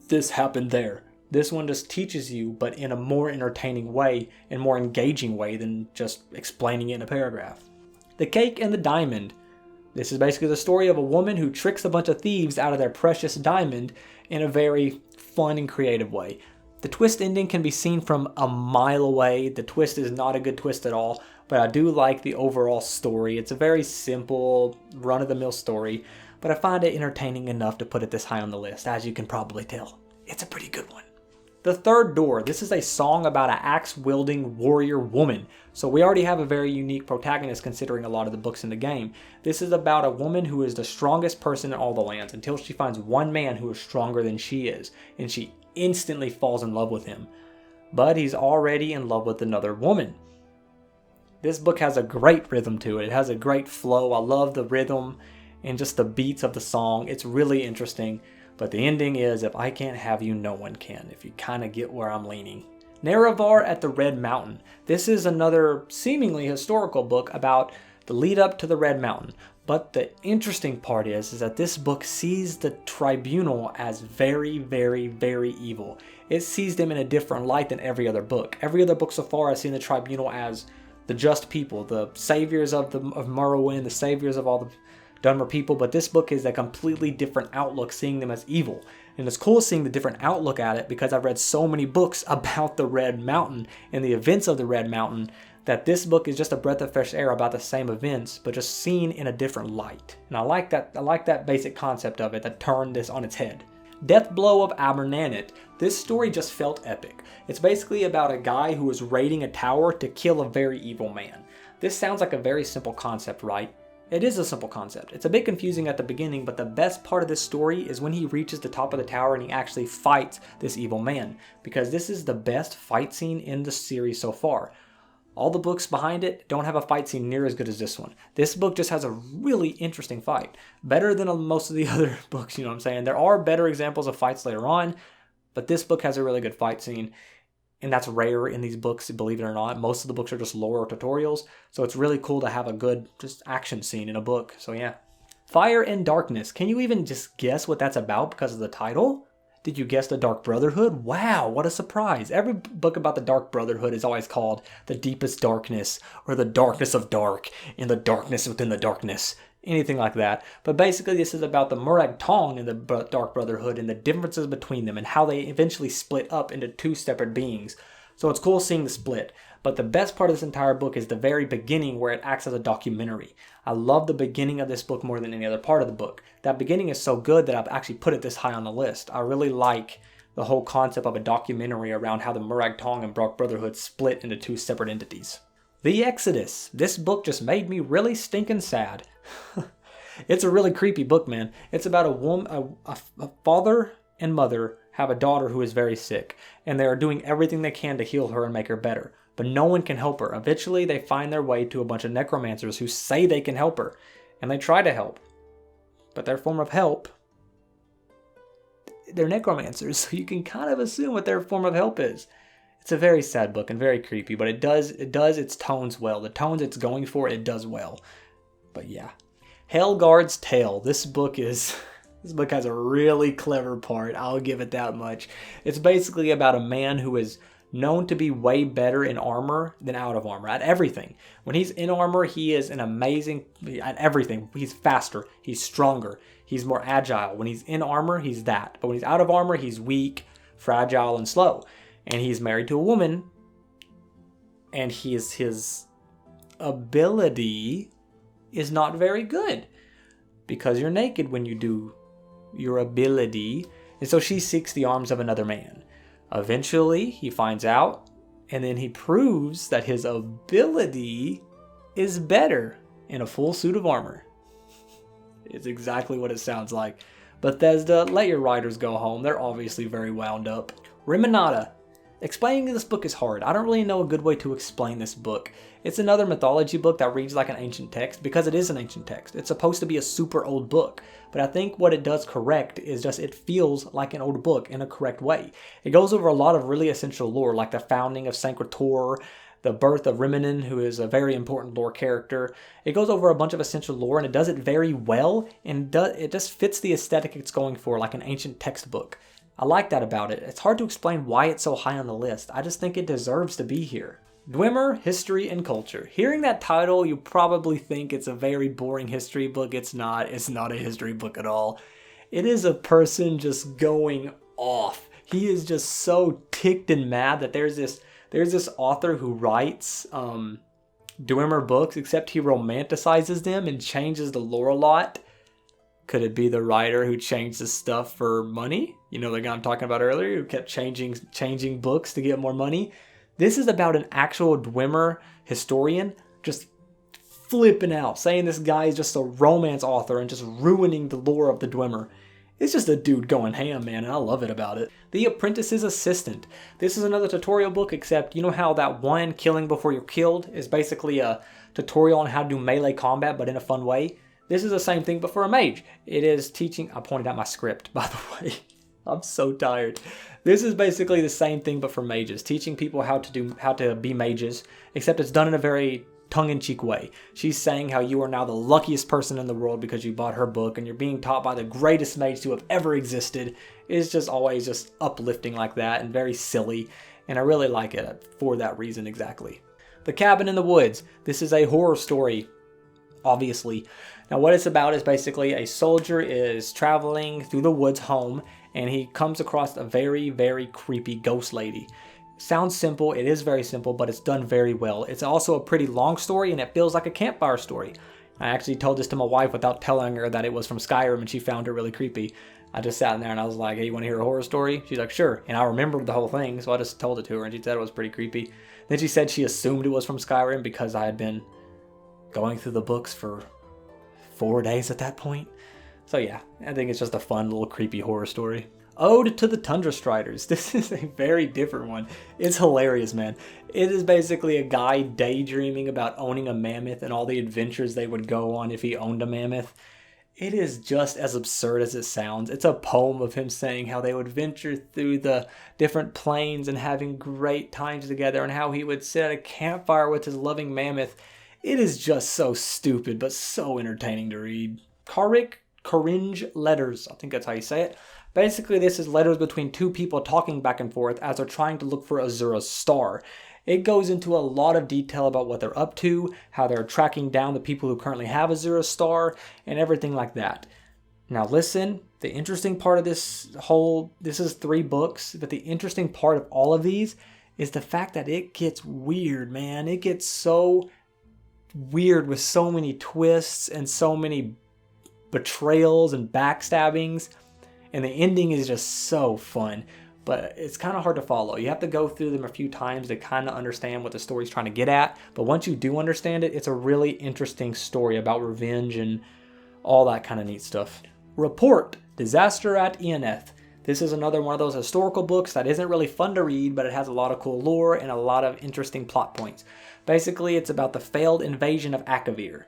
this happened there. This one just teaches you, but in a more entertaining way and more engaging way than just explaining it in a paragraph. The Cake and the Diamond. This is basically the story of a woman who tricks a bunch of thieves out of their precious diamond in a very fun and creative way. The twist ending can be seen from a mile away. The twist is not a good twist at all, but I do like the overall story. It's a very simple, run-of-the-mill story, but I find it entertaining enough to put it this high on the list, as you can probably tell. It's a pretty good one. The Third Door. This is a song about an axe-wielding warrior woman. So we already have a very unique protagonist considering a lot of the books in the game. This is about a woman who is the strongest person in all the lands until she finds one man who is stronger than she is, and she instantly falls in love with him. But he's already in love with another woman. This book has a great rhythm to it. It has a great flow. I love the rhythm and just the beats of the song. It's really interesting. But the ending is, if I can't have you, no one can. If you kind of get where I'm leaning. Nerevar at the Red Mountain. This is another seemingly historical book about the lead up to the Red Mountain. But the interesting part is that this book sees the tribunal as very, very, very evil. It sees them in a different light than every other book. Every other book so far has seen the tribunal as the just people, the saviors of Morrowind, the saviors of all the Dunmer people, but this book is a completely different outlook, seeing them as evil. And it's cool seeing the different outlook at it because I've read so many books about the Red Mountain and the events of the Red Mountain that this book is just a breath of fresh air about the same events, but just seen in a different light. And I like that basic concept of it that turned this on its head. Deathblow of Abernanit. This story just felt epic. It's basically about a guy who is raiding a tower to kill a very evil man. This sounds like a very simple concept, right? It is a simple concept. It's a bit confusing at the beginning, but the best part of this story is when he reaches the top of the tower and he actually fights this evil man, because this is the best fight scene in the series so far. All the books behind it don't have a fight scene near as good as this one. This book just has a really interesting fight. Better than most of the other books, you know what I'm saying? There are better examples of fights later on, but this book has a really good fight scene. And that's rare in these books, believe it or not. Most of the books are just lore or tutorials. So it's really cool to have a good just action scene in a book. So yeah. Fire and Darkness. Can you even just guess what that's about because of the title? Did you guess the Dark Brotherhood? Wow, what a surprise. Every book about the Dark Brotherhood is always called The Deepest Darkness or The Darkness of Dark and The Darkness Within the Darkness. anything like that. But basically this is about the Murag Tong and the Dark Brotherhood and the differences between them and how they eventually split up into two separate beings. So it's cool seeing the split. But the best part of this entire book is the very beginning where it acts as a documentary. I love the beginning of this book more than any other part of the book. That beginning is so good that I've actually put it this high on the list. I really like the whole concept of a documentary around how the Murag Tong and Dark Brotherhood split into two separate entities. The Exodus. This book just made me really stinking sad. It's a really creepy book, man. It's about a father and mother have a daughter who is very sick, and they are doing everything they can to heal her and make her better. But no one can help her. Eventually, they find their way to a bunch of necromancers who say they can help her, and they try to help. But their form of help, they're necromancers, so you can kind of assume what their form of help is. It's a very sad book and very creepy, but it does its tones well. The tones it's going for, it does well. But yeah. Helgard's Tale. This book has a really clever part. I'll give it that much. It's basically about a man who is known to be way better in armor than out of armor, at everything. When he's in armor, he is an amazing, at everything. He's faster, he's stronger, he's more agile. When he's in armor, he's that. But when he's out of armor, he's weak, fragile, and slow. And he's married to a woman, and his ability is not very good, because you're naked when you do your ability. And so she seeks the arms of another man. Eventually, he finds out, and then he proves that his ability is better in a full suit of armor. It's exactly what it sounds like. Bethesda, let your writers go home. They're obviously very wound up. Rimonada. Explaining this book is hard. I don't really know a good way to explain this book. It's another mythology book that reads like an ancient text because it is an ancient text. It's supposed to be a super old book, but I think what it does correct is just it feels like an old book in a correct way. It goes over a lot of really essential lore, like the founding of Sancre-Tor, the birth of Riminin, who is a very important lore character. It goes over a bunch of essential lore, and it does it very well, and it just fits the aesthetic it's going for, like an ancient textbook. I like that about it. It's hard to explain why it's so high on the list. I just think it deserves to be here. Dwemer, History and Culture. Hearing that title, you probably think it's a very boring history book. It's not. It's not a history book at all. It is a person just going off. He is just so ticked and mad that there's this author who writes Dwemer books, except he romanticizes them and changes the lore a lot. Could it be the writer who changed the stuff for money? You know, the guy I'm talking about earlier who kept changing books to get more money? This is about an actual Dwemer historian just flipping out, saying this guy is just a romance author and just ruining the lore of the Dwemer. It's just a dude going ham, man, and I love it about it. The Apprentice's Assistant. This is another tutorial book, except you know how that one killing before you're killed is basically a tutorial on how to do melee combat, but in a fun way? This is the same thing, but for a mage. It is teaching... I pointed out my script, by the way. I'm so tired. This is basically the same thing, but for mages. Teaching people how to be mages, except it's done in a very tongue-in-cheek way. She's saying how you are now the luckiest person in the world because you bought her book, and you're being taught by the greatest mage to have ever existed. It's just always just uplifting like that, and very silly. And I really like it for that reason exactly. The Cabin in the Woods. This is a horror story, obviously. Now what it's about is basically a soldier is traveling through the woods home, and he comes across a very, very creepy ghost lady. Sounds simple, it is very simple, but it's done very well. It's also a pretty long story, and it feels like a campfire story. I actually told this to my wife without telling her that it was from Skyrim, and she found it really creepy. I just sat in there and I was like, hey, you want to hear a horror story? She's like, sure. And I remembered the whole thing, so I just told it to her, and she said it was pretty creepy. Then she said she assumed it was from Skyrim because I had been going through the books for 4 days at that point. So yeah, I think it's just a fun little creepy horror story. Ode to the Tundra Striders. This is a very different one. It's hilarious, man. It is basically a guy daydreaming about owning a mammoth and all the adventures they would go on if he owned a mammoth. It is just as absurd as it sounds. It's a poem of him saying how they would venture through the different plains and having great times together, and how he would sit at a campfire with his loving mammoth. It is just so stupid, but so entertaining to read. Coringe Letters. I think that's how you say it. Basically, this is letters between two people talking back and forth as they're trying to look for Azura's star. It goes into a lot of detail about what they're up to, how they're tracking down the people who currently have a 0 star, and everything like that. Now listen, the interesting part of this is 3 books, but the interesting part of all of these is the fact that it gets weird, man. It gets so weird with so many twists and so many betrayals and backstabbings, and the ending is just so fun. But it's kind of hard to follow. You have to go through them a few times to kind of understand what the story's trying to get at. But once you do understand it, it's a really interesting story about revenge and all that kind of neat stuff. Report, Disaster at Eneth. This is another one of those historical books that isn't really fun to read, but it has a lot of cool lore and a lot of interesting plot points. Basically, it's about the failed invasion of Akavir.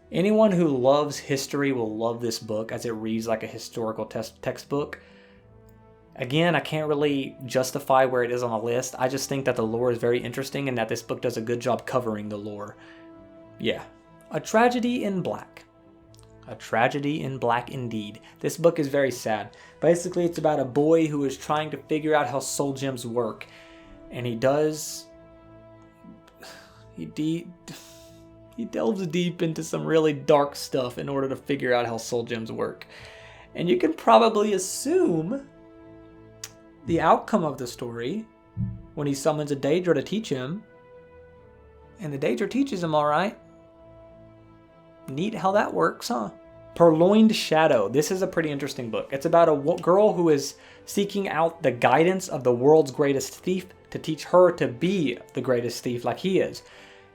Anyone who loves history will love this book, as it reads like a historical textbook. Again, I can't really justify where it is on the list. I just think that the lore is very interesting and that this book does a good job covering the lore. Yeah. A Tragedy in Black. A Tragedy in Black indeed. This book is very sad. Basically, it's about a boy who is trying to figure out how soul gems work. And he delves deep into some really dark stuff in order to figure out how soul gems work. And you can probably assume the outcome of the story when he summons a Daedra to teach him. And the Daedra teaches him all right. Neat how that works, huh? Purloined Shadow. This is a pretty interesting book. It's about a girl who is seeking out the guidance of the world's greatest thief to teach her to be the greatest thief like he is.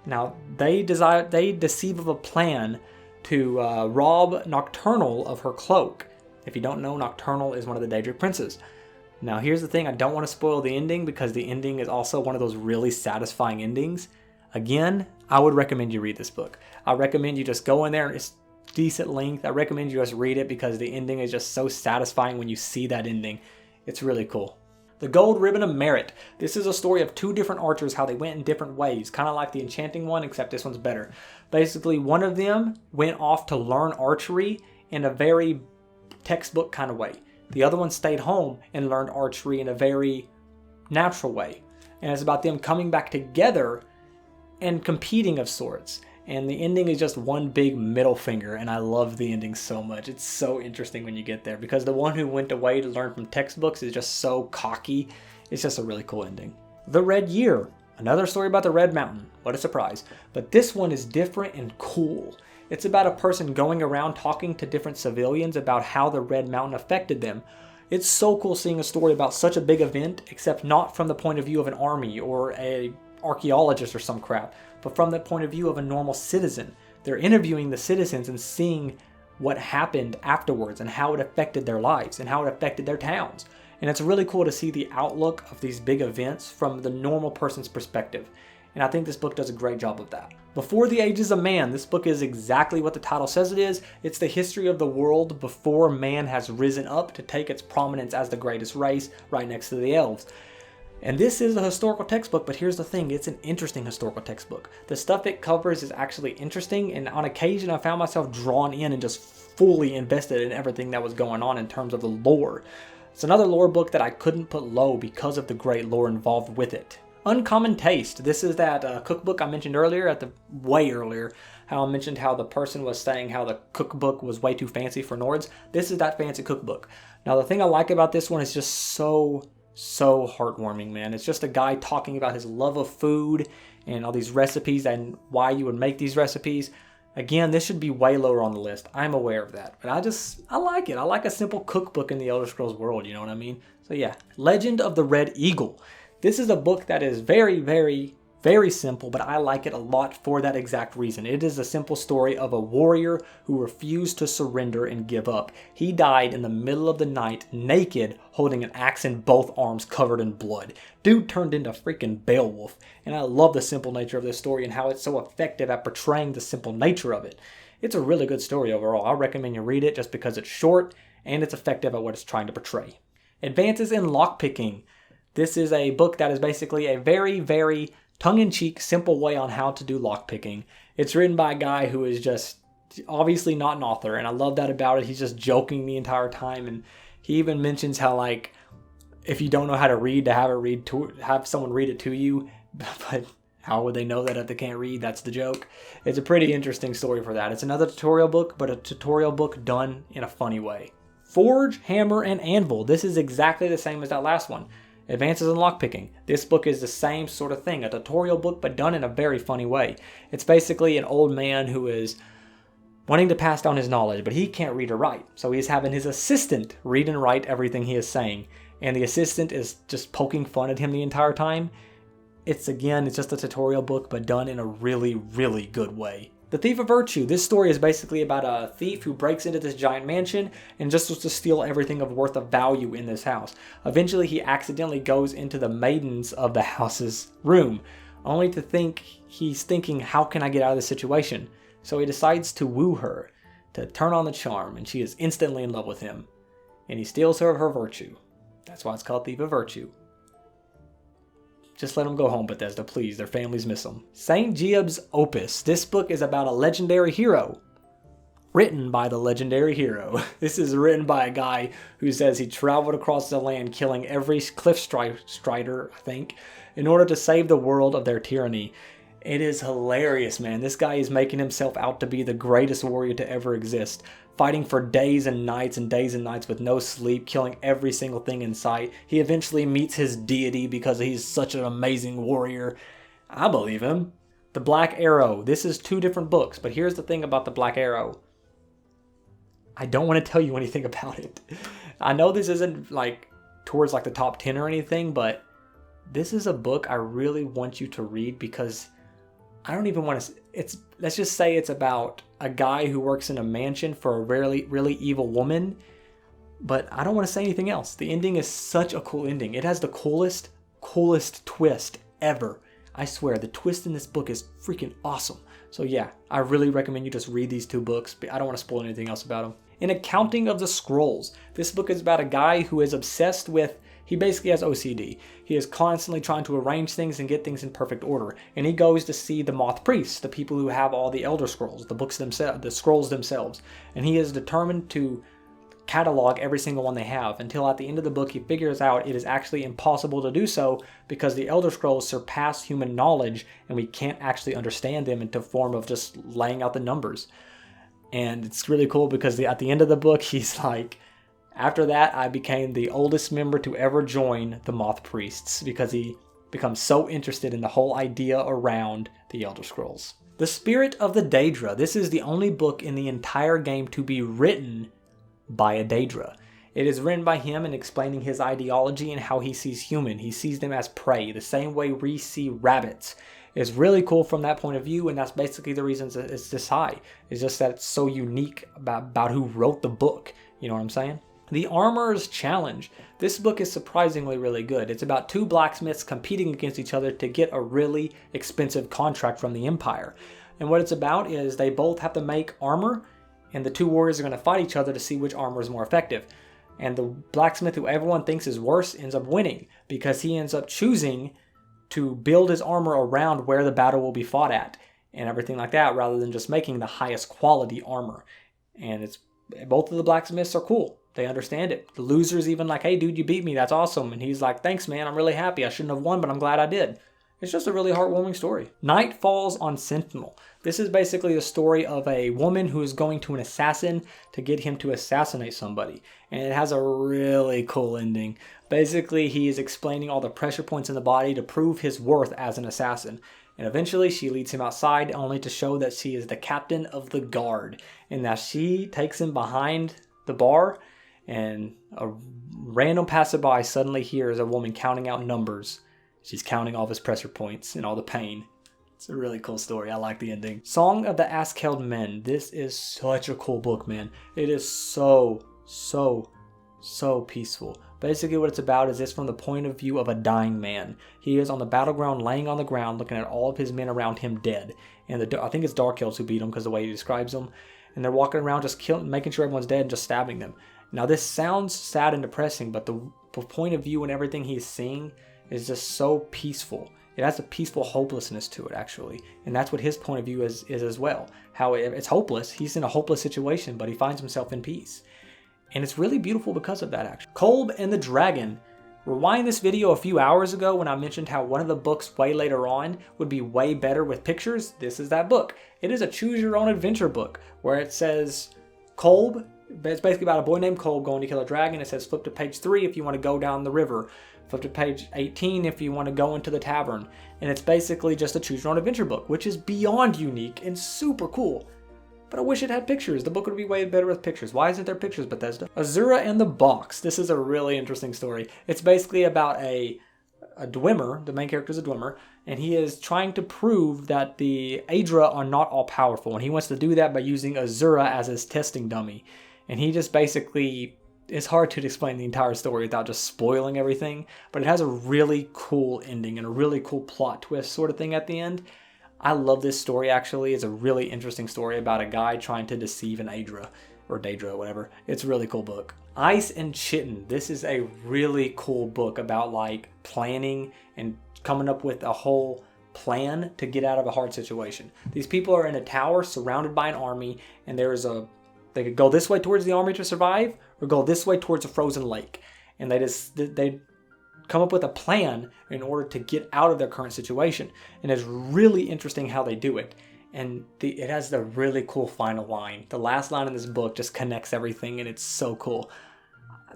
Now, they deceive of a plan to rob Nocturnal of her cloak. If you don't know, Nocturnal is one of the Daedric princes. Now, here's the thing. I don't want to spoil the ending because the ending is also one of those really satisfying endings. Again, I would recommend you read this book. I recommend you just go in there. It's decent length. I recommend you just read it because the ending is just so satisfying when you see that ending. It's really cool. The Gold Ribbon of Merit. This is a story of 2 different archers, how they went in different ways. Kind of like the Enchanting one, except this one's better. Basically, one of them went off to learn archery in a very textbook kind of way. The other one stayed home and learned archery in a very natural way. And it's about them coming back together and competing of sorts. And the ending is just one big middle finger, and I love the ending so much. It's so interesting when you get there, because the one who went away to learn from textbooks is just so cocky. It's just a really cool ending. The Red Year. Another story about the Red Mountain. What a surprise. But this one is different and cool. It's about a person going around talking to different civilians about how the Red Mountain affected them. It's so cool seeing a story about such a big event, except not from the point of view of an army or a archaeologist or some crap, but from the point of view of a normal citizen. They're interviewing the citizens and seeing what happened afterwards and how it affected their lives and how it affected their towns. And it's really cool to see the outlook of these big events from the normal person's perspective. And I think this book does a great job of that. Before the Ages of Man, this book is exactly what the title says it is. It's the history of the world before man has risen up to take its prominence as the greatest race, right next to the elves. And this is a historical textbook, but here's the thing, it's an interesting historical textbook. The stuff it covers is actually interesting, and on occasion I found myself drawn in and just fully invested in everything that was going on in terms of the lore. It's another lore book that I couldn't put low because of the great lore involved with it. Uncommon Taste. This is that cookbook I mentioned earlier, way earlier, how I mentioned how the person was saying how the cookbook was way too fancy for Nords. This is that fancy cookbook. Now the thing I like about this one is just so heartwarming, man. It's just a guy talking about his love of food and all these recipes and why you would make these recipes. Again, this should be way lower on the list. I'm aware of that. But I like it. I like a simple cookbook in the Elder Scrolls world, you know what I mean? So yeah, Legend of the Red Eagle. This is a book that is very, very, very simple, but I like it a lot for that exact reason. It is a simple story of a warrior who refused to surrender and give up. He died in the middle of the night, naked, holding an axe in both arms covered in blood. Dude turned into freaking Beowulf, and I love the simple nature of this story and how it's so effective at portraying the simple nature of it. It's a really good story overall. I recommend you read it just because it's short and it's effective at what it's trying to portray. Advances in Lockpicking. This is a book that is basically a very, very tongue-in-cheek, simple way on how to do lockpicking. It's written by a guy who is just obviously not an author, and I love that about it. He's just joking the entire time, and he even mentions how, like, if you don't know how to read, to have someone read it to you But how would they know that if they can't read? That's the joke. It's a pretty interesting story for that. It's another tutorial book, but a tutorial book done in a funny way. Forge, Hammer, and Anvil. This is exactly the same as that last one. Advances in Lockpicking. This book is the same sort of thing. A tutorial book, but done in a very funny way. It's basically an old man who is wanting to pass down his knowledge, but he can't read or write. So he's having his assistant read and write everything he is saying. And the assistant is just poking fun at him the entire time. It's just a tutorial book, but done in a really, really good way. The Thief of Virtue. This story is basically about a thief who breaks into this giant mansion and just wants to steal everything of worth of value in this house. Eventually, he accidentally goes into the maidens of the house's room, only to think he's thinking, how can I get out of this situation? So he decides to woo her, to turn on the charm, and she is instantly in love with him. And he steals her of her virtue. That's why it's called Thief of Virtue. Just let them go home, Bethesda, please. Their families miss them. St. Giob's Opus. This book is about a legendary hero. Written by the legendary hero. This is written by a guy who says he traveled across the land killing every cliff strider, I think, in order to save the world of their tyranny. It is hilarious, man. This guy is making himself out to be the greatest warrior to ever exist. Fighting for days and nights with no sleep, killing every single thing in sight. He eventually meets his deity because he's such an amazing warrior. I believe him. The Black Arrow. This is 2 different books, but here's the thing about The Black Arrow. I don't want to tell you anything about it. I know this isn't towards the top 10 or anything, but this is a book I really want you to read because I don't even want to... Let's just say it's about a guy who works in a mansion for a really, really evil woman, but I don't want to say anything else. The ending is such a cool ending. It has the coolest twist ever. I swear, the twist in this book is freaking awesome. So yeah, I really recommend you just read these 2 books. I don't want to spoil anything else about them. An Accounting of the Scrolls. This book is about a guy who is obsessed with... He basically has OCD. He is constantly trying to arrange things and get things in perfect order. And he goes to see the Moth Priests, the people who have all the Elder Scrolls, the books themselves, the scrolls themselves. And he is determined to catalog every single one they have until at the end of the book he figures out it is actually impossible to do so because the Elder Scrolls surpass human knowledge and we can't actually understand them into form of just laying out the numbers. And it's really cool because at the end of the book he's like, after that, I became the oldest member to ever join the Moth Priests because he becomes so interested in the whole idea around the Elder Scrolls. The Spirit of the Daedra. This is the only book in the entire game to be written by a Daedra. It is written by him and explaining his ideology and how he sees human. He sees them as prey, the same way we see rabbits. It's really cool from that point of view, and that's basically the reason it's this high. It's just that it's so unique about who wrote the book. You know what I'm saying? The Armorer's Challenge. This book is surprisingly really good. It's about 2 blacksmiths competing against each other to get a really expensive contract from the Empire. And what it's about is they both have to make armor, and the 2 warriors are going to fight each other to see which armor is more effective. And the blacksmith who everyone thinks is worse ends up winning because he ends up choosing to build his armor around where the battle will be fought at and everything like that rather than just making the highest quality armor. And both of the blacksmiths are cool. They understand it. The loser's even like, hey dude, you beat me, that's awesome. And he's like, thanks man, I'm really happy. I shouldn't have won, but I'm glad I did. It's just a really heartwarming story. Night Falls on Sentinel. This is basically the story of a woman who is going to an assassin to get him to assassinate somebody. And it has a really cool ending. Basically, he is explaining all the pressure points in the body to prove his worth as an assassin. And eventually, she leads him outside only to show that she is the captain of the guard. And that she takes him behind the bar, and a random passerby suddenly hears a woman counting out numbers. She's counting all of his pressure points and all the pain. It's a really cool story. I like the ending. Song of the Askeld Men. This is such a cool book, man. It is so peaceful. Basically what it's about is it's from the point of view of a dying man. He is on the battleground, laying on the ground, looking at all of his men around him dead. And I think it's Dark Elves who beat him because the way he describes them. And they're walking around just making sure everyone's dead and just stabbing them. Now this sounds sad and depressing, but the point of view and everything he's seeing is just so peaceful. It has a peaceful hopelessness to it, actually. And that's what his point of view is as well. How it's hopeless. He's in a hopeless situation, but he finds himself in peace. And it's really beautiful because of that, actually. Kolb and the Dragon. Rewind this video a few hours ago when I mentioned how one of the books way later on would be way better with pictures. This is that book. It is a choose your own adventure book where it says Kolb. It's basically about a boy named Kolb going to kill a dragon. It says flip to page 3 if you want to go down the river. Flip to page 18 if you want to go into the tavern. And it's basically just a choose your own adventure book, which is beyond unique and super cool. But I wish it had pictures. The book would be way better with pictures. Why isn't there pictures, Bethesda? Azura and the Box. This is a really interesting story. It's basically about a Dwemer. The main character is a Dwemer. And he is trying to prove that the Aedra are not all powerful. And he wants to do that by using Azura as his testing dummy. And he just basically... It's hard to explain the entire story without just spoiling everything. But it has a really cool ending and a really cool plot twist sort of thing at the end. I love this story, actually. It's a really interesting story about a guy trying to deceive an Aedra, or Daedra, whatever. It's a really cool book. Ice and Chitin. This is a really cool book about like planning and coming up with a whole plan to get out of a hard situation. These people are in a tower surrounded by an army, and they could go this way towards the army to survive, or go this way towards a frozen lake. And they come up with a plan in order to get out of their current situation. And it's really interesting how they do it. And it has the really cool final line. The last line in this book just connects everything, and it's so cool.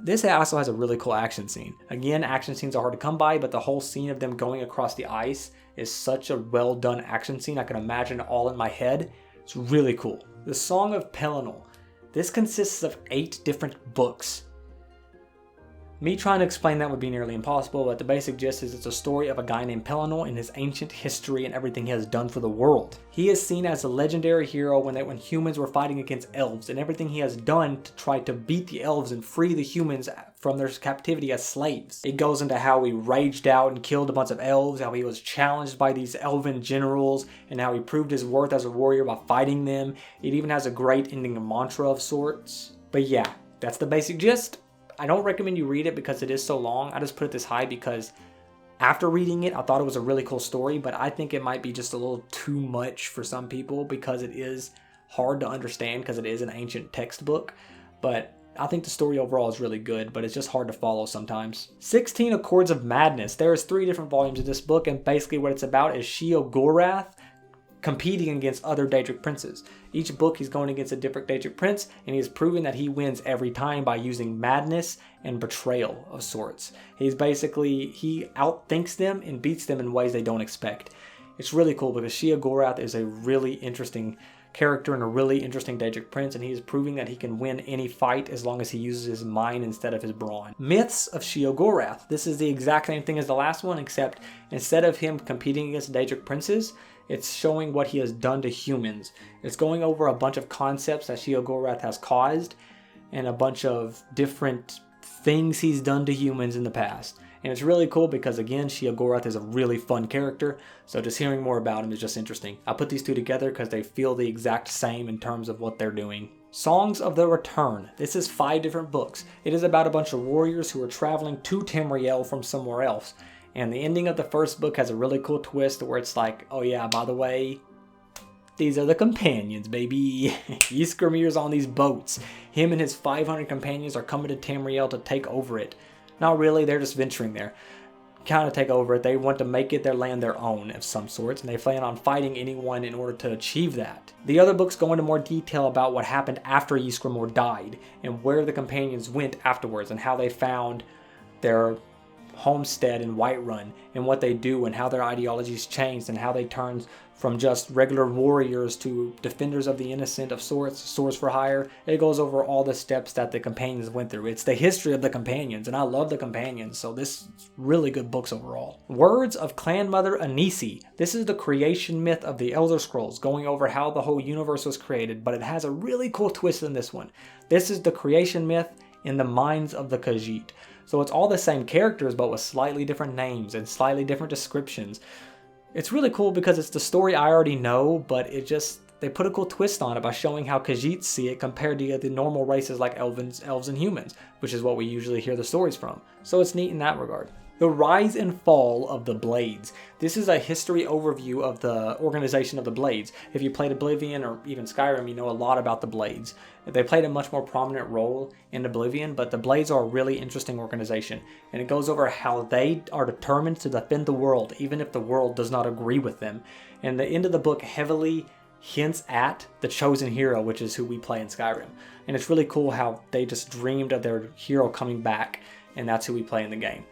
This also has a really cool action scene. Again, action scenes are hard to come by, but the whole scene of them going across the ice is such a well done action scene. I can imagine it all in my head. It's really cool. The Song of Pelennor. This consists of 8 different books. Me trying to explain that would be nearly impossible, but the basic gist is it's a story of a guy named Pelennor and his ancient history and everything he has done for the world. He is seen as a legendary hero when humans were fighting against elves, and everything he has done to try to beat the elves and free the humans from their captivity as slaves. It goes into how he raged out and killed a bunch of elves, how he was challenged by these elven generals, and how he proved his worth as a warrior by fighting them. It even has a great ending mantra of sorts. But yeah, that's the basic gist. I don't recommend you read it because it is so long. I just put it this high because after reading it, I thought it was a really cool story, but I think it might be just a little too much for some people because it is hard to understand because it is an ancient textbook. But I think the story overall is really good, but it's just hard to follow sometimes. 16 Accords of Madness. There's 3 different volumes of this book, and basically what it's about is Sheogorath competing against other Daedric princes. Each book he's going against a different Daedric prince, and he's proving that he wins every time by using madness and betrayal of sorts. He outthinks them and beats them in ways they don't expect. It's really cool because Sheogorath is a really interesting character and a really interesting Daedric prince, and he is proving that he can win any fight as long as he uses his mind instead of his brawn. Myths of Sheogorath. This is the exact same thing as the last one, except instead of him competing against Daedric princes, it's showing what he has done to humans. It's going over a bunch of concepts that Sheogorath has caused and a bunch of different things he's done to humans in the past. And it's really cool because, again, Sheogorath is a really fun character, so just hearing more about him is just interesting. I put these 2 together because they feel the exact same in terms of what they're doing. Songs of the Return. This is 5 different books. It is about a bunch of warriors who are traveling to Tamriel from somewhere else. And the ending of the first book has a really cool twist where it's like, oh yeah, by the way, these are the companions, baby. Ysgrimir's on these boats. Him and his 500 companions are coming to Tamriel to take over it. Not really, they're just venturing there. Kind of take over it. They want to make it their land their own of some sorts, and they plan on fighting anyone in order to achieve that. The other books go into more detail about what happened after Ysgramor died, and where the companions went afterwards, and how they found their homestead in Whiterun, and what they do, and how their ideologies changed, and how they turned from just regular warriors to defenders of the innocent of sorts, swords for hire. It goes over all the steps that the companions went through. It's the history of the companions, and I love the companions, so this is really good books overall. Words of Clan Mother Anisi. This is the creation myth of the Elder Scrolls, going over how the whole universe was created, but it has a really cool twist in this one. This is the creation myth in the minds of the Khajiit. So it's all the same characters, but with slightly different names and slightly different descriptions. It's really cool because it's the story I already know, but they put a cool twist on it by showing how Khajiits see it compared to the normal races like elves and humans, which is what we usually hear the stories from. So it's neat in that regard. The Rise and Fall of the Blades. This is a history overview of the organization of the Blades. If you played Oblivion or even Skyrim, you know a lot about the Blades. They played a much more prominent role in Oblivion, but the Blades are a really interesting organization, and it goes over how they are determined to defend the world, even if the world does not agree with them. And the end of the book heavily hints at the chosen hero, which is who we play in Skyrim. And it's really cool how they just dreamed of their hero coming back, and that's who we play in the game.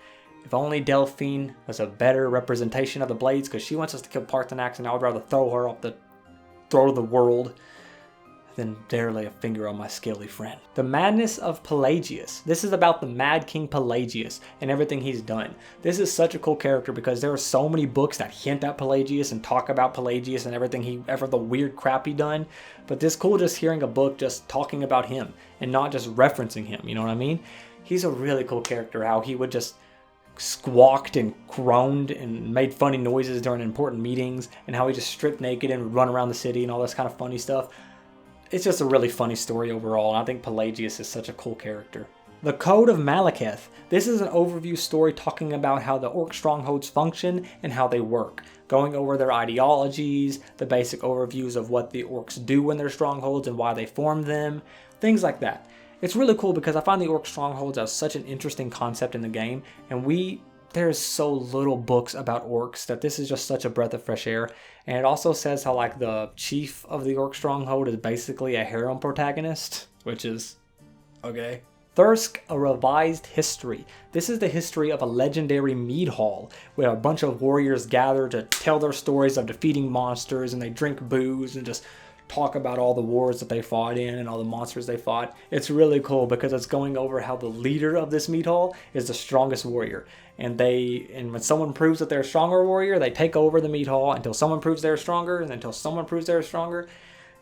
If only Delphine was a better representation of the Blades, because she wants us to kill Paarthurnax, and I would rather throw her off the throat of the world than dare lay a finger on my scaly friend. The Madness of Pelagius. This is about the Mad King Pelagius and everything he's done. This is such a cool character because there are so many books that hint at Pelagius and talk about Pelagius and everything the weird crap he done. But it's cool just hearing a book just talking about him and not just referencing him, you know what I mean? He's a really cool character, how he would just squawked and groaned and made funny noises during important meetings, and how he just stripped naked and would run around the city and all this kind of funny stuff. It's just a really funny story overall, and I think Pelagius is such a cool character. The Code of Malekith. This is an overview story talking about how the Orc strongholds function and how they work, going over their ideologies, the basic overviews of what the Orcs do in their strongholds and why they form them, things like that. It's really cool because I find the Orc strongholds as such an interesting concept in the game, and there's so little books about orcs that this is just such a breath of fresh air. And it also says how like the chief of the Orc stronghold is basically a harem protagonist, which is okay. Thirsk, a revised history. This is the history of a legendary mead hall where a bunch of warriors gather to tell their stories of defeating monsters, and they drink booze and just talk about all the wars that they fought in and all the monsters they fought. It's really cool because it's going over how the leader of this mead hall is the strongest warrior. And when someone proves that they're a stronger warrior, they take over the mead hall until someone proves they're stronger, and until someone proves they're stronger.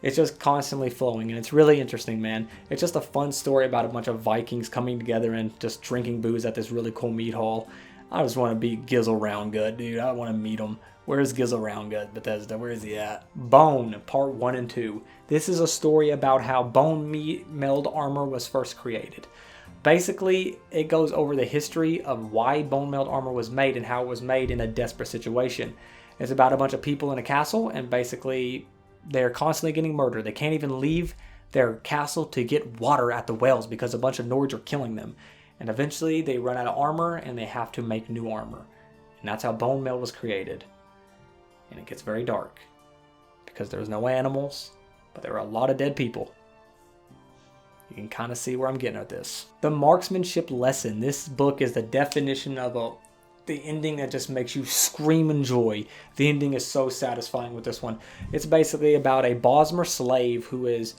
It's just constantly flowing, and it's really interesting, man. It's just a fun story about a bunch of Vikings coming together and just drinking booze at this really cool mead hall. I just want to beat Gizzle Roundgut, dude. I want to meet him. Where's Gizzle Roundgut, Bethesda? Where is he at? Bone, Part 1 and 2. This is a story about how bone meld armor was first created. Basically, it goes over the history of why bone meld armor was made and how it was made in a desperate situation. It's about a bunch of people in a castle, and basically they're constantly getting murdered. They can't even leave their castle to get water at the wells because a bunch of Nords are killing them. And eventually they run out of armor and they have to make new armor. And that's how bone meld was created. And it gets very dark because there's no animals, but there are a lot of dead people. You can kind of see where I'm getting at this. The Marksmanship Lesson. This book is the definition of the ending that just makes you scream in joy. The ending is so satisfying with this one. It's basically about a Bosmer slave who is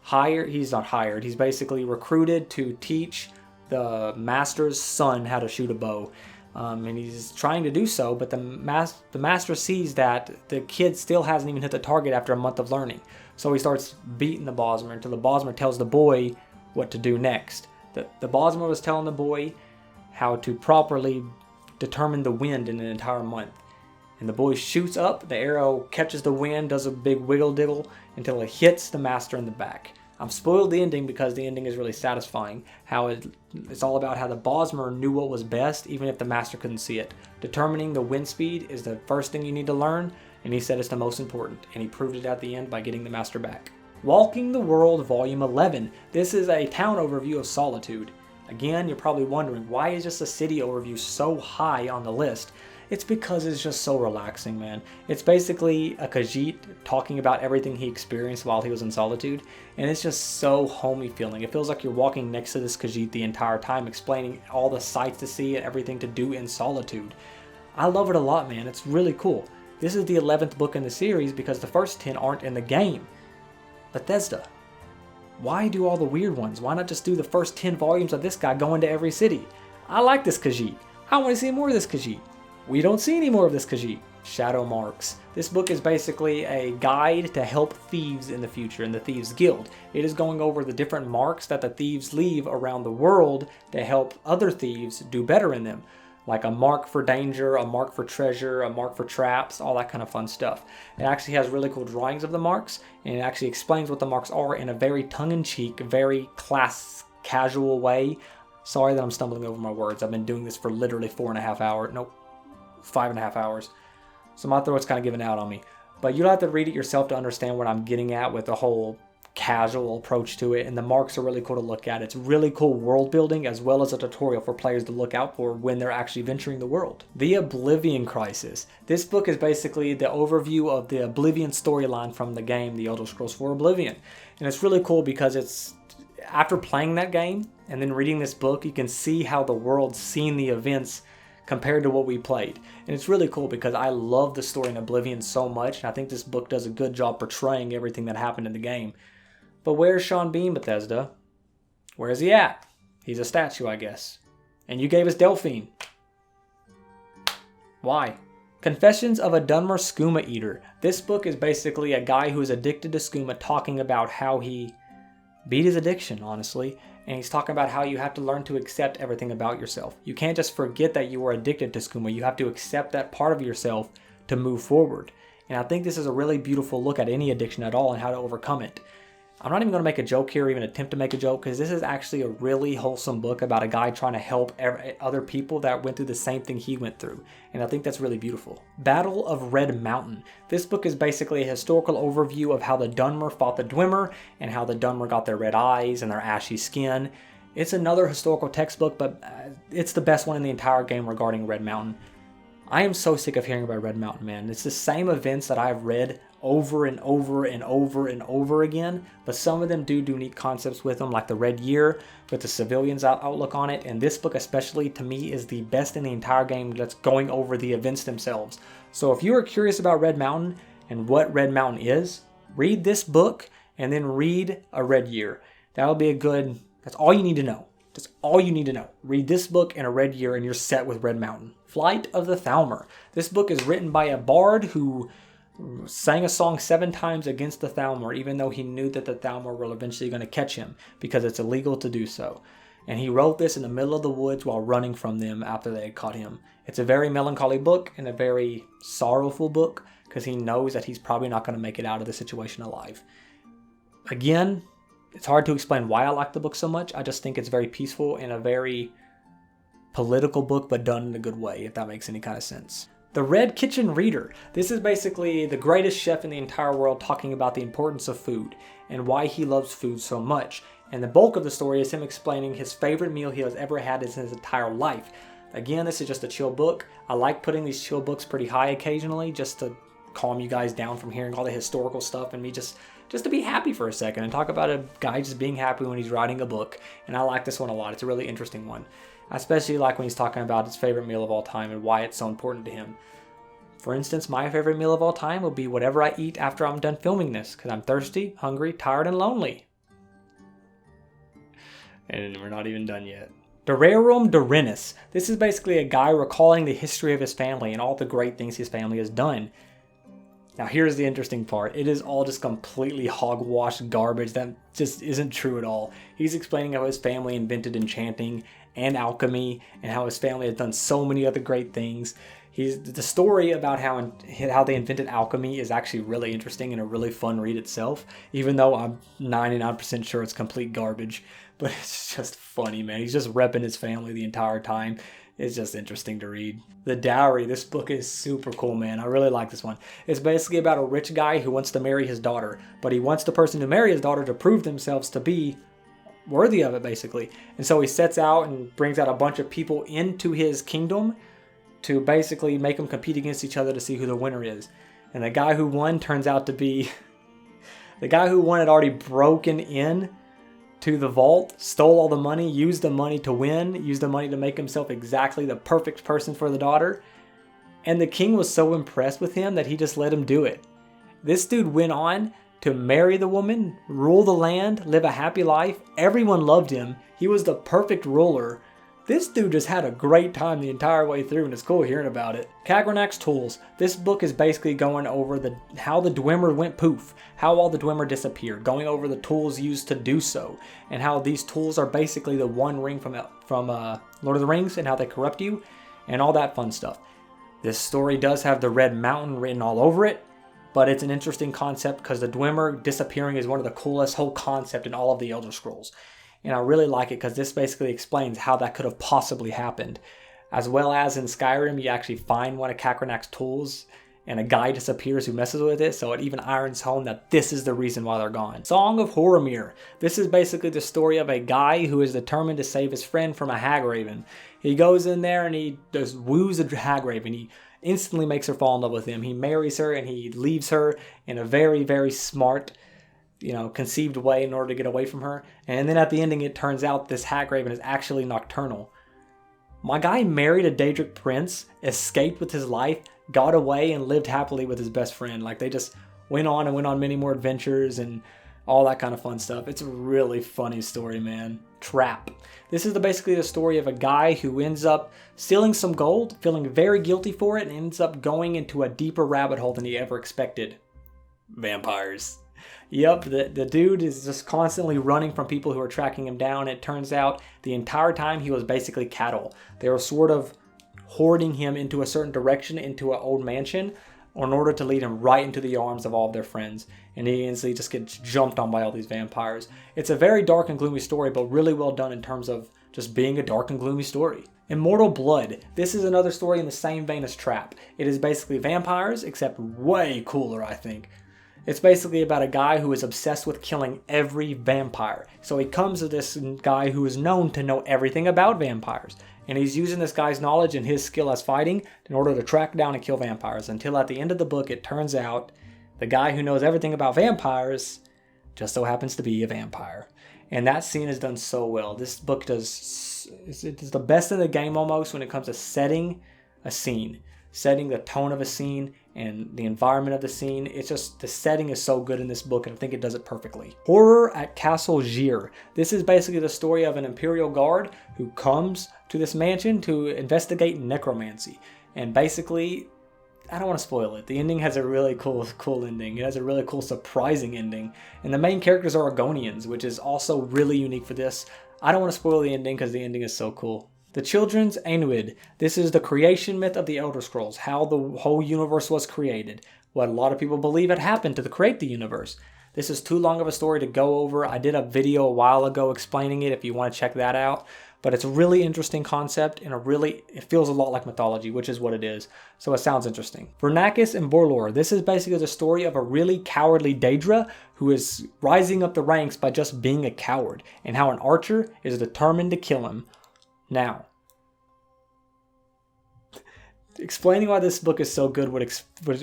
hired. He's not hired. He's basically recruited to teach the master's son how to shoot a bow. And he's trying to do so, but the master sees that the kid still hasn't even hit the target after a month of learning. So he starts beating the Bosmer until the Bosmer tells the boy what to do next. The Bosmer was telling the boy how to properly determine the wind in an entire month. And the boy shoots up, the arrow catches the wind, does a big wiggle diggle until it hits the master in the back. I've spoiled the ending because the ending is really satisfying. How it's all about how the Bosmer knew what was best even if the master couldn't see it. Determining the wind speed is the first thing you need to learn, and he said it's the most important, and he proved it at the end by getting the master back. Walking the World Volume 11. This is a town overview of Solitude. Again, you're probably wondering, why is just a city overview so high on the list? It's because it's just so relaxing, man. It's basically a Khajiit talking about everything he experienced while he was in Solitude, and it's just so homey feeling. It feels like you're walking next to this Khajiit the entire time, explaining all the sights to see and everything to do in Solitude. I love it a lot, man. It's really cool. This is the 11th book in the series because the first 10 aren't in the game. Bethesda, why do all the weird ones? Why not just do the first 10 volumes of this guy going to every city? I like this Khajiit. I want to see more of this Khajiit. We don't see any more of this Khajiit. Shadow Marks. This book is basically a guide to help thieves in the future in the Thieves Guild. It is going over the different marks that the thieves leave around the world to help other thieves do better in them. Like a mark for danger, a mark for treasure, a mark for traps, all that kind of fun stuff. It actually has really cool drawings of the marks, and it actually explains what the marks are in a very tongue-in-cheek, very casual way. Sorry that I'm stumbling over my words. I've been doing this for literally 4.5 hours. Nope, 5.5 hours. So my throat's kind of giving out on me. But you'll have to read it yourself to understand what I'm getting at with the whole casual approach to it. And the marks are really cool to look at. It's really cool world building as well as a tutorial for players to look out for when they're actually venturing the world. The Oblivion Crisis. This book is basically the overview of the Oblivion storyline from the game, The Elder Scrolls 4 Oblivion. And it's really cool because it's after playing that game and then reading this book, you can see how the world's seen the events compared to what we played. And it's really cool because I love the story in Oblivion so much, and I think this book does a good job portraying everything that happened in the game. But where's Sean Bean, Bethesda? Where is he at? He's a statue, I guess. And you gave us Delphine. Why? Confessions of a Dunmer Skooma Eater. This book is basically a guy who is addicted to skooma talking about how he beat his addiction, honestly. And he's talking about how you have to learn to accept everything about yourself. You can't just forget that you are addicted to skooma. You have to accept that part of yourself to move forward. And I think this is a really beautiful look at any addiction at all and how to overcome it. I'm not even going to make a joke here or even attempt to make a joke because this is actually a really wholesome book about a guy trying to help other people that went through the same thing he went through. And I think that's really beautiful. Battle of Red Mountain. This book is basically a historical overview of how the Dunmer fought the Dwemer and how the Dunmer got their red eyes and their ashy skin. It's another historical textbook, but it's the best one in the entire game regarding Red Mountain. I am so sick of hearing about Red Mountain, man. It's the same events that I've read over and over and over and over again, but some of them do neat concepts with them, like the Red Year with the civilians outlook on it. And this book especially, to me, is the best in the entire game that's going over the events themselves. So if you are curious about Red Mountain and what Red Mountain is, read this book and then read A Red Year. That'll be that's all you need to know. That's all you need to know. Read this book and A Red Year and you're set with Red Mountain. Flight of the Thalmor. This book is written by a bard who sang a song 7 times against the Thalmor, even though he knew that the Thalmor were eventually going to catch him because it's illegal to do so. And he wrote this in the middle of the woods while running from them after they had caught him. It's a very melancholy book and a very sorrowful book because he knows that he's probably not going to make it out of the situation alive. Again, it's hard to explain why I like the book so much. I just think it's very peaceful and a very political book, but done in a good way, if that makes any kind of sense. The Red Kitchen Reader. This is basically the greatest chef in the entire world talking about the importance of food and why he loves food so much. And the bulk of the story is him explaining his favorite meal he has ever had in his entire life. Again, this is just a chill book. I like putting these chill books pretty high occasionally just to calm you guys down from hearing all the historical stuff and me just to be happy for a second and talk about a guy just being happy when he's writing a book. And I like this one a lot. It's a really interesting one. I especially like when he's talking about his favorite meal of all time and why it's so important to him. For instance, my favorite meal of all time will be whatever I eat after I'm done filming this, because I'm thirsty, hungry, tired, and lonely. And we're not even done yet. Durarum Durinus. This is basically a guy recalling the history of his family and all the great things his family has done. Now here's the interesting part. It is all just completely hogwash garbage that just isn't true at all. He's explaining how his family invented enchanting and alchemy and how his family has done so many other great things. The story about how they invented alchemy is actually really interesting and a really fun read itself, even though I'm 99% sure it's complete garbage. But it's just funny, man. He's just repping his family the entire time. It's just interesting to read. The Dowry. This book is super cool, man. I really like this one. It's basically about a rich guy who wants to marry his daughter, but he wants the person to marry his daughter to prove themselves to be worthy of it, basically. And so he sets out and brings out a bunch of people into his kingdom to basically make them compete against each other to see who the winner is. And the guy who won turns out to be... the guy who won had already broken in to the vault, stole all the money, used the money to win, used the money to make himself exactly the perfect person for the daughter. And the king was so impressed with him that he just let him do it. This dude went on to marry the woman, rule the land, live a happy life. Everyone loved him. He was the perfect ruler. This dude just had a great time the entire way through, and it's cool hearing about it. Kagranak's Tools. This book is basically going over how the Dwemer went poof, how all the Dwemer disappeared, going over the tools used to do so, and how these tools are basically the One Ring from Lord of the Rings and how they corrupt you, and all that fun stuff. This story does have the Red Mountain written all over it, but it's an interesting concept because the Dwemer disappearing is one of the coolest whole concept in all of the Elder Scrolls. and I really like it because this basically explains how that could have possibly happened. As well as in Skyrim, you actually find one of Kakranak's tools, and a guy disappears who messes with it, so it even irons home that this is the reason why they're gone. Song of Horemir. This is basically the story of a guy who is determined to save his friend from a Hagraven. He goes in there and he just woos a Hagraven. He instantly makes her fall in love with him. He marries her and he leaves her in a very, very smart, conceived way in order to get away from her. And then at the ending, it turns out this Hagraven is actually nocturnal. My guy married a Daedric prince, escaped with his life, got away, and lived happily with his best friend. Like, they just went on many more adventures and all that kind of fun stuff. It's a really funny story, man. Trap. This is basically the story of a guy who ends up stealing some gold, feeling very guilty for it, and ends up going into a deeper rabbit hole than he ever expected. Vampires. Yep, the dude is just constantly running from people who are tracking him down. It turns out the entire time he was basically cattle. They were sort of hoarding him into a certain direction, into an old mansion, in order to lead him right into the arms of all of their friends. And he instantly just gets jumped on by all these vampires. It's a very dark and gloomy story, but really well done in terms of just being a dark and gloomy story. Immortal Blood. This is another story in the same vein as Trap. It is basically vampires, except way cooler, I think. It's basically about a guy who is obsessed with killing every vampire. So he comes to this guy who is known to know everything about vampires. And he's using this guy's knowledge and his skill as fighting in order to track down and kill vampires. Until at the end of the book, it turns out the guy who knows everything about vampires just so happens to be a vampire. And that scene is done so well. This book it's the best in the game almost when it comes to setting a scene. Setting the tone of a scene and the environment of the scene. It's just, the setting is so good in this book, and I think it does it perfectly. Horror at Castle Žir. This is basically the story of an Imperial Guard who comes to this mansion to investigate necromancy. And basically, I don't want to spoil it. The ending has a really cool ending. It has a really cool, surprising ending. And the main characters are Argonians, which is also really unique for this. I don't want to spoil the ending because the ending is so cool. The Children's Aeneid. This is the creation myth of the Elder Scrolls, how the whole universe was created, what a lot of people believe had happened to create the universe. This is too long of a story to go over. I did a video a while ago explaining it if you want to check that out. But it's a really interesting concept, and it feels a lot like mythology, which is what it is. So it sounds interesting. Vernakis and Borlor. This is basically the story of a really cowardly Daedra who is rising up the ranks by just being a coward, and how an archer is determined to kill him. Now, explaining why this book is so good would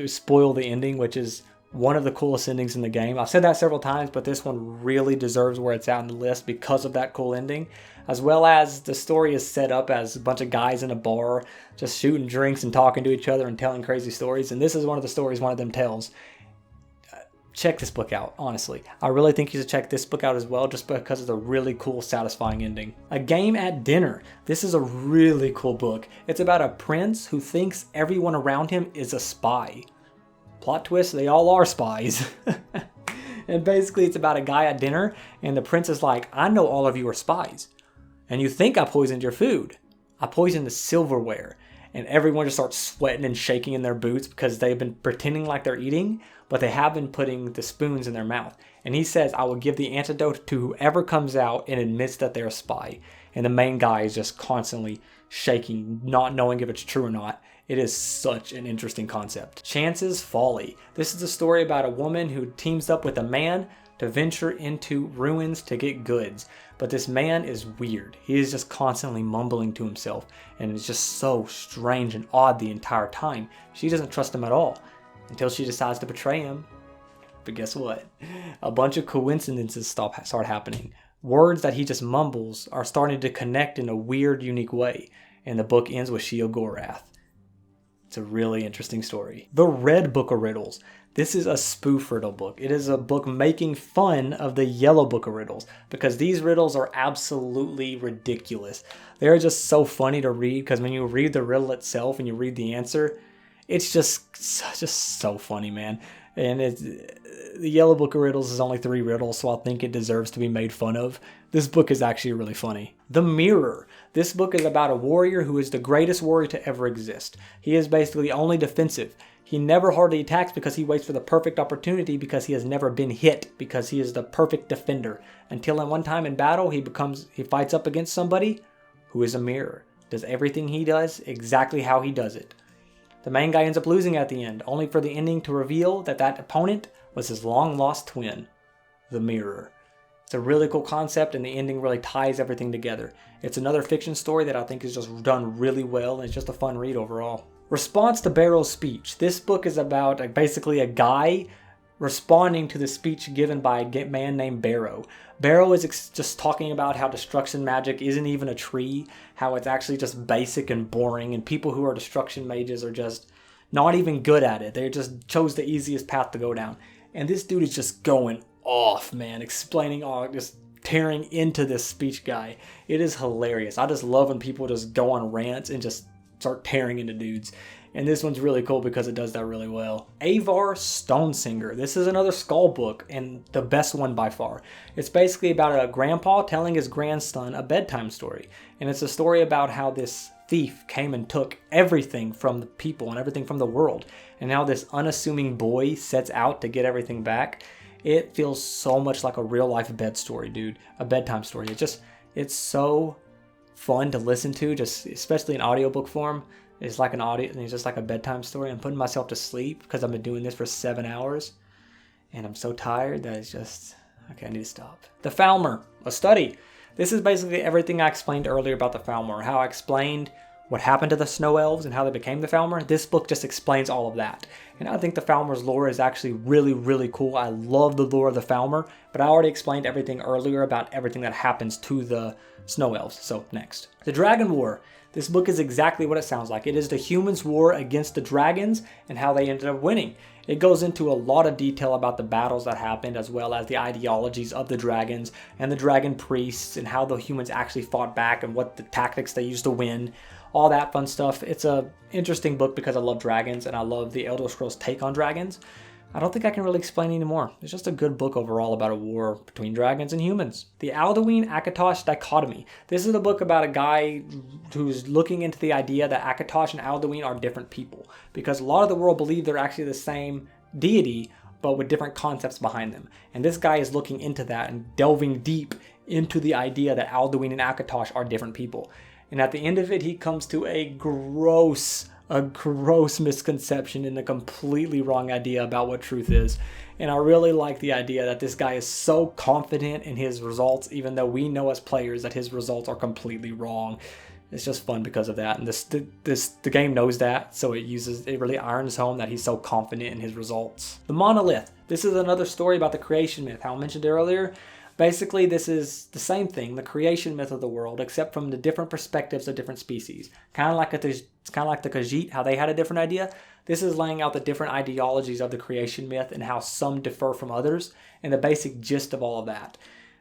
spoil the ending, which is one of the coolest endings in the game. I've said that several times, but this one really deserves where it's at in the list because of that cool ending. As well as the story is set up as a bunch of guys in a bar just shooting drinks and talking to each other and telling crazy stories. And this is one of the stories one of them tells. Check this book out, honestly. I really think you should check this book out as well, just because it's a really cool, satisfying ending. A Game at Dinner. This is a really cool book. It's about a prince who thinks everyone around him is a spy. Plot twist, they all are spies. And basically it's about a guy at dinner, and the prince is like, I know all of you are spies. And you think I poisoned your food. I poisoned the silverware. And everyone just starts sweating and shaking in their boots because they've been pretending like they're eating, but they have been putting the spoons in their mouth. And he says, I will give the antidote to whoever comes out and admits that they're a spy. And the main guy is just constantly shaking, not knowing if it's true or not. It is such an interesting concept. Chance's Folly. This is a story about a woman who teams up with a man to venture into ruins to get goods. But this man is weird. He is just constantly mumbling to himself, and it's just so strange and odd the entire time. She doesn't trust him at all until she decides to betray him. But guess what? A bunch of coincidences start happening. Words that he just mumbles are starting to connect in a weird, unique way. And the book ends with Sheogorath. It's a really interesting story. The Red Book of Riddles. This is a spoof riddle book. It is a book making fun of the Yellow Book of Riddles because these riddles are absolutely ridiculous. They're just so funny to read because when you read the riddle itself and you read the answer, it's just so funny, man. And the Yellow Book of Riddles is only 3 riddles, so I think it deserves to be made fun of. This book is actually really funny. The Mirror. This book is about a warrior who is the greatest warrior to ever exist. He is basically only defensive. He never hardly attacks because he waits for the perfect opportunity, because he has never been hit, because he is the perfect defender. Until in one time in battle, he fights up against somebody who is a mirror. Does everything he does exactly how he does it. The main guy ends up losing at the end, only for the ending to reveal that opponent was his long-lost twin, the Mirror. It's a really cool concept, and the ending really ties everything together. It's another fiction story that I think is just done really well, and it's just a fun read overall. Response to Barrow's speech. This book is about basically a guy responding to the speech given by a man named Barrow. Barrow is just talking about how destruction magic isn't even a tree, how it's actually just basic and boring, and people who are destruction mages are just not even good at it. They just chose the easiest path to go down. And this dude is just going off, man, explaining all, just tearing into this speech guy. It is hilarious. I just love when people just go on rants and just start tearing into dudes. And this one's really cool because it does that really well. Avar Stonesinger. This is another Skull book, and the best one by far. It's basically about a grandpa telling his grandson a bedtime story. And it's a story about how this thief came and took everything from the people and everything from the world, and how this unassuming boy sets out to get everything back. It feels so much like a real life bed story, dude. A bedtime story. It's so fun to listen to, just especially in audiobook form. It's like it's just like a bedtime story. I'm putting myself to sleep because I've been doing this for 7 hours, and I'm so tired that it's just, okay, I need to stop. The Falmer, a study. This is basically everything I explained earlier about the Falmer, how I explained what happened to the Snow Elves and how they became the Falmer. This book just explains all of that. And I think the Falmer's lore is actually really, really cool. I love the lore of the Falmer, but I already explained everything earlier about everything that happens to the Snow Elves. So next. The Dragon War. This book is exactly what it sounds like. It is the humans' war against the dragons and how they ended up winning. It goes into a lot of detail about the battles that happened, as well as the ideologies of the dragons and the dragon priests, and how the humans actually fought back and what the tactics they used to win. All that fun stuff. It's a interesting book because I love dragons and I love the Elder Scrolls take on dragons. I don't think I can really explain anymore. It's just a good book overall about a war between dragons and humans. The Alduin Akatosh Dichotomy. This is a book about a guy who's looking into the idea that Akatosh and Alduin are different people, because a lot of the world believe they're actually the same deity, but with different concepts behind them. And this guy is looking into that and delving deep into the idea that Alduin and Akatosh are different people. And at the end of it, he comes to a gross misconception and a completely wrong idea about what truth is. And I really like the idea that this guy is so confident in his results, even though we know as players that his results are completely wrong. It's just fun because of that. And the game knows that, so it really irons home that he's so confident in his results. The Monolith. This is another story about the creation myth, how I mentioned earlier. Basically, this is the same thing, the creation myth of the world, except from the different perspectives of different species. Kind of like the Khajiit, how they had a different idea. This is laying out the different ideologies of the creation myth and how some differ from others, and the basic gist of all of that.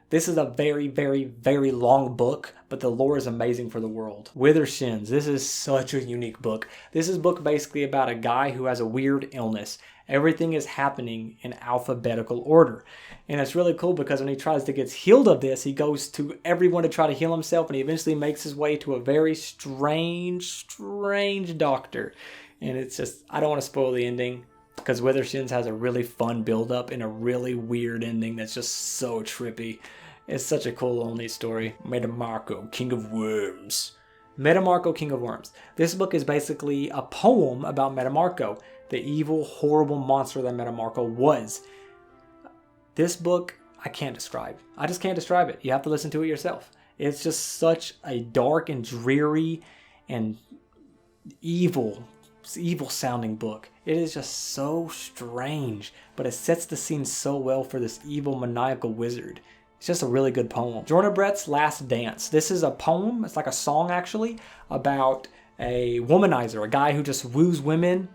This is a very, very, very long book, but the lore is amazing for the world. Withershins. This is such a unique book. This is a book basically about a guy who has a weird illness. Everything is happening in alphabetical order. And it's really cool because when he tries to get healed of this, he goes to everyone to try to heal himself, and he eventually makes his way to a very strange doctor. And it's just, I don't want to spoil the ending, because Withershins has a really fun build-up and a really weird ending that's just so trippy. It's such a cool, lonely story. Metamarco, King of Worms. Metamarco, King of Worms. This book is basically a poem about Metamarco, the evil, horrible monster that Metamarco was. This book, I can't describe. I just can't describe it. You have to listen to it yourself. It's just such a dark and dreary and evil sounding book. It is just so strange, but it sets the scene so well for this evil maniacal wizard. It's just a really good poem. Jornabret's Last Dance. This is a poem, it's like a song actually, about a womanizer, a guy who just woos women,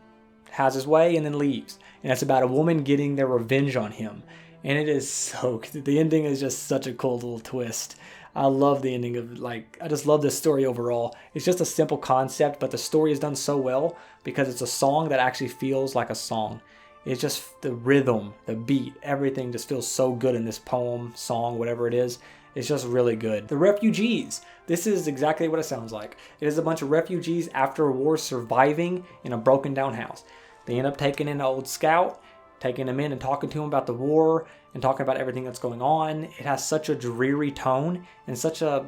has his way, and then leaves. And it's about a woman getting their revenge on him. And it is so, the ending is just such a cool little twist. I love the ending of, I just love this story overall. It's just a simple concept, but the story is done so well because it's a song that actually feels like a song. It's just the rhythm, the beat, everything just feels so good in this poem, song, whatever it is. It's just really good. The refugees. This is exactly what it sounds like. It is a bunch of refugees after a war surviving in a broken down house. They end up taking in an old scout, taking him in and talking to him about the war and talking about everything that's going on. It has such a dreary tone and such a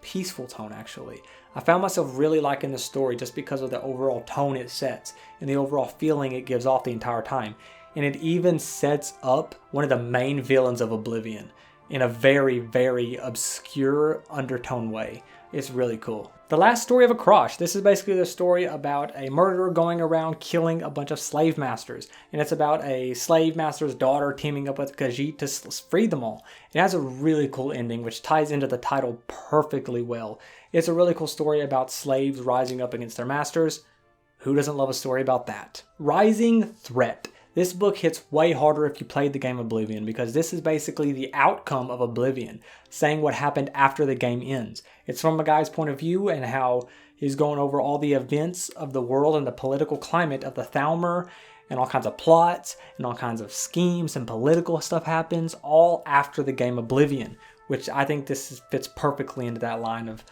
peaceful tone, actually. I found myself really liking the story just because of the overall tone it sets and the overall feeling it gives off the entire time. And it even sets up one of the main villains of Oblivion in a very, very obscure undertone way. It's really cool. The Last Story of Akrosh. This is basically the story about a murderer going around killing a bunch of slave masters. And it's about a slave master's daughter teaming up with Khajiit to free them all. It has a really cool ending which ties into the title perfectly well. It's a really cool story about slaves rising up against their masters. Who doesn't love a story about that? Rising Threat. This book hits way harder if you played the game Oblivion, because this is basically the outcome of Oblivion, saying what happened after the game ends. It's from a guy's point of view and how he's going over all the events of the world and the political climate of the Thalmor, and all kinds of plots and all kinds of schemes and political stuff happens all after the game Oblivion, which I think fits perfectly into that line of,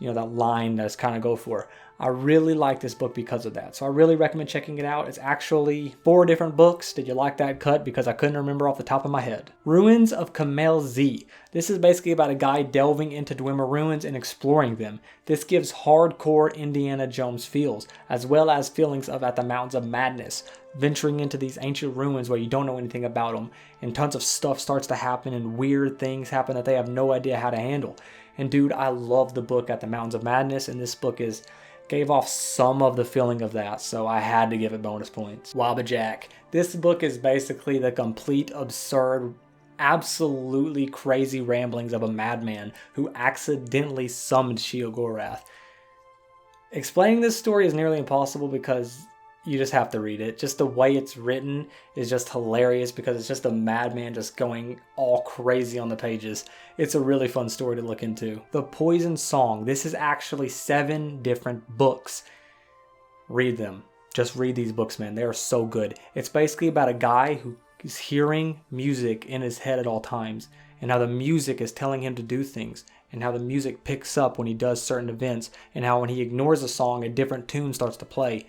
that line that's kind of go for. I really like this book because of that. So I really recommend checking it out. It's actually 4 different books. Did you like that cut? Because I couldn't remember off the top of my head. Ruins of Kamel Z. This is basically about a guy delving into Dwemer ruins and exploring them. This gives hardcore Indiana Jones feels, as well as feelings of At the Mountains of Madness, venturing into these ancient ruins where you don't know anything about them, and tons of stuff starts to happen and weird things happen that they have no idea how to handle. And dude, I love the book At the Mountains of Madness, and this book gave off some of the feeling of that, so I had to give it bonus points. Wabbajack. This book is basically the complete, absurd, absolutely crazy ramblings of a madman who accidentally summoned Sheogorath. Explaining this story is nearly impossible because you just have to read it. Just the way it's written is just hilarious because it's just a madman just going all crazy on the pages. It's a really fun story to look into. The Poison Song. This is actually 7 different books. Read them. Just read these books, man. They are so good. It's basically about a guy who is hearing music in his head at all times, and how the music is telling him to do things, and how the music picks up when he does certain events, and how when he ignores a song, a different tune starts to play.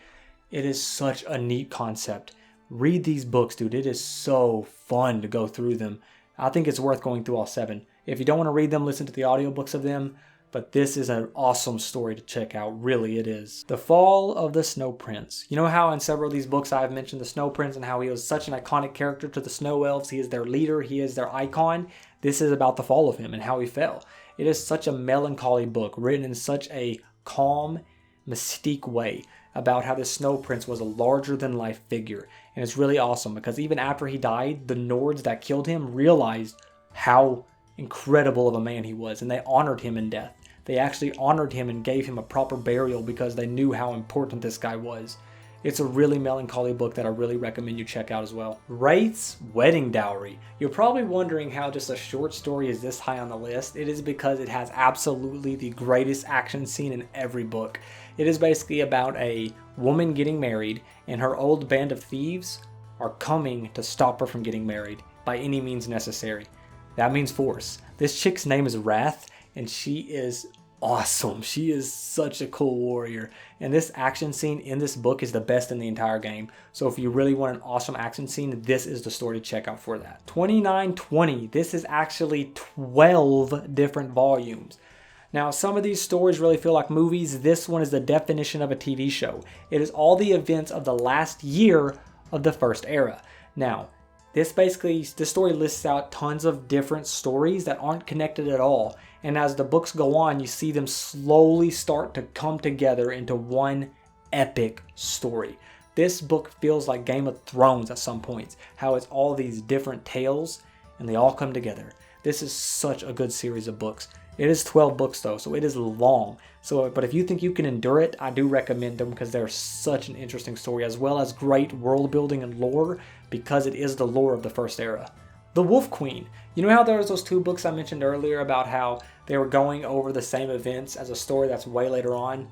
It is such a neat concept. Read these books, dude. It is so fun to go through them. I think it's worth going through all 7. If you don't want to read them, listen to the audiobooks of them. But this is an awesome story to check out. Really, it is. The Fall of the Snow Prince. You know how in several of these books I've mentioned the Snow Prince and how he was such an iconic character to the Snow Elves. He is their leader. He is their icon. This is about the fall of him and how he fell. It is such a melancholy book written in such a calm, mystique way about how the Snow Prince was a larger-than-life figure. And it's really awesome because even after he died, the Nords that killed him realized how incredible of a man he was, and they honored him in death. They actually honored him and gave him a proper burial because they knew how important this guy was. It's a really melancholy book that I really recommend you check out as well. Wraith's Wedding Dowry. You're probably wondering how just a short story is this high on the list. It is because it has absolutely the greatest action scene in every book. It is basically about a woman getting married, and her old band of thieves are coming to stop her from getting married by any means necessary. That means force. This chick's name is Wrath, and she is awesome. She is such a cool warrior, and this action scene in this book is the best in the entire game. So if you really want an awesome action scene, this is the story to check out for that. 2920. This is actually 12 different volumes. Now, some of these stories really feel like movies. This one is the definition of a TV show. It is all the events of the last year of the First Era. Now, this story lists out tons of different stories that aren't connected at all. And as the books go on, you see them slowly start to come together into one epic story. This book feels like Game of Thrones at some points, how it's all these different tales and they all come together. This is such a good series of books. It is 12 books though, so it is long. But if you think you can endure it, I do recommend them because they're such an interesting story, as well as great world building and lore, because it is the lore of the First Era. The Wolf Queen. You know how there was those 2 books I mentioned earlier about how they were going over the same events as a story that's way later on?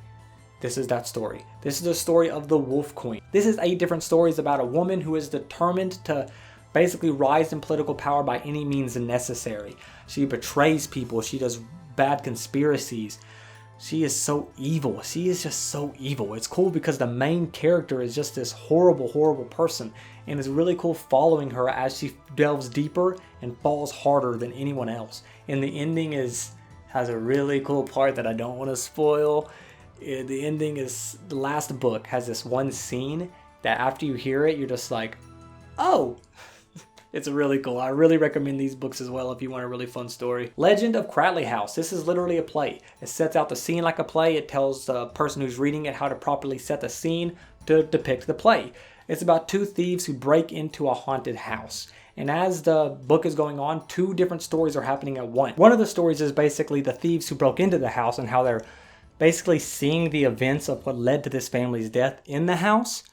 This is that story. This is the story of the Wolf Queen. This is 8 different stories about a woman who is determined to basically rise in political power by any means necessary. She betrays people. She does bad conspiracies. She is so evil. She is just so evil. It's cool because the main character is just this horrible, horrible person. And it's really cool following her as she delves deeper and falls harder than anyone else. And the ending has a really cool part that I don't want to spoil. The ending is, the last book has this one scene that after you hear it, you're just like, oh, it's really cool. I really recommend these books as well if you want a really fun story. Legend of Cradley House. This is literally a play. It sets out the scene like a play. It tells the person who's reading it how to properly set the scene to depict the play. It's about 2 thieves who break into a haunted house. And as the book is going on, 2 different stories are happening at once. One of the stories is basically the thieves who broke into the house and how they're basically seeing the events of what led to this family's death in the house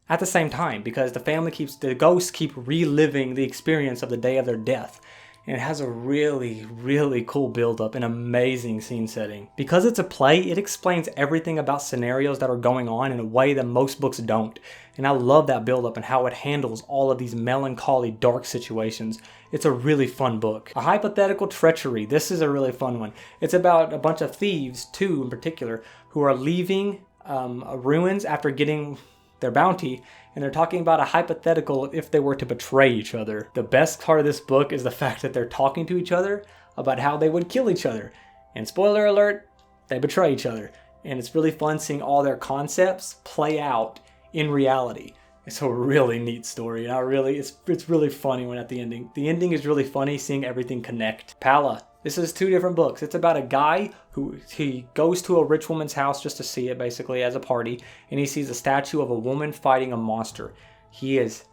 at the same time, because the ghosts keep reliving the experience of the day of their death. And it has a really, really cool build-up and amazing scene setting. Because it's a play, it explains everything about scenarios that are going on in a way that most books don't. And I love that build-up and how it handles all of these melancholy, dark situations. It's a really fun book. A Hypothetical Treachery. This is a really fun one. It's about a bunch of thieves, 2 in particular, who are leaving ruins after getting their bounty, and they're talking about a hypothetical if they were to betray each other. The best part of this book is the fact that they're talking to each other about how they would kill each other. And spoiler alert, they betray each other. And it's really fun seeing all their concepts play out in reality. It's a really neat story, and it's really funny when at the ending. The ending is really funny, seeing everything connect. Palla. This is 2 different books. It's about a guy who he goes to a rich woman's house just to see it, basically, as a party, and he sees a statue of a woman fighting a monster. He is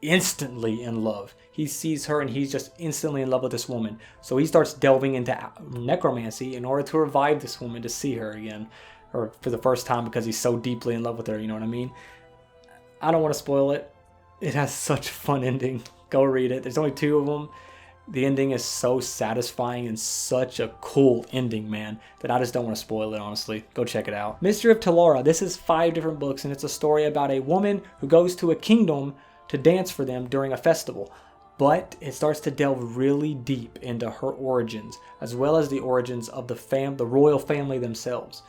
instantly in love. He sees her and he's just instantly in love with this woman. So he starts delving into necromancy in order to revive this woman, to see her again, or for the first time, because he's so deeply in love with her, you know what I mean? I don't want to spoil it. It has such a fun ending. Go read it. There's only 2 of them. The ending is so satisfying and such a cool ending, man, that I just don't want to spoil it, honestly. Go check it out. Mystery of Talara. This is 5 different books, and it's a story about a woman who goes to a kingdom to dance for them during a festival. But it starts to delve really deep into her origins, as well as the origins of the royal family themselves.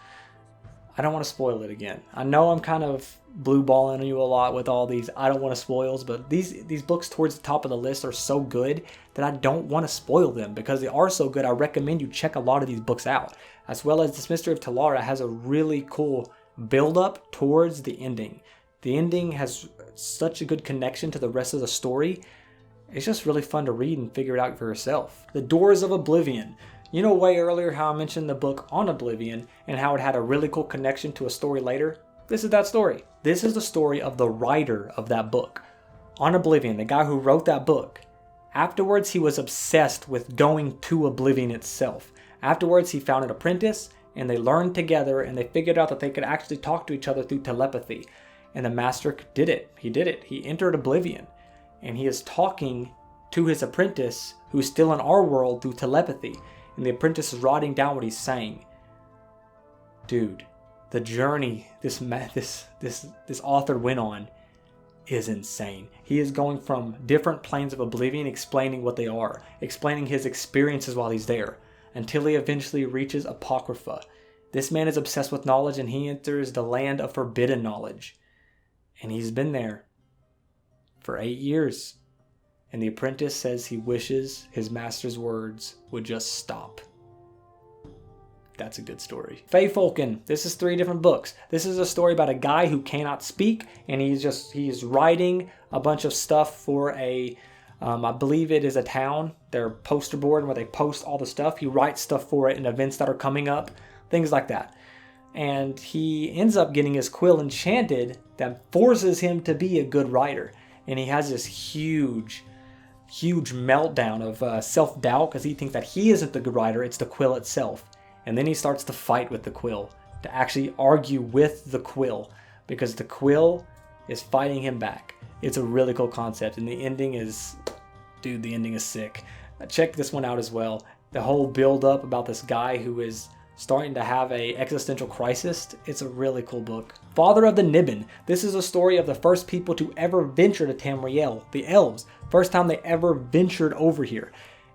I don't want to spoil it again. I know I'm kind of blue balling you a lot with all these I don't want to spoils, but these books towards the top of the list are so good that I don't want to spoil them, because they are so good. I recommend you check a lot of these books out, as well as this Mystery of Talara has a really cool build up towards the ending. The ending has such a good connection to the rest of the story. It's just really fun to read and figure it out for yourself. The Doors of Oblivion. You know, way earlier how I mentioned the book On Oblivion and how it had a really cool connection to a story later? This is that story. This is the story of the writer of that book. On Oblivion, the guy who wrote that book. Afterwards, he was obsessed with going to Oblivion itself. Afterwards, he found an apprentice, and they learned together, and they figured out that they could actually talk to each other through telepathy. And the master did it. He did it. He entered Oblivion, and he is talking to his apprentice, who's still in our world, through telepathy. And the apprentice is writing down what he's saying. Dude, the journey this author went on is insane. He is going from different planes of oblivion, explaining what they are, explaining his experiences while he's there, until he eventually reaches Apocrypha. This man is obsessed with knowledge, and he enters the land of forbidden knowledge. And he's been there for 8 years. And the apprentice says he wishes his master's words would just stop. That's a good story. Fae Falken. This is 3 different books. This is a story about a guy who cannot speak, and he's writing a bunch of stuff for I believe it is a town, their poster board where they post all the stuff. He writes stuff for it and events that are coming up, things like that. And he ends up getting his quill enchanted that forces him to be a good writer. And he has this huge meltdown of self-doubt, because he thinks that he isn't the good writer, it's the quill itself. And then he starts to fight with the quill, to actually argue with the quill, because the quill is fighting him back. It's a really cool concept, and the ending is, the ending is sick. Check this one out as well. The whole build up about this guy who is starting to have a existential crisis. It's a really cool book. Father of the Niben. This is a story of the first people to ever venture to Tamriel, the elves. First time they ever ventured over here.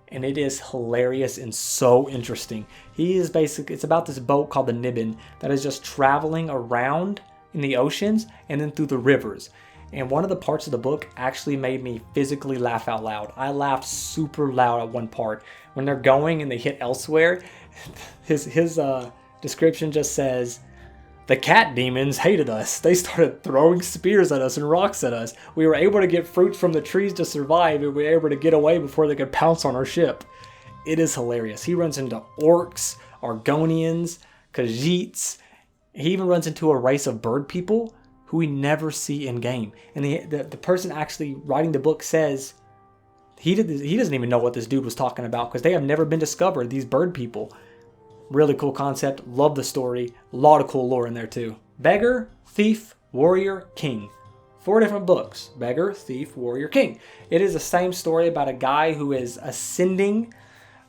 And it is hilarious and so interesting. It's about this boat called the Niben that is just traveling around in the oceans and then through the rivers. And one of the parts of the book actually made me physically laugh out loud. I laughed super loud at one part. When they're going and they hit elsewhere, his description just says, "The cat demons hated us. They started throwing spears at us and rocks at us. We were able to get fruits from the trees to survive, and we were able to get away before they could pounce on our ship." It is hilarious. He runs into orcs, Argonians, Khajiits. He even runs into a race of bird people who we never see in game. And the person actually writing the book says he doesn't even know what this dude was talking about because they have never been discovered, these bird people. Really cool concept. Love the story. A lot of cool lore in there too. Beggar, Thief, Warrior, King. 4 different books. Beggar, Thief, Warrior, King. It is the same story about a guy who is ascending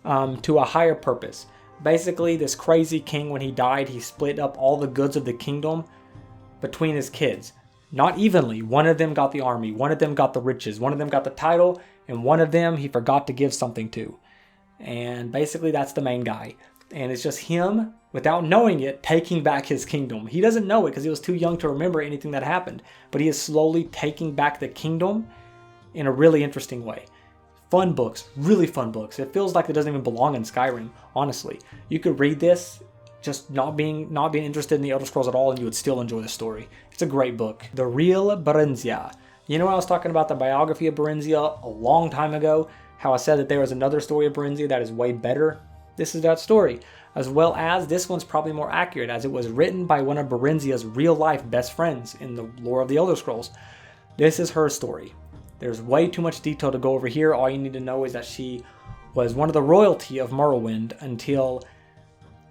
to a higher purpose. Basically, this crazy king, when he died, he split up all the goods of the kingdom between his kids. Not evenly. One of them got the army. One of them got the riches. One of them got the title. And one of them he forgot to give something to. And basically, that's the main guy. And it's just him, without knowing it, taking back his kingdom. He doesn't know it because he was too young to remember anything that happened. But he is slowly taking back the kingdom in a really interesting way. Fun books. Really fun books. It feels like it doesn't even belong in Skyrim, honestly. You could read this just not being interested in the Elder Scrolls at all, and you would still enjoy the story. It's a great book. The Real Berenzia. You know, I was talking about the biography of Berenzia a long time ago, how I said that there was another story of Berenzia that is way better. This is that story, as well as this one's probably more accurate, as it was written by one of Berenzia's real-life best friends in the lore of the Elder Scrolls. This is her story. There's way too much detail to go over here. All you need to know is that she was one of the royalty of Morrowind until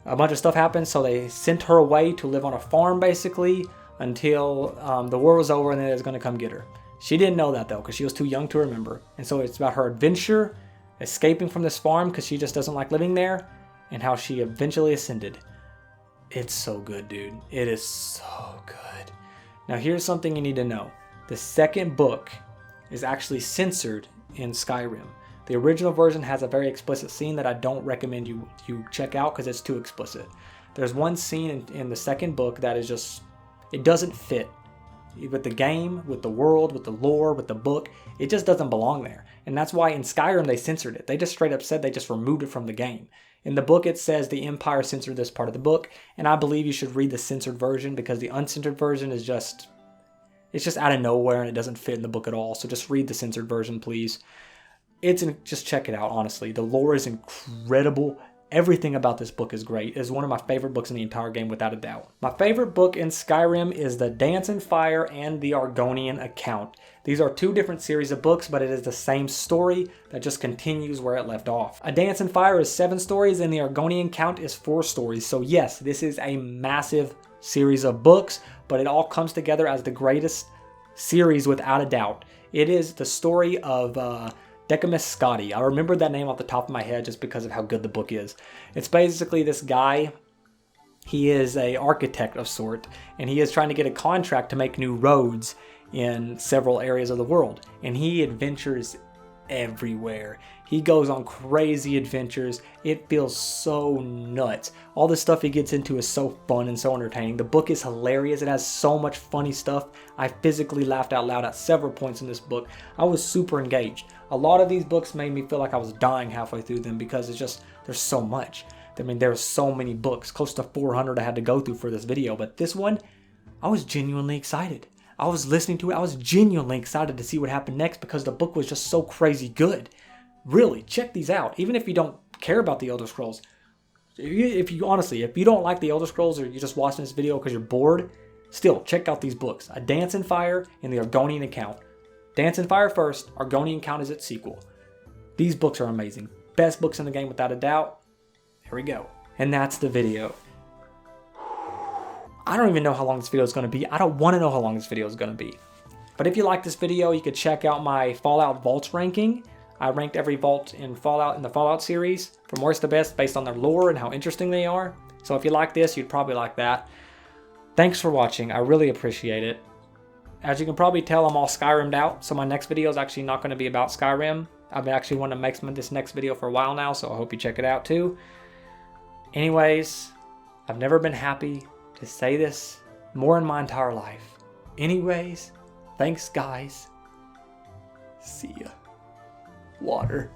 a bunch of stuff happened, so they sent her away to live on a farm, basically, until the war was over and then they was going to come get her. She didn't know that, though, because she was too young to remember. And so it's about her adventure, escaping from this farm because she just doesn't like living there, and how she eventually ascended. It's so good, dude. It is so good. Now, here's something you need to know. The second book is actually censored in Skyrim. The original version has a very explicit scene that I don't recommend you check out because it's too explicit. There's one scene in the second book that is just, it doesn't fit with the game, with the world, with the lore, with the book. It just doesn't belong there. And that's why in Skyrim they censored it. They just straight up said they just removed it from the game. In the book it says the Empire censored this part of the book, and I believe you should read the censored version because the uncensored version is just, it's just out of nowhere and it doesn't fit in the book at all. So just read the censored version, please. Just check it out, honestly. The lore is incredible. Everything about this book is great. It's one of my favorite books in the entire game, without a doubt. My favorite book in Skyrim is The Dance in Fire and The Argonian Account. These are 2 different series of books, but it is the same story that just continues where it left off. A Dance in Fire is 7 stories and The Argonian Account is 4 stories. So yes, this is a massive series of books, but it all comes together as the greatest series without a doubt. It is the story of Decimus Scotti. I remember that name off the top of my head just because of how good the book is. It's basically this guy, he is an architect of sort, and he is trying to get a contract to make new roads in several areas of the world. And he adventures everywhere. He goes on crazy adventures. It feels so nuts. All the stuff he gets into is so fun and so entertaining. The book is hilarious. It has so much funny stuff. I physically laughed out loud at several points in this book. I was super engaged. A lot of these books made me feel like I was dying halfway through them because it's just, there's so much. I mean, there's so many books, close to 400 I had to go through for this video, but this one, I was genuinely excited. I was listening to it. I was genuinely excited to see what happened next because the book was just so crazy good. Really, check these out. Even if you don't care about the Elder Scrolls, if you don't like the Elder Scrolls or you're just watching this video because you're bored, still check out these books. A Dance in Fire and The Argonian Account. Dance in Fire first, Argonian Account is its sequel. These books are amazing. Best books in the game without a doubt. Here we go. And that's the video. I don't even know how long this video is going to be. I don't want to know how long this video is going to be. But if you like this video, you could check out my Fallout Vaults ranking. I ranked every vault in Fallout in the Fallout series from worst to best based on their lore and how interesting they are. So if you like this, you'd probably like that. Thanks for watching. I really appreciate it. As you can probably tell, I'm all Skyrimmed out, so my next video is actually not going to be about Skyrim. I've been actually wanting to make this next video for a while now, so I hope you check it out too. Anyways, I've never been happy to say this more in my entire life. Anyways, thanks guys. See ya. Water.